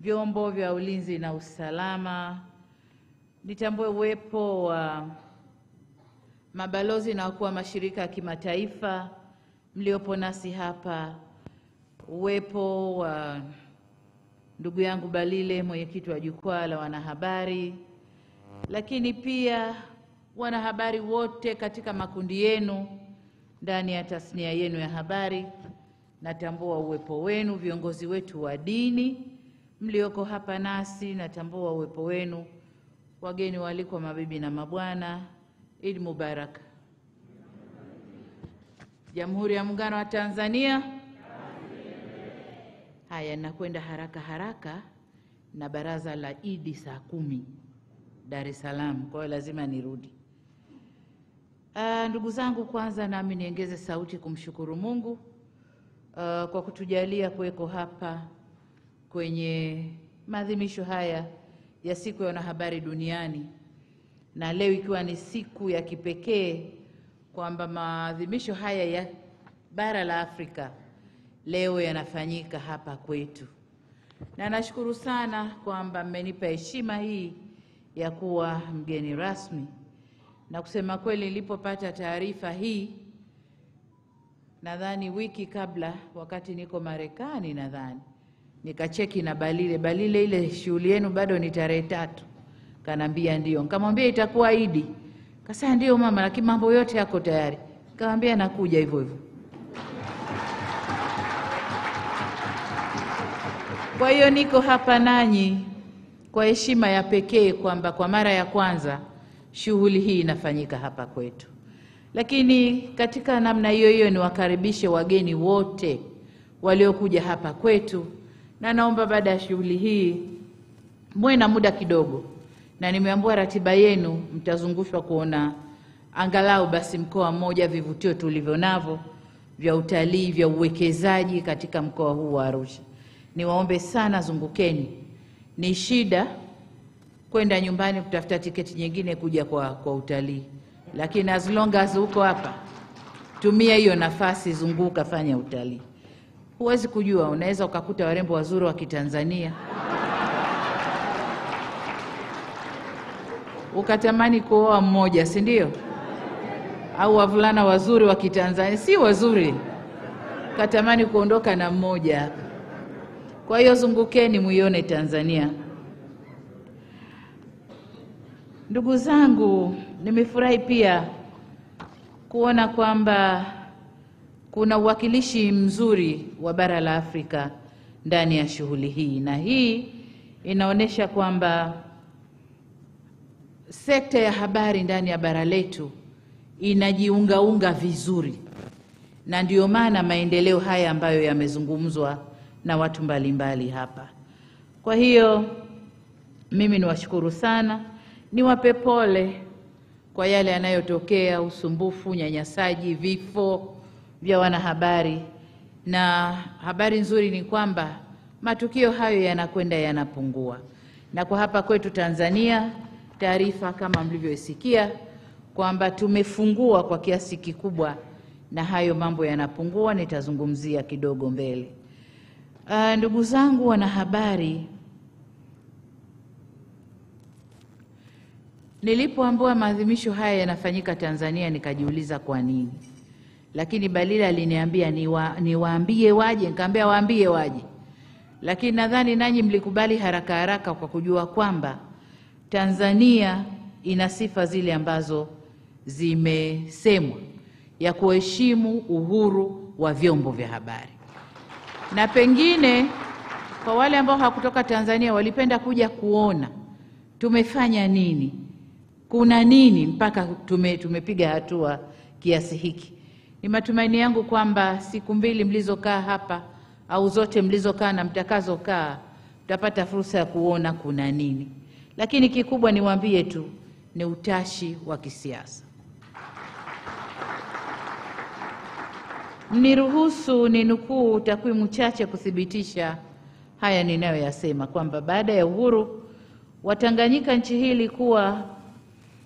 vyombo vya ulinzi na usalama. Nitambue uwepo wa mabalozi na wakuu wa mashirika ya kimataifa mliopo nasi hapa, uwepo wa ndugu yangu Balile, mwenyekiti wa jukwaa la wanahabari, lakini pia wanahabari wote katika makundi yenu ndani ya tasnia yenu ya habari. Natambua uwepo wenu, viongozi wetu wa dini mlioko hapa nasi, natambua uwepo wenu, wageni waliko, mabibi na mabwana. Eid Mubarak. Jamhuri ya Muungano wa Tanzania. Haya, nakwenda haraka haraka na baraza la Idi saa 10 Dar es Salaam, kwa hiyo lazima nirudi. Ndugu zangu, kwanza nami niongeze sauti kumshukuru Mungu kwa kutujalia kuweko hapa kwenye maadhimisho haya ya Siku ya Wanahabari Duniani, na leo ikiwa ni siku ya kipekee kwamba maadhimisho haya ya bara la Afrika leo yanafanyika hapa kwetu. Na nashukuru sana kwamba mmenipa heshima hii ya kuwa mgeni rasmi. Na kusema kweli, nilipopata taarifa hii, nadhani wiki kabla, wakati niko Marekani, nadhani nikacheki na Balile, ile shughuli yenu bado ni tarehe 3. Kanambia ndio. Nikamwambia itakuwa Idi. Kasema ndio mama, lakini mambo yote yako tayari. Nikamwambia nakuja hivyo hivyo. Kwa hiyo niko hapa nanyi kwa heshima ya pekee kwamba kwa mara ya kwanza shughuli hii inafanyika hapa kwetu. Lakini katika namna hiyo hiyo niwakaribishe wageni wote waliokuja hapa kwetu, na naomba baada ya shughuli hii muwe na muda kidogo, na nimeambiwa ratiba yenu mtazungushwa kuona angalau basi mkoa mmoja, vivutio tulivyo navyo vya utalii, vya uwekezaji katika mkoa huu wa Arusha. Niwaombe sana, zungukeni. Ni shida kwenda nyumbani kutafuta tiketi nyingine kuja kwa utalii, lakini as long as uko hapa, tumia hiyo nafasi, zunguka, fanya utalii. Huwezi kujua, unaweza ukakuta warembo wazuri wa Kitanzania ukatamani kuoa mmoja, si ndio? Au wavulana wazuri wa Kitanzania si wazuri, ukatamani kuondoka na mmoja. Kwa hiyo zungukeni muione Tanzania. Ndugu zangu, nimefurahi pia kuona kwamba kuna uwakilishi mzuri wa bara la Afrika ndani ya shughuli hii, na hii inaonyesha kwamba sekta ya habari ndani ya bara letu inajiungaunga vizuri, na ndio maana maendeleo haya ambayo yamezungumzwa na watu mbalimbali hapa. Kwa hiyo mimi niwashukuru sana, niwape pole kwa yale yanayotokea, usumbufu, nyanyasaji, vifo vya wanahabari, na habari nzuri ni kwamba matukio hayo yanakwenda yanapungua. Na kwa hapa kwetu Tanzania, taarifa kama mlivyosikia kwamba tumefungua kwa kiasi kikubwa, na hayo mambo yanapungua, nitazungumzia kidogo mbele. Ndugu zangu wanahabari, nilipoambiwa maadhimisho haya yanafanyika Tanzania nikajiuliza kwa nini. Lakini Balila aliniambia niwaambie waje, nikamwambia waambie waje. Lakini nadhani nanyi mlikubali haraka haraka kwa kujua kwamba Tanzania ina sifa zile ambazo zimesemwa, ya kuheshimu uhuru wa vyombo vya habari. Na pengine kwa wale ambao hawakutoka Tanzania walipenda kuja kuona tumefanya nini, kuna nini mpaka tumepiga hatua kiasi hiki. Ni matumaini yangu kwamba siku mbili mlizokaa hapa au zote mlizokaa na mtakazokaa mtapata fursa ya kuona kuna nini. Lakini kikubwa niwaambie tu ni utashi wa kisiasa. Mniruhusu ninukuu takwimu chache kuthibitisha haya ninayoyasema, kwamba baada ya uhuru Watanganyika nchi hii ilikuwa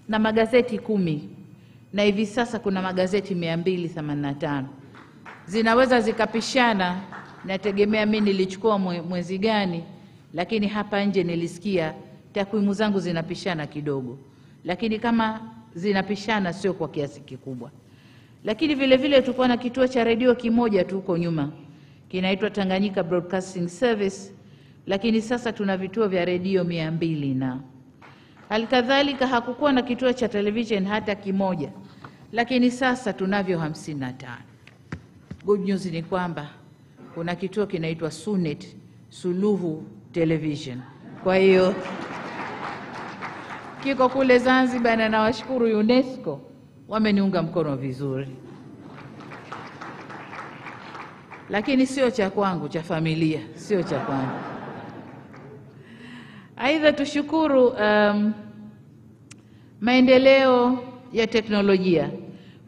na magazeti 10 na hivi sasa kuna magazeti 285. Zinaweza zikapishana, nategemea mimi nilichukua mwezi gani, lakini hapa nje nilisikia takwimu zangu zinapishana kidogo, lakini kama zinapishana sio kwa kiasi kikubwa. Lakini vile vile tulikuwa na kituo cha redio kimoja tu huko nyuma, kinaitwa Tanganyika Broadcasting Service, lakini sasa tuna vituo vya redio 200 na halikadhalika hakukuwa na kituo cha television hata kimoja, lakini sasa tunavyo 55. Good news ni kwamba kuna kituo kinaitwa Sunet, Suluhu Television. Kwa hiyo kiko kule Zanzibar, na nawashukuru UNESCO wameniunga mkono vizuri. Lakini sio cha kwangu, cha familia, sio cha kwangu. Aidha tushukuru maendeleo ya teknolojia,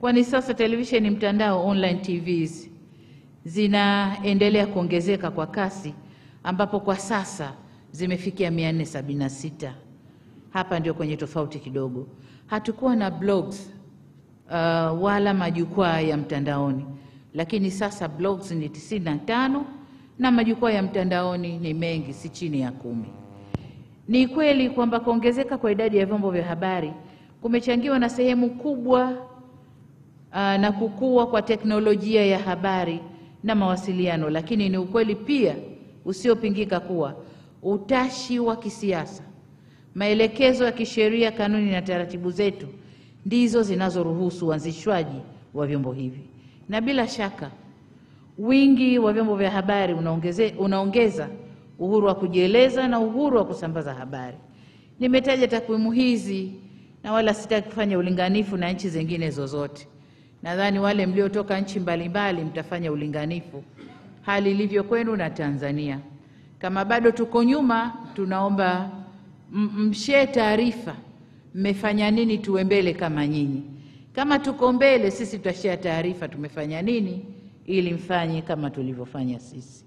kwani sasa televisheni mtandao, online TVs zinaendelea kuongezeka kwa kasi, ambapo kwa sasa zimefikia 476. Hapa ndio kwenye tofauti kidogo. Hatukuwa na blogs wala majukwaa ya mtandaoni, lakini sasa blogs ni 95 na majukwaa ya mtandaoni ni mengi, si chini ya 10. Ni kweli kwamba kuongezeka kwa idadi ya vyombo vya habari kumechangiwa na sehemu kubwa na kukua kwa teknolojia ya habari na mawasiliano, lakini ni ukweli pia usiopingika kuwa utashi wa kisiasa, maelekezo ya kisheria, kanuni na taratibu zetu ndizo zinazoruhusu uanzishwaji wa vyombo hivi. Na bila shaka wingi wa vyombo vya habari unaongeza uhuru wa kujieleza na uhuru wa kusambaza habari. Nimetaja takwimu hizi na wala sitaki kufanya ulinganifu na nchi zingine zozote. Nadhani wale mliotoka nchi mbalimbali mtafanya ulinganifu hali ilivyo kwenu na Tanzania. Kama bado tuko nyuma, tunaomba mshare taarifa, mmefanya nini tuwe mbele kama nyinyi. Kama tuko mbele, sisi tutashare taarifa tumefanya nini ili mfanye kama tulivyofanya sisi.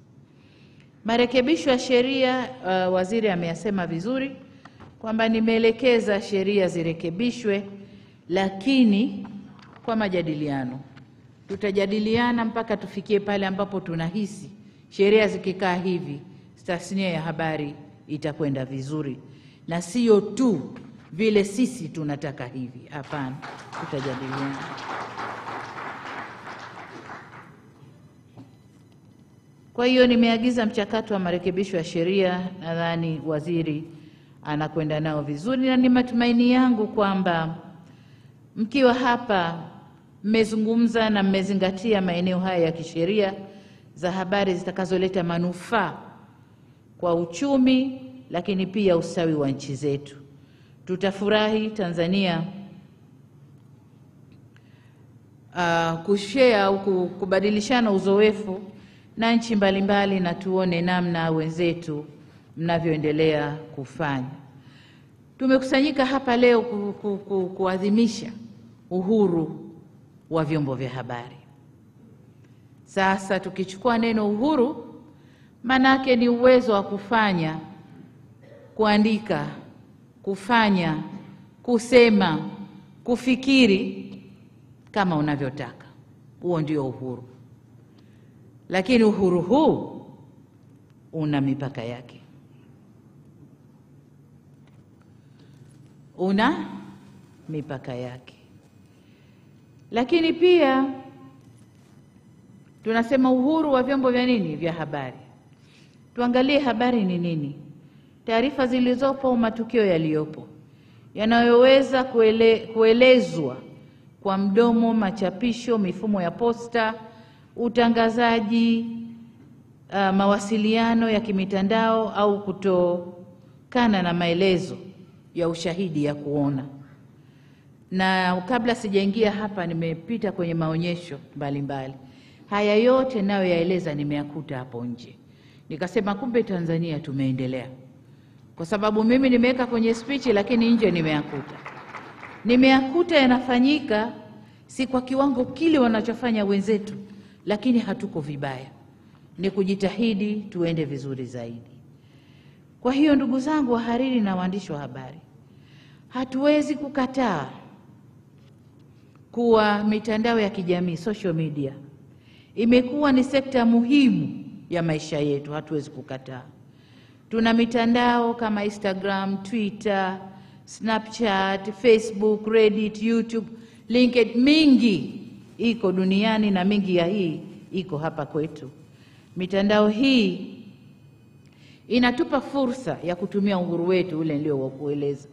Marekebisho ya sheria, waziri ameyasema vizuri kwamba nimeelekeza sheria zirekebishwe, lakini kwa majadiliano. Tutajadiliana mpaka tufikie pale ambapo tunahisi sheria zikikaa hivi tasnia ya habari itakwenda vizuri, na sio tu vile sisi tunataka hivi. Hapana, tutajadiliana. Kwa hiyo nimeagiza mchakato wa marekebisho ya sheria, nadhani waziri anakwenda nao vizuri, na ni matumaini yangu kwamba mkiwa hapa mmezungumza na mmezingatia maeneo haya ya kisheria za habari zitakazoleta manufaa kwa uchumi lakini pia ustawi wa nchi zetu. Tutafurahi Tanzania kushare au kubadilishana uzoefu na nchi mbalimbali, na tuone namna wenzetu mnavyoendelea kufanya. Tumekusanyika hapa leo kuadhimisha uhuru wa vyombo vya habari. Sasa tukichukua neno uhuru, manake ni uwezo wa kufanya, kuandika, kufanya, kusema, kufikiri kama unavyotaka. Huo ndio uhuru. Lakini uhuru huu una mipaka yake. Una mipaka yake. Lakini pia tunasema uhuru wa vyombo vya nini? Vya habari. Tuangalie habari ni nini? Taarifa zilizopo au matukio yaliyopo yanayoweza kuelezwa kwa mdomo, machapisho, mifumo ya posta, utangazaji, mawasiliano ya kimitandao au kutokana na maelezo ya ushahidi ya kuona. Na kabla sijaingia hapa nimepita kwenye maonyesho mbalimbali. Haya yote nayo yaeleza nimeyakuta hapo nje. Nikasema kumbe Tanzania tumeendelea. Kwa sababu mimi nimeweka kwenye speech lakini nje nimeyakuta. Nimeyakuta yanafanyika si kwa kiwango kile wanachofanya wenzetu, lakini hatuko vibaya. Ni kujitahidi tuende vizuri zaidi. Kwa hiyo ndugu zangu wahariri na waandishi wa habari, hatuwezi kukataa kuwa mitandao ya kijamii, social media, imekuwa ni sekta muhimu ya maisha yetu. Hatuwezi kukataa. Tuna mitandao kama Instagram, Twitter, Snapchat, Facebook, Reddit, YouTube, LinkedIn, mingi iko duniani na mingi ya hii iko hapa kwetu. Mitandao hii inatupa fursa ya kutumia uhuru wetu ule ndio wa kueleza,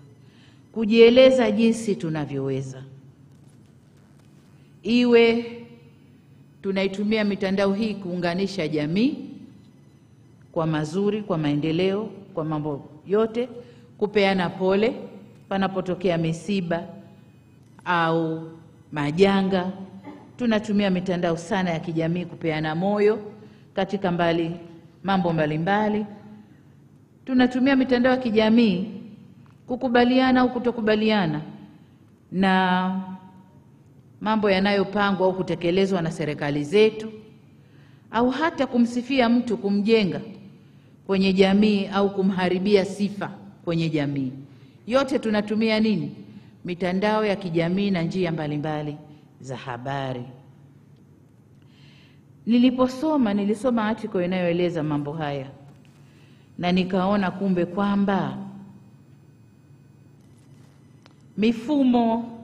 kujieleza jinsi tunavyoweza. Iwe tunaitumia mitandao hii kuunganisha jamii kwa mazuri, kwa maendeleo, kwa mambo yote, kupeana pole panapotokea misiba au majanga. Tunatumia mitandao sana ya kijamii kupeana moyo katika mambo mbalimbali. Tunatumia mitandao ya kijamii kukubaliana au kutokubaliana na mambo yanayopangwa au kutekelezwa na serikali zetu, au hata kumsifia mtu, kumjenga kwenye jamii au kumharibia sifa kwenye jamii. Yote tunatumia nini? Mitandao ya kijamii na njia mbalimbali za habari. Nilisoma article inayoeleza mambo haya na nikaona kumbe kwamba mifumo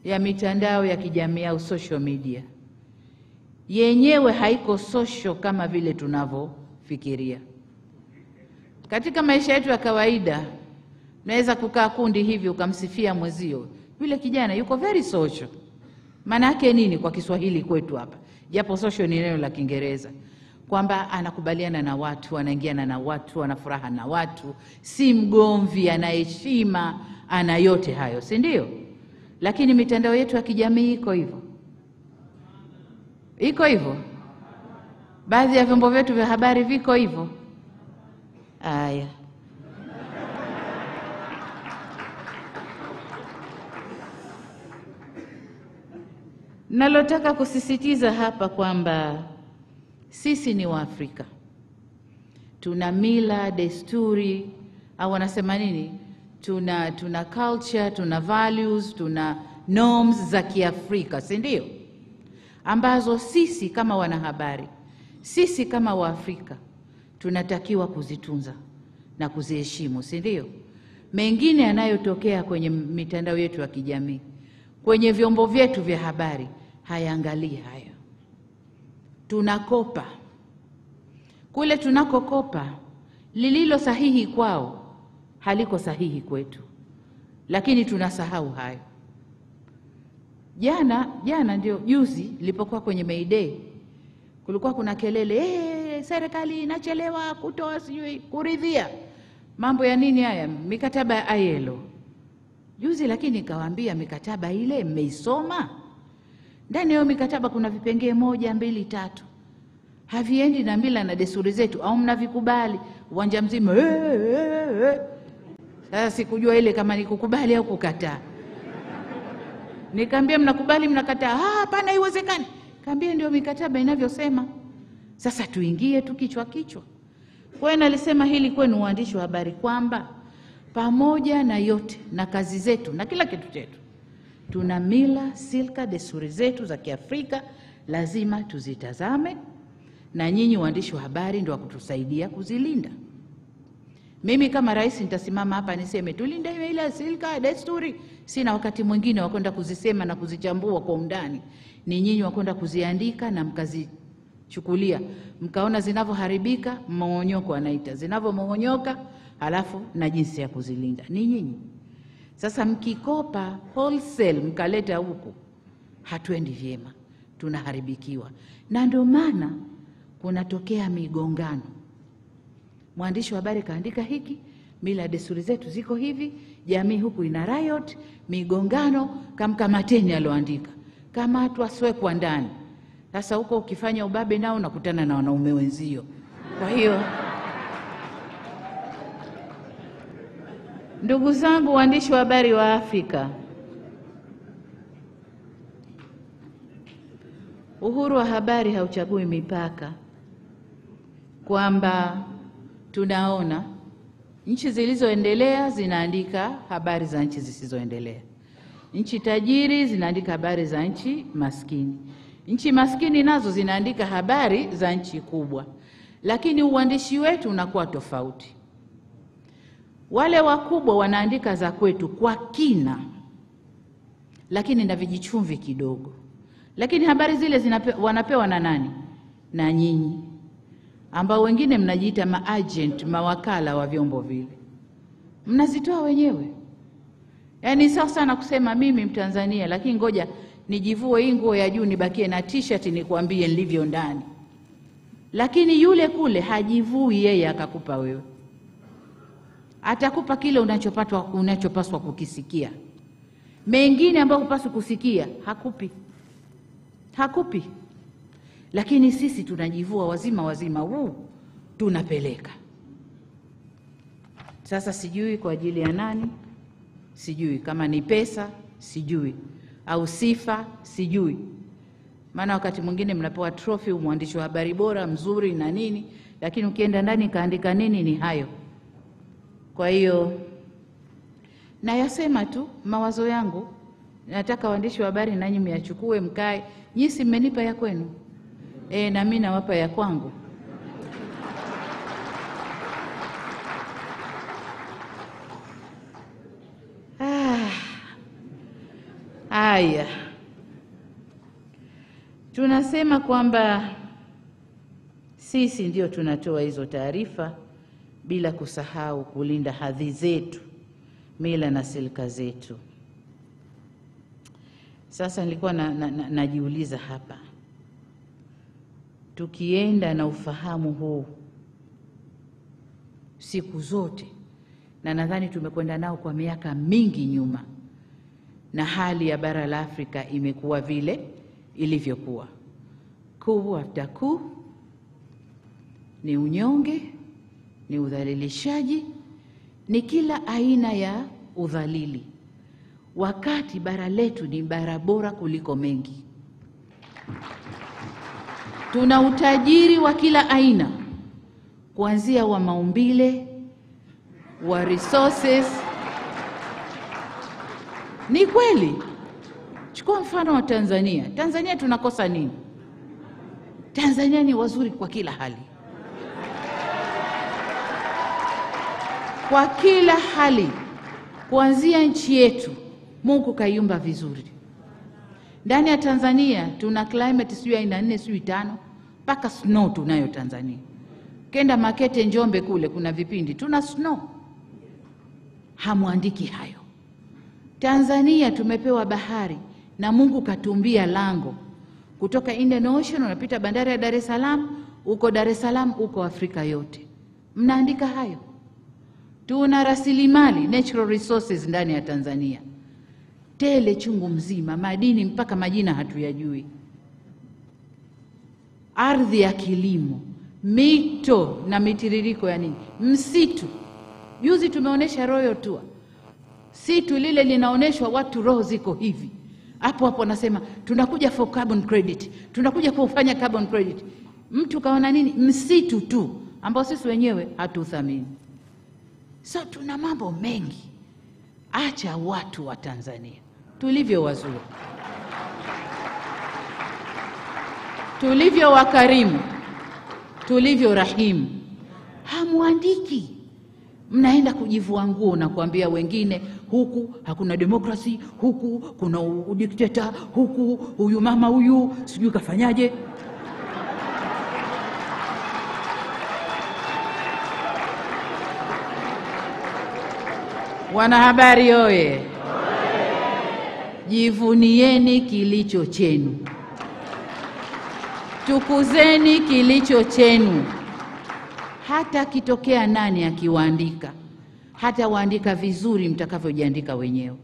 ya mitandao ya kijamii au social media yenyewe haiko social kama vile tunavyofikiria. Katika maisha yetu ya kawaida naweza kukaa kundi hivi ukamsifia mwezio, yule kijana yuko very social. Maana yake nini kwa Kiswahili kwetu hapa? Japo social ni neno la Kiingereza. Kwamba anakubaliana na watu, anaingiana na watu, ana furaha na watu, si mgomvi, ana heshima, ana yote hayo, si ndio? Lakini mitandao yetu ya kijamii iko hivyo. Iko hivyo. Baadhi ya vyombo vyetu vya habari viko hivyo. Aya. Nalotaka kusisitiza hapa kwamba sisi ni Waafrika. Tuna mila, desturi, au wanasema nini? Tuna culture, tuna values, tuna norms za Kiafrika, si ndio? Ambazo sisi kama wanahabari, sisi kama Waafrika tunatakiwa kuzitunza na kuziheshimu, si ndio? Mengine yanayotokea kwenye mitandao yetu ya kijamii, kwenye vyombo vyetu vya habari, hayaangalii haya. Tunakopa. Kule tunakokopa, lililo sahihi kwao haliko sahihi kwetu. Lakini tunasahau hayo. Jana ndio juzi nilipokuwa kwenye May Day, kulikuwa kuna kelele, serikali inachelewa kutoa sijui kuridhia. Mambo ya nini haya? Mikataba ya ILO. Juzi lakini nikawaambia mikataba ile mmeisoma? Ndani ya mikataba kuna vipengee 1, 2, 3. Haviendi na mila na desturi zetu au mnavikubali uwanja mzima. Sasa sikujua ile kama nikukubali au kukataa. Nikamwambia mnakubali mnakataa? Hapana, haiwezekani. Kaambia ndio mikataba inavyosema. Sasa tuingie tu kichwa. Kwa hiyo nalisema hili kwenu waandishi wa habari kwamba pamoja na yote na kazi zetu na kila kitu chetu, tuna mila, silka, desturi zetu za Kiafrika lazima tuzitazame, na nyinyi waandishi wa habari ndio wakutusaidia kuzilinda. Mimi kama rais nitasimama hapa niseme tulinde mila, silka, desturi. Sina wakati mwingine wa kwenda kuzisema na kuzichambua kwa undani. Ni nyinyi wakwenda kuziandika na mkazichukulia. Mkaona zinavyoharibika, mmonyoko anaita. Zinavyomonyoka, halafu na jinsi ya kuzilinda. Ni nyinyi. Sasa mkikopa wholesale mkaleta huku, hatuendi vyema. Tunaharibikiwa. Na ndio maana kunatokea migongano. Mwandishi wa habari kaandika hiki, mila desturi zetu ziko hivi, jamii huku ina riot, migongano, kamkamateni aloandika. Kama watu waswekwa ndani. Sasa huko ukifanya ubabe nao nakutana na wanaume wenzio. Kwa hiyo ndugu zangu waandishi wa habari wa Afrika, uhuru wa habari hauchagui mipaka, kwamba tunaona nchi zilizoendelea zinaandika habari za nchi zisizoendelea. Nchi tajiri zinaandika habari za nchi maskini. Nchi maskini nazo zinaandika habari za nchi kubwa. Lakini uandishi wetu unakuwa tofauti. Wale wakubwa wanaandika za kwetu kwa kina, lakini na vijichumvi kidogo. Lakini habari zile wanapewa na nani? Na nyinyi, ambao wengine mnajiita maagent, mawakala wa vyombo vile. Mnazitoa wenyewe. Yaani sasa na kusema mimi Mtanzania, lakini ngoja nijivue hii nguo ya juu nibakie na t-shirt nikwambie nilivyo ndani. Lakini yule kule hajivui yeye akakupa wewe. Atakupa kile unachopaswa kukisikia. Mengine ambayo hupaswi kusikia hakupi. Lakini sisi tunajivua wazima tunapeleka. Sasa sijui kwa ajili ya nani, sijui kama ni pesa, sijui au sifa, sijui. Maana wakati mwingine mnapewa trophy mwandishi wa habari bora mzuri na nini, lakini ukienda ndani kaandika nini ni hayo. Kwa hiyo nayasema tu mawazo yangu, nataka waandishi wa habari nanyi myachukue mkae. Nyinyi mmenipa ya kwenu, na mimi nawapa ya kwangu. Haya, tunasema kwamba sisi ndio tunatoa hizo taarifa bila kusahau kulinda hadhi zetu, mila na silka zetu. Sasa nilikuwa najiuliza hapa, tukienda na ufahamu huu siku zote, na nadhani tumekwenda nao kwa miaka mingi nyuma, na hali ya bara la Afrika imekuwa vile ilivyokuwa. Coup after coup, ni unyonge, ni udhalilishaji, ni kila aina ya udhalili. Wakati bara letu ni bara bora kuliko mengi. Tuna utajiri wa kila aina, kuanzia wa maumbile, wa resources. Ni kweli. Chukua mfano wa Tanzania. Tanzania tunakosa nini? Tanzania ni wazuri kwa kila hali. Kwa kila hali. Kuanzia nchi yetu, Mungu kaiumba vizuri. Ndani ya Tanzania tuna climate sio aina 4 sio 5, mpaka snow tunayo Tanzania. Kenda Makete Njombe kule kuna vipindi tuna snow. Hamuandiki hayo. Tanzania tumepewa bahari na Mungu katumbia lango. Kutoka Indian Ocean unapita bandari ya Dar es Salaam, uko Dar es Salaam, uko Afrika yote. Mnaandika hayo. Tuna rasilimali, natural resources ndani ya Tanzania tele chungu mzima, madini mpaka majina hatuyajui, ardhi ya kilimo, mito na mitiririko ya nini, msitu. Juzi tumeonesha Royal Tour, situ lile linaoneshwa watu roho ziko hivi. Hapo hapo nasema tunakuja for carbon credit, tunakuja kufanya carbon credit. Mtu kaona nini? Msitu tu ambao sisi wenyewe hatuthamini. So tuna mambo mengi. Acha watu wa Tanzania tulivyo wazuri, tulivyo wakarimu, tulivyo rahimu. Hamuandiki, mnaenda kujivua nguo na kuambia wengine huku hakuna demokrasi, huku kuna udikteta, huku huyu mama huyu sijui kafanyaje. Wanahabari oye! Jivunieni kilicho chenu, tukuzeni kilicho chenu. Hata kitokea nani akiwaandika, hata waandika vizuri mtakavyojiandika wenyewe.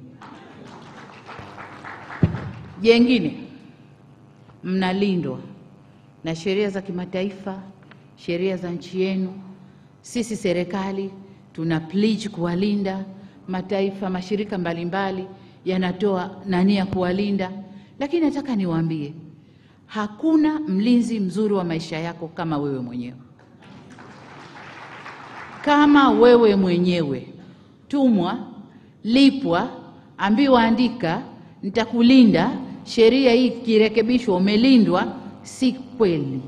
Jengine, mnalindwa na sheria za kimataifa, sheria za nchi yenu. Sisi serikali tuna pledge kuwalinda. Mataifa, mashirika mbalimbali yanatoa nia kuwalinda. Lakini nataka niwaambie, hakuna mlinzi mzuri wa maisha yako kama wewe mwenyewe. Kama wewe mwenyewe tumwa, lipwa, ambiwa andika, nitakulinda, sheria hii kirekebishwa umelindwa, si kweli.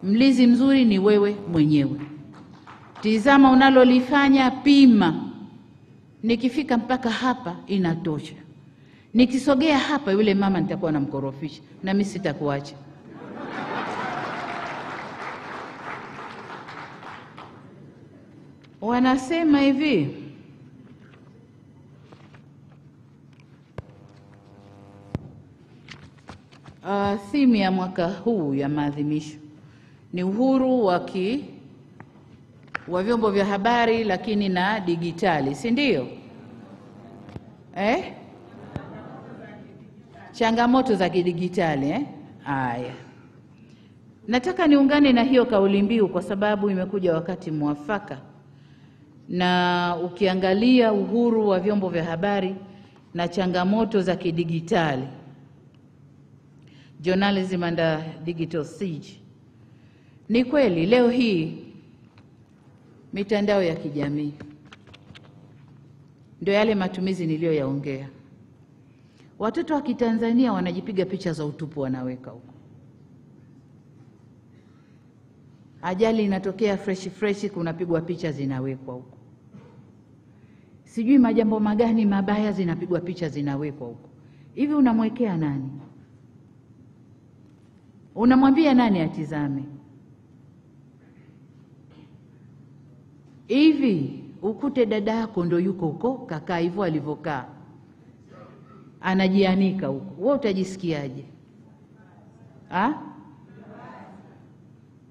Mlinzi mzuri ni wewe mwenyewe. Tizama unalolifanya, pima. Nikifika mpaka hapa inatosha. Nikisogea hapa yule mama nitakuwa namkorofisha, na mimi sitakuacha. Wanasema hivi, theme ya mwaka huu ya maadhimisho ni uhuru wa vyombo vya habari lakini na digitali, si ndio? Changamoto za kidigitali. Haya, nataka niungane na hiyo kauli mbiu kwa sababu imekuja wakati mwafaka. Na ukiangalia uhuru wa vyombo vya habari na changamoto za kidigitali, journalism and digital siege, ni kweli leo hii mitandao ya kijamii ndio yale matumizi niliyoyaongea. Watoto wa Kitanzania wanajipiga picha za utupu wanaweka huko. Ajali inatokea fresh kunapigwa picha zinawekwa huko. Sijui majambo magani mabaya zinapigwa picha zinawekwa huko. Hivi unamwekea nani? Unamwambia nani atizame? Hivi ukute dada yako ndo yuko huko kakaa hivyo alivyokaa, anajianika huko, wewe utajisikiaje?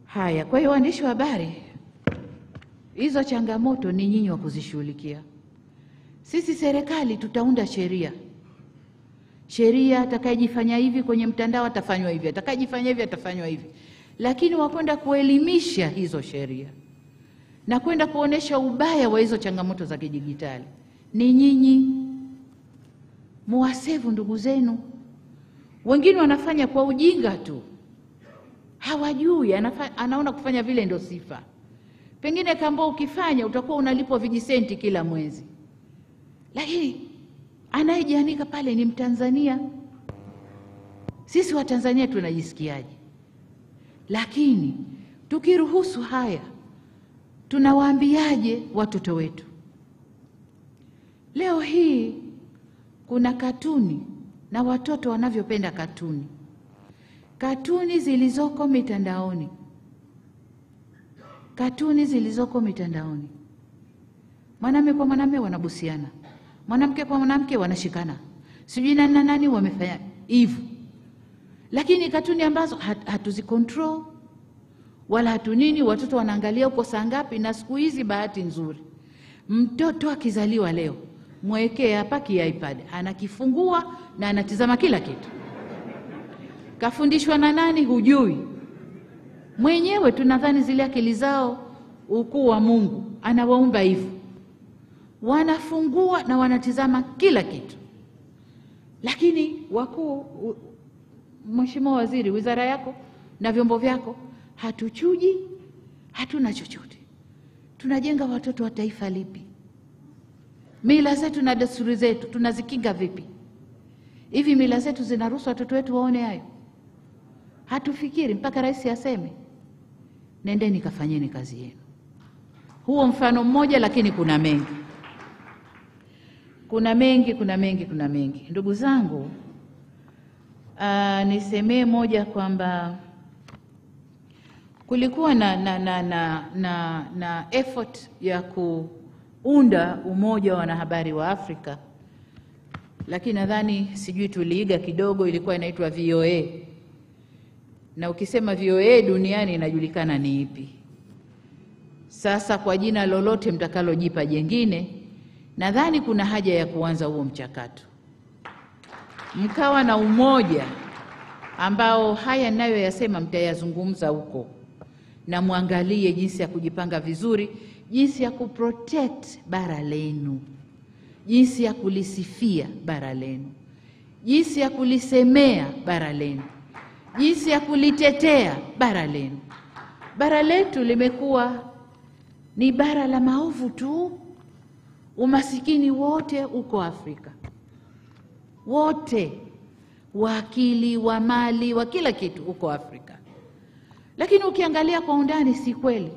Haya, kwa hiyo waandishi wa habari, hizo changamoto ni nyinyi wa kuzishughulikia. Sisi serikali tutaunda sheria, atakayejifanya hivi kwenye mtandao atafanywa hivi, atakayejifanya hivi atafanywa hivi. Lakini wakwenda kuelimisha hizo sheria na kwenda kuonesha ubaya wa hizo changamoto za kidijitali ni nyinyi. Muwasevu ndugu zenu. Wengine wanafanya kwa ujinga tu, hawajui, anaona kufanya vile ndio sifa. Pengine kama ukifanya utakuwa unalipwa vijisenti kila mwezi, lakini anayejianika pale ni Mtanzania. Sisi wa Tanzania tunajisikiaje? Lakini tukiruhusu haya, tunawaambiaje watoto wetu? Leo hii kuna katuni na watoto wanavyopenda katuni zilizoko mitandaoni. Mwanamume kwa mwanamume wanabusiana, mwanamke kwa mwanamke wanashikana, sijui nani nani wamefanya hivyo. Lakini katuni ambazo hatuzicontrol wala hatunini, watoto wanaangalia uko saa ngapi. Na siku hizi bahati nzuri Mtoto akizaliwa leo, mwekee hapa iPad, anakifungua na anatizama kila kitu. Kafundishwa na nani? Hujui. Mwenyewe tunadhani zile akili zao ukuu wa Mungu anawaumba hivyo. Wanafungua na wanatizama kila kitu. Lakini wakuu, Mheshimiwa Waziri, wizara yako na vyombo vyako, hatuchuji, hatuna chochote. Tunajenga watoto wa taifa lipi? Mila zetu na desturi zetu tunazikinga vipi? Hivi mila zetu zinaruhusu watoto wetu waone hayo? Hatufikiri mpaka Rais aseme nendeni kafanyeni kazi yenu. Huo mfano mmoja, lakini kuna mengi. Kuna mengi. Ndugu zangu, nisemee moja kwamba kulikuwa na effort ya kuunda umoja wa wanahabari wa Afrika, lakini nadhani sijui tuliiga kidogo, ilikuwa inaitwa VOA. Na ukisema VOA duniani inajulikana ni ipi. Sasa kwa jina lolote mtakalojipa jengine, nadhani kuna haja ya kuanza huo mchakato. Mkawa na umoja ambao haya ninayoyasema mtayazungumza huko, na muangalie jinsi ya kujipanga vizuri, jinsi ya kuprotect bara lenu, jinsi ya kulisifia bara lenu, jinsi ya kulisemea bara lenu, jinsi ya kulitetea bara lenu. Bara letu limekuwa ni bara la maovu tu. Umasikini wote uko Afrika, wote, wa akili, wa mali, wa kila kitu uko Afrika. Lakini ukiangalia kwa undani si kweli.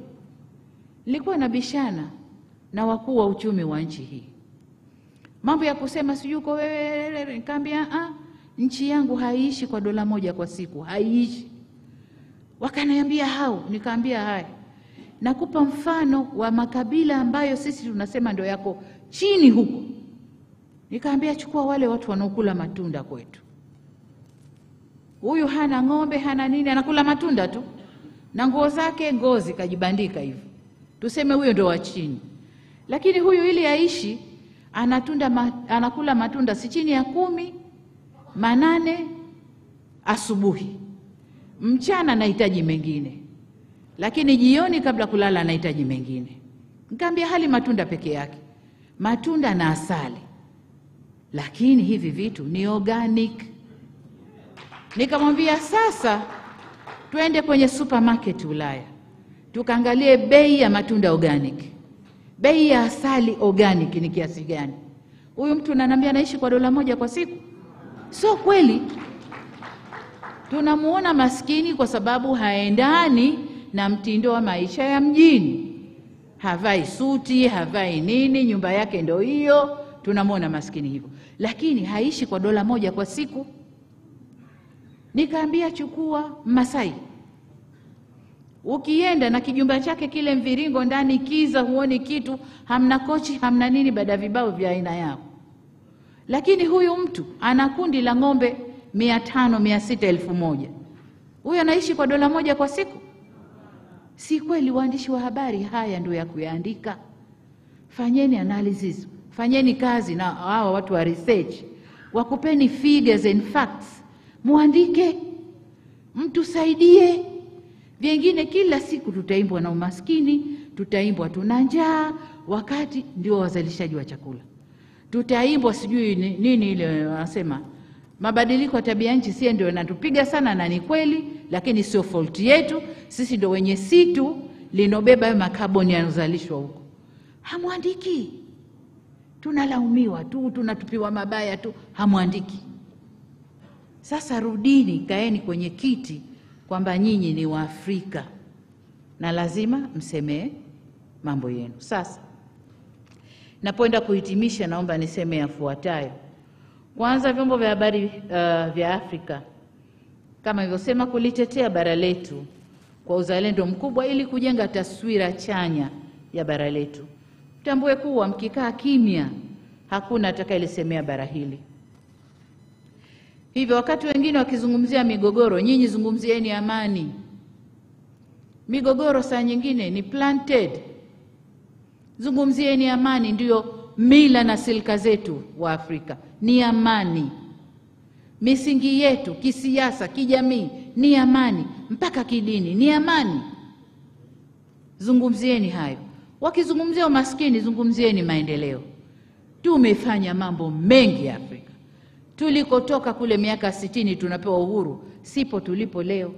Nilikuwa nabishana na wakuu wa uchumi wa nchi hii, mambo ya kusema sijui uko wewe, nikamwambia nchi yangu haiishi kwa $1 kwa siku, haiishi. Wakaniambia hao, nikaambia haya, nakupa mfano wa makabila ambayo sisi tunasema ndio yako chini huko. Nikaambia chukua wale watu wanaokula matunda kwetu. Huyu hana ng'ombe, hana nini, anakula matunda tu. Na nguo zake ngozi kajibandika hivyo. Tuseme huyo ndio wa chini. Lakini huyu ili aishi anakula matunda si chini ya 10, 8 asubuhi. Mchana anahitaji mengine. Lakini jioni kabla kulala anahitaji mengine. Nikamwambia hali matunda peke yake. Matunda na asali. Lakini hivi vitu ni organic. Nikamwambia sasa twende kwenye supermarket Ulaya, tukaangalie bei ya matunda organic, bei ya asali organic ni kiasi gani. Huyu mtu ananiambia anaishi kwa $1 kwa siku. Sio kweli. Tunamuona maskini kwa sababu haendani na mtindo wa maisha ya mjini. Havai suti, havai nini, nyumba yake ndio hiyo, tunamuona maskini hivyo. Lakini haishi kwa $1 kwa siku. Nikaambia chukua Masai. Ukienda na kijumba chake kile mviringo ndani kiza, huoni kitu, hamna kochi, hamna nini, baada vibao vya aina yao. Lakini huyu mtu ana kundi la ng'ombe 500, 600, 1000. Huyu anaishi kwa $1 kwa siku. Si kweli? Waandishi wa habari, haya ndio ya kuyaandika. Fanyeni analysis, fanyeni kazi na hawa watu wa research, wakupeni figures and facts, muandike, mtusaidie. Vingine kila siku tutaimbwa na umaskini, tutaimbwa tuna njaa, wakati ndio wazalishaji wa chakula. Tutaimbwa sijui nini ile wanasema mabadiliko ya tabia nchi, si ndio yanatupiga sana, na ni kweli, lakini sio fault yetu. Sisi ndio wenye situ linobeba hayo makaboni yanozalishwa huko. Hamwandiki. Tunalaumiwa tu, tunatupiwa mabaya tu, hamwandiki. Sasa rudini, kaeni kwenye kiti kwamba nyinyi ni Waafrika na lazima msemee mambo yenu. Sasa napoenda kuhitimisha, naomba niseme yafuatayo. Kwanza, vyombo vya habari vya Afrika kama nilivyosema, kulitetea bara letu kwa uzalendo mkubwa ili kujenga taswira chanya ya bara letu. Mtambue kuwa mkikaa kimya hakuna atakayelisemea bara hili. Hivyo wakati wengine wakizungumzia migogoro, nyinyi zungumzieni amani. Migogoro saa nyingine ni planted Zungumzieni amani, ndiyo mila na silka zetu wa Afrika. Ni amani. Misingi yetu kisiasa, kijamii ni amani, mpaka kidini ni amani. Zungumzieni hayo. Wakizungumzia umaskini, zungumzieni maendeleo. Tumefanya mambo mengi Afrika. Tulikotoka kule miaka 60 tunapewa uhuru, sipo tulipo leo.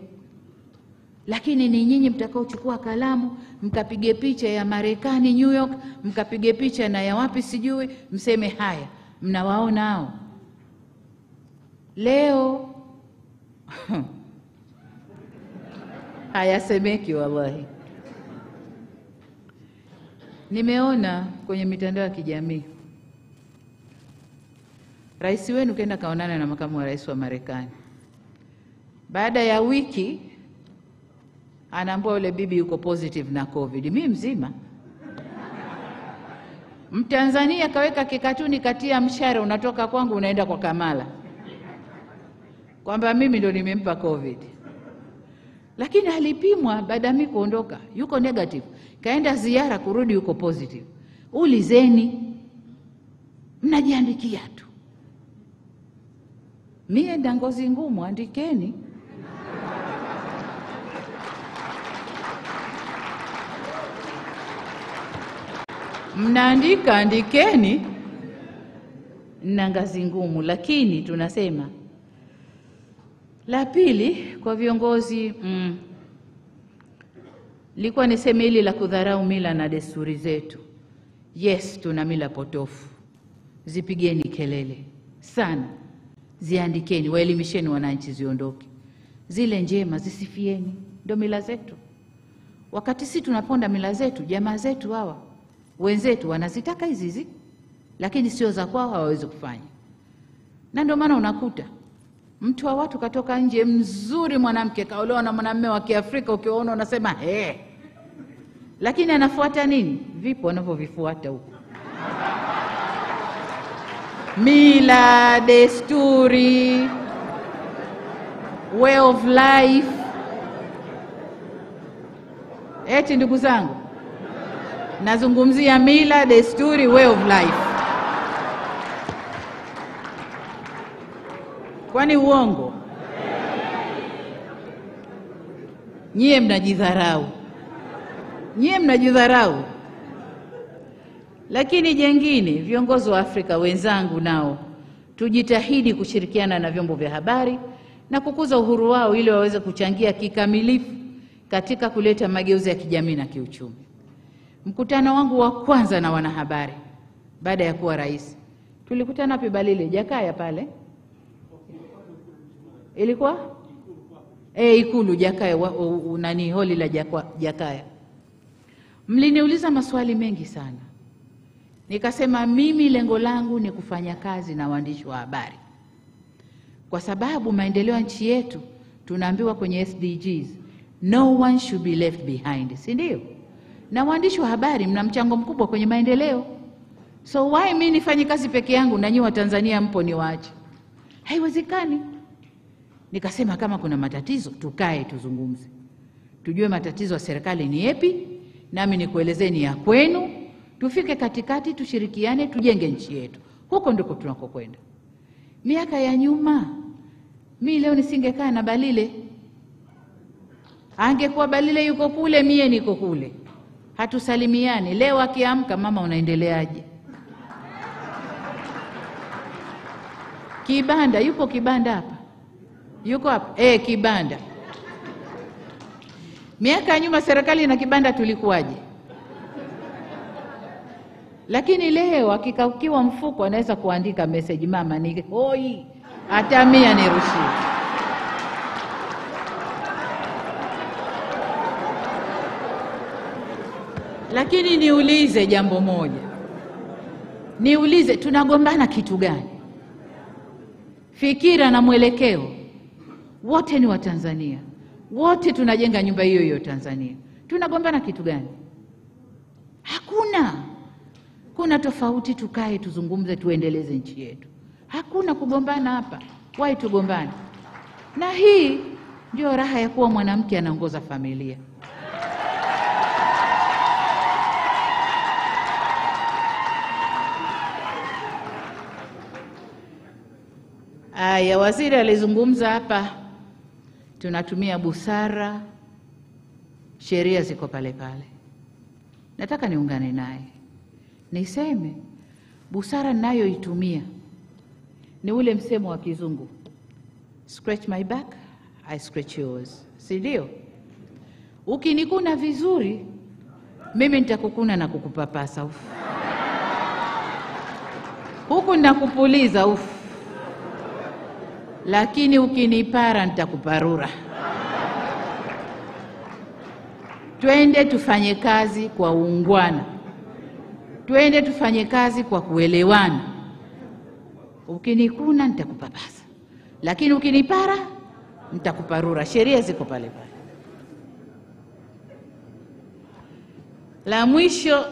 Lakini ni nyinyi mtakaochukua kalamu, mkapige picha ya Marekani New York, mkapige picha na ya wapi sijui, mseme haya, mnawaona hao. Leo hayasemeki wallahi. Nimeona kwenye mitandao ya kijamii rais wenu kaenda kaonana na makamu wa rais wa Marekani. Baada ya wiki anaambiwa yule bibi yuko positive na COVID. Mimi mzima. Mtanzania kaweka kikatuni katia mshare, unatoka kwangu unaenda kwa Kamala, kwamba mimi ndo nimempa COVID. Lakini alipimwa baada ya mimi kuondoka, yuko negative. Kaenda ziara, kurudi yuko positive. Ulizeni, mnajiandikia tu. Mie nda ngozi ngumu, andikeni. Mnaandika, andikeni. Na ngazi ngumu. Lakini tunasema la pili kwa viongozi, likuwa niseme hili la kudharau mila na desturi zetu. Yes, tuna mila potofu. Zipigeni kelele sana. Ziandikeni, waelimisheni wananchi ziondoke. Zile njema zisifieni, ndio mila zetu. Wakati sisi tunaponda mila zetu, jamaa zetu hawa wenzetu wanazitaka hizi, lakini sio za kwao, hawawezi kufanya. Na ndio maana unakuta mtu wa watu katoka nje mzuri, mwanamke kaolewa na mwanamume wa Kiafrika, ukiwaona unasema lakini anafuata nini? Vipo wanavyovifuata huko. Mila, desturi, way of life. Eti ndugu zangu, nazungumzia mila, desturi, way of life. Kwani uongo? Nyie mnajidharau. Nyie mnajidharau. Lakini jengine, viongozi wa Afrika wenzangu nao, tujitahidi kushirikiana na vyombo vya habari na kukuza uhuru wao ili waweze kuchangia kikamilifu katika kuleta mageuzi ya kijamii na kiuchumi. Mkutano wangu wa kwanza na wanahabari baada ya kuwa rais, tulikutana wapi? Balile, Jakaya pale. Ilikuwa? Ikulu Jakaya, nani holi la Jakaya. Mliniuliza maswali mengi sana. Nikasema mimi lengo langu ni kufanya kazi na waandishi wa habari. Kwa sababu maendeleo ya nchi yetu tunaambiwa kwenye SDGs, no one should be left behind. Si ndio? Na waandishi wa habari mna mchango mkubwa kwenye maendeleo. So why mimi nifanye kazi peke yangu na nyinyi wa Tanzania mpo niwaache? Haiwezekani. Nikasema kama kuna matatizo tukae tuzungumze. Tujue matatizo ya serikali ni yapi, nami nikuelezeni ya kwenu, tufike katikati, tushirikiane, tujenge nchi yetu. Huko ndiko tunakokwenda. Miaka ya nyuma mimi leo nisingekaa na Balile. Angekuwa Balile yuko kule, mie niko kule. Hatusalimiani. Leo akiamka, mama unaendeleaje? Kibanda, yupo Kibanda hapa? Yuko hapa? Kibanda. Miaka nyuma serikali na Kibanda tulikuwaje? Lakini leo akikaukiwa mfuko anaweza kuandika message, mama ni hoi, hata 100 nirushie. Lakini niulize jambo moja. Niulize, tunagombana kitu gani? Fikira na mwelekeo. Wote ni wa Tanzania. Wote tunajenga nyumba hiyo hiyo Tanzania. Tunagombana kitu gani? Hakuna. Kuna tofauti, tukae tuzungumze, tuendeleze nchi yetu. Hakuna kugombana hapa. Why tugombane? Na hii ndio raha ya kuwa mwanamke anaongoza familia. Haya, waziri alizungumza hapa, tunatumia busara, sheria ziko pale pale. Nataka niungane naye niseme busara ninayoitumia ni ule msemo wa kizungu, scratch my back, I scratch yours. Si ndio? Ukinikuna vizuri, mimi nitakukuna na kukupapasa ufu. Huku ninakupuliza ufu. Lakini ukinipara nitakuparura. Twende tufanye kazi kwa uungwana. Twende tufanye kazi kwa kuelewana. Ukinikuna nitakupapasa, lakini ukinipara nitakuparura. Sheria ziko pale pale. La mwisho,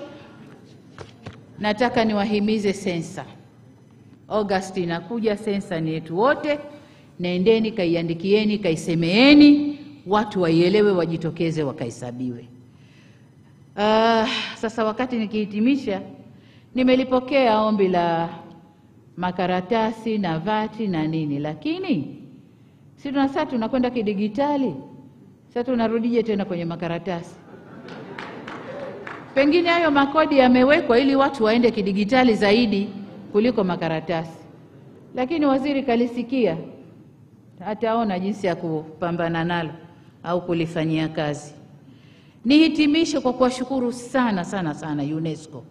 nataka niwahimize sensa. August inakuja, sensa ni yetu wote. Nendeni kaiandikieni, kaisemeeni, watu waielewe, wajitokeze, wakahesabiwe. Sasa wakati nikihitimisha, nimelipokea ombi la makaratasi na vati na nini, lakini si sasa tunakwenda kidigitali, sasa tunarudije tena kwenye makaratasi? Pengine hayo makodi yamewekwa ili watu waende kidigitali zaidi kuliko makaratasi. Lakini waziri kalisikia, ataona jinsi ya kupambana nalo au kulifanyia kazi. Nihitimishe kwa kuwashukuru sana sana sana UNESCO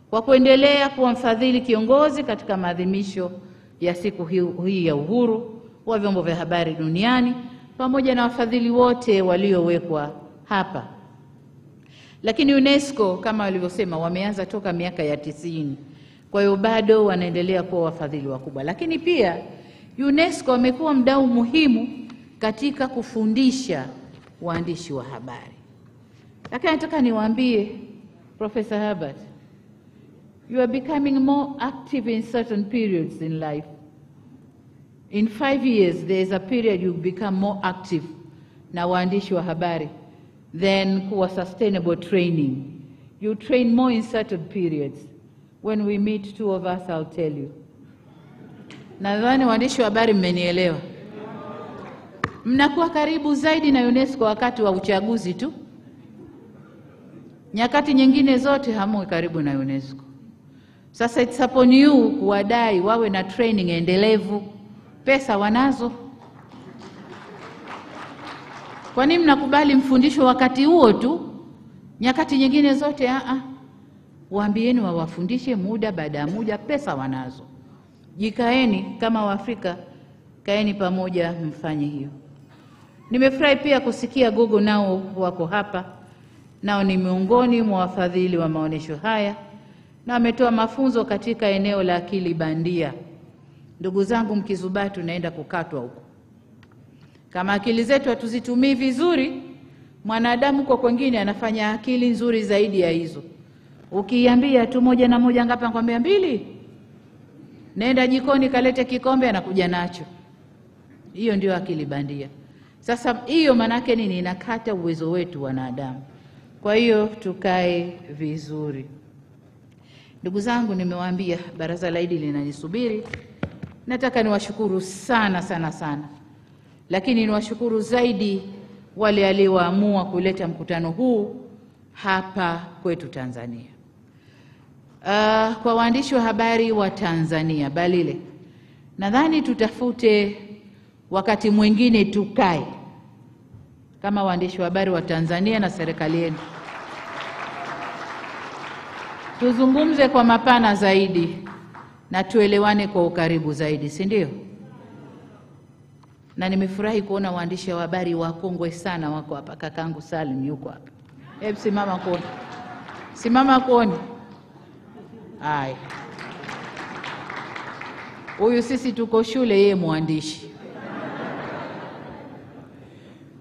kwa kuendelea kuwa mfadhili kiongozi katika maadhimisho ya siku hii ya uhuru wa vyombo vya habari duniani, pamoja na wafadhili wote waliowekwa hapa. Lakini UNESCO kama walivyosema wameanza toka miaka ya 90. Kwa hiyo bado wanaendelea kuwa wafadhili wakubwa. Lakini pia UNESCO wamekuwa mdau muhimu katika kufundisha waandishi wa habari. Lakini nataka niwaambie Professor Herbert, you are becoming more active in certain periods in life. In 5 years there is a period you become more active na waandishi wa habari than kuwa sustainable training. You train more in certain periods. When we meet, two of us, I'll tell you. Nadhani waandishi wa habari mmenielewa. Mnakuwa karibu zaidi na UNESCO wakati wa uchaguzi tu. Nyakati nyingine zote hamui karibu na UNESCO. Sasa it's upon you kuwadai wawe na training endelevu. Pesa wanazo. Kwa nini mnakubali mfundisho wakati huo tu? Nyakati nyingine zote waambieni wawafundishe muda baada ya muda, pesa wanazo. Jikaeni kama Waafrika, kaeni pamoja mfanye hiyo. Nimefurahi pia kusikia Google nao wako hapa. Nao ni miongoni mwa wafadhili wa maonesho haya na wametoa mafunzo katika eneo la akili bandia. Ndugu zangu, mkizubaa tunaenda kukatwa huko. Kama akili zetu hatuzitumii vizuri, mwanadamu kwa kwingine anafanya akili nzuri zaidi ya hizo. Ukiambia tu 1 na 1 ngapi, anakuambia 2. Nenda jikoni kalete kikombe, anakuja nacho. Hiyo ndio akili bandia. Sasa hiyo manake nini? Inakata uwezo wetu wanadamu. Kwa hiyo tukae vizuri. Ndugu zangu, nimewaambia baraza la Idi linanisubiri. Nataka niwashukuru sana sana sana. Lakini niwashukuru zaidi wale walioamua kuleta mkutano huu hapa kwetu Tanzania. Kwa waandishi wa habari wa Tanzania, Balile, nadhani tutafute wakati mwingine tukae kama waandishi wa habari wa Tanzania na serikali yenu. Tuzungumze kwa mapana zaidi na tuelewane kwa ukaribu zaidi, si ndio? Na nimefurahi kuona waandishi wa habari wakongwe sana wako hapa. Kakangu Salim yuko hapa. Hebu simama kuone. Simama kuone. Hai. Huyu sisi tuko shule, yeye mwandishi.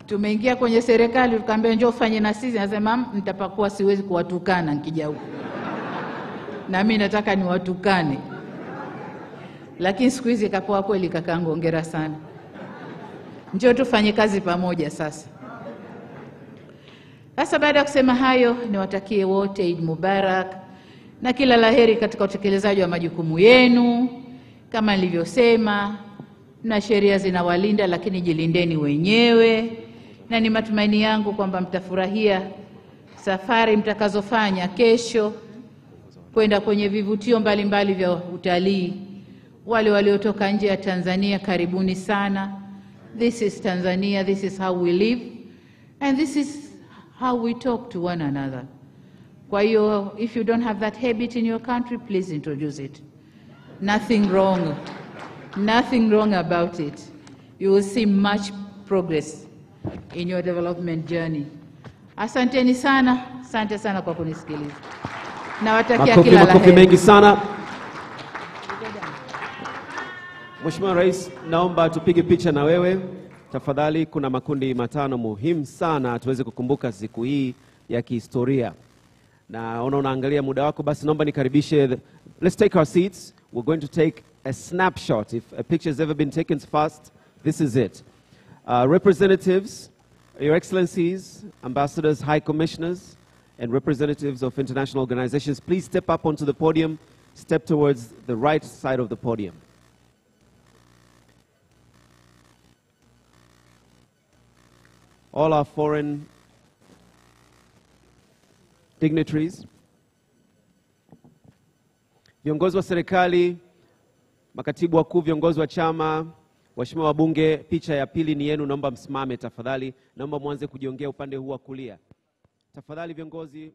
Tumeingia kwenye serikali tukamwambia njoo fanye na sisi, anasema nitapakuwa siwezi kuwatukana nikija huko. Na mimi nataka niwatukane. Lakini siku hizi kapoa kweli kakangu, hongera sana. Njoo tufanye kazi pamoja sasa. Sasa baada ya kusema hayo, niwatakie wote Eid Mubarak na kila laheri katika utekelezaji wa majukumu yenu. Kama nilivyosema, na sheria zinawalinda, lakini jilindeni wenyewe, na ni matumaini yangu kwamba mtafurahia safari mtakazofanya kesho kwenda kwenye vivutio mbalimbali vya utalii. Wale waliotoka nje ya Tanzania, karibuni sana. This is Tanzania, this is how we live, and this is how we talk to one another. Kwa hiyo, if you don't have that habit in your country, please introduce it. Nothing wrong about it. You will see much progress in your development journey. Asanteni sana, asante sana kwa kunisikiliza. Nawatakia kila la heri. Makofi mengi sana. Mheshimiwa Rais, naomba tupige picha na wewe. Tafadhali, kuna makundi matano muhimu sana tuweze kukumbuka siku hii ya kihistoria. Na unaangalia muda wako, basi naomba nikaribishe. Let's take our seats. We're going to take a snapshot. If a picture has ever been taken fast, this is it. Representatives, Your Excellencies, Ambassadors, High Commissioners, and representatives of international organizations, please step up onto the podium. Step towards the right side of the podium. All our foreign dignitaries, viongozi wa serikali, makatibu wakuu, viongozi wa chama, waheshimiwa wabunge, picha ya pili ni yenu, naomba msimame tafadhali. Naomba mwanze kujiongea upande huu wa kulia. Tafadhali viongozi.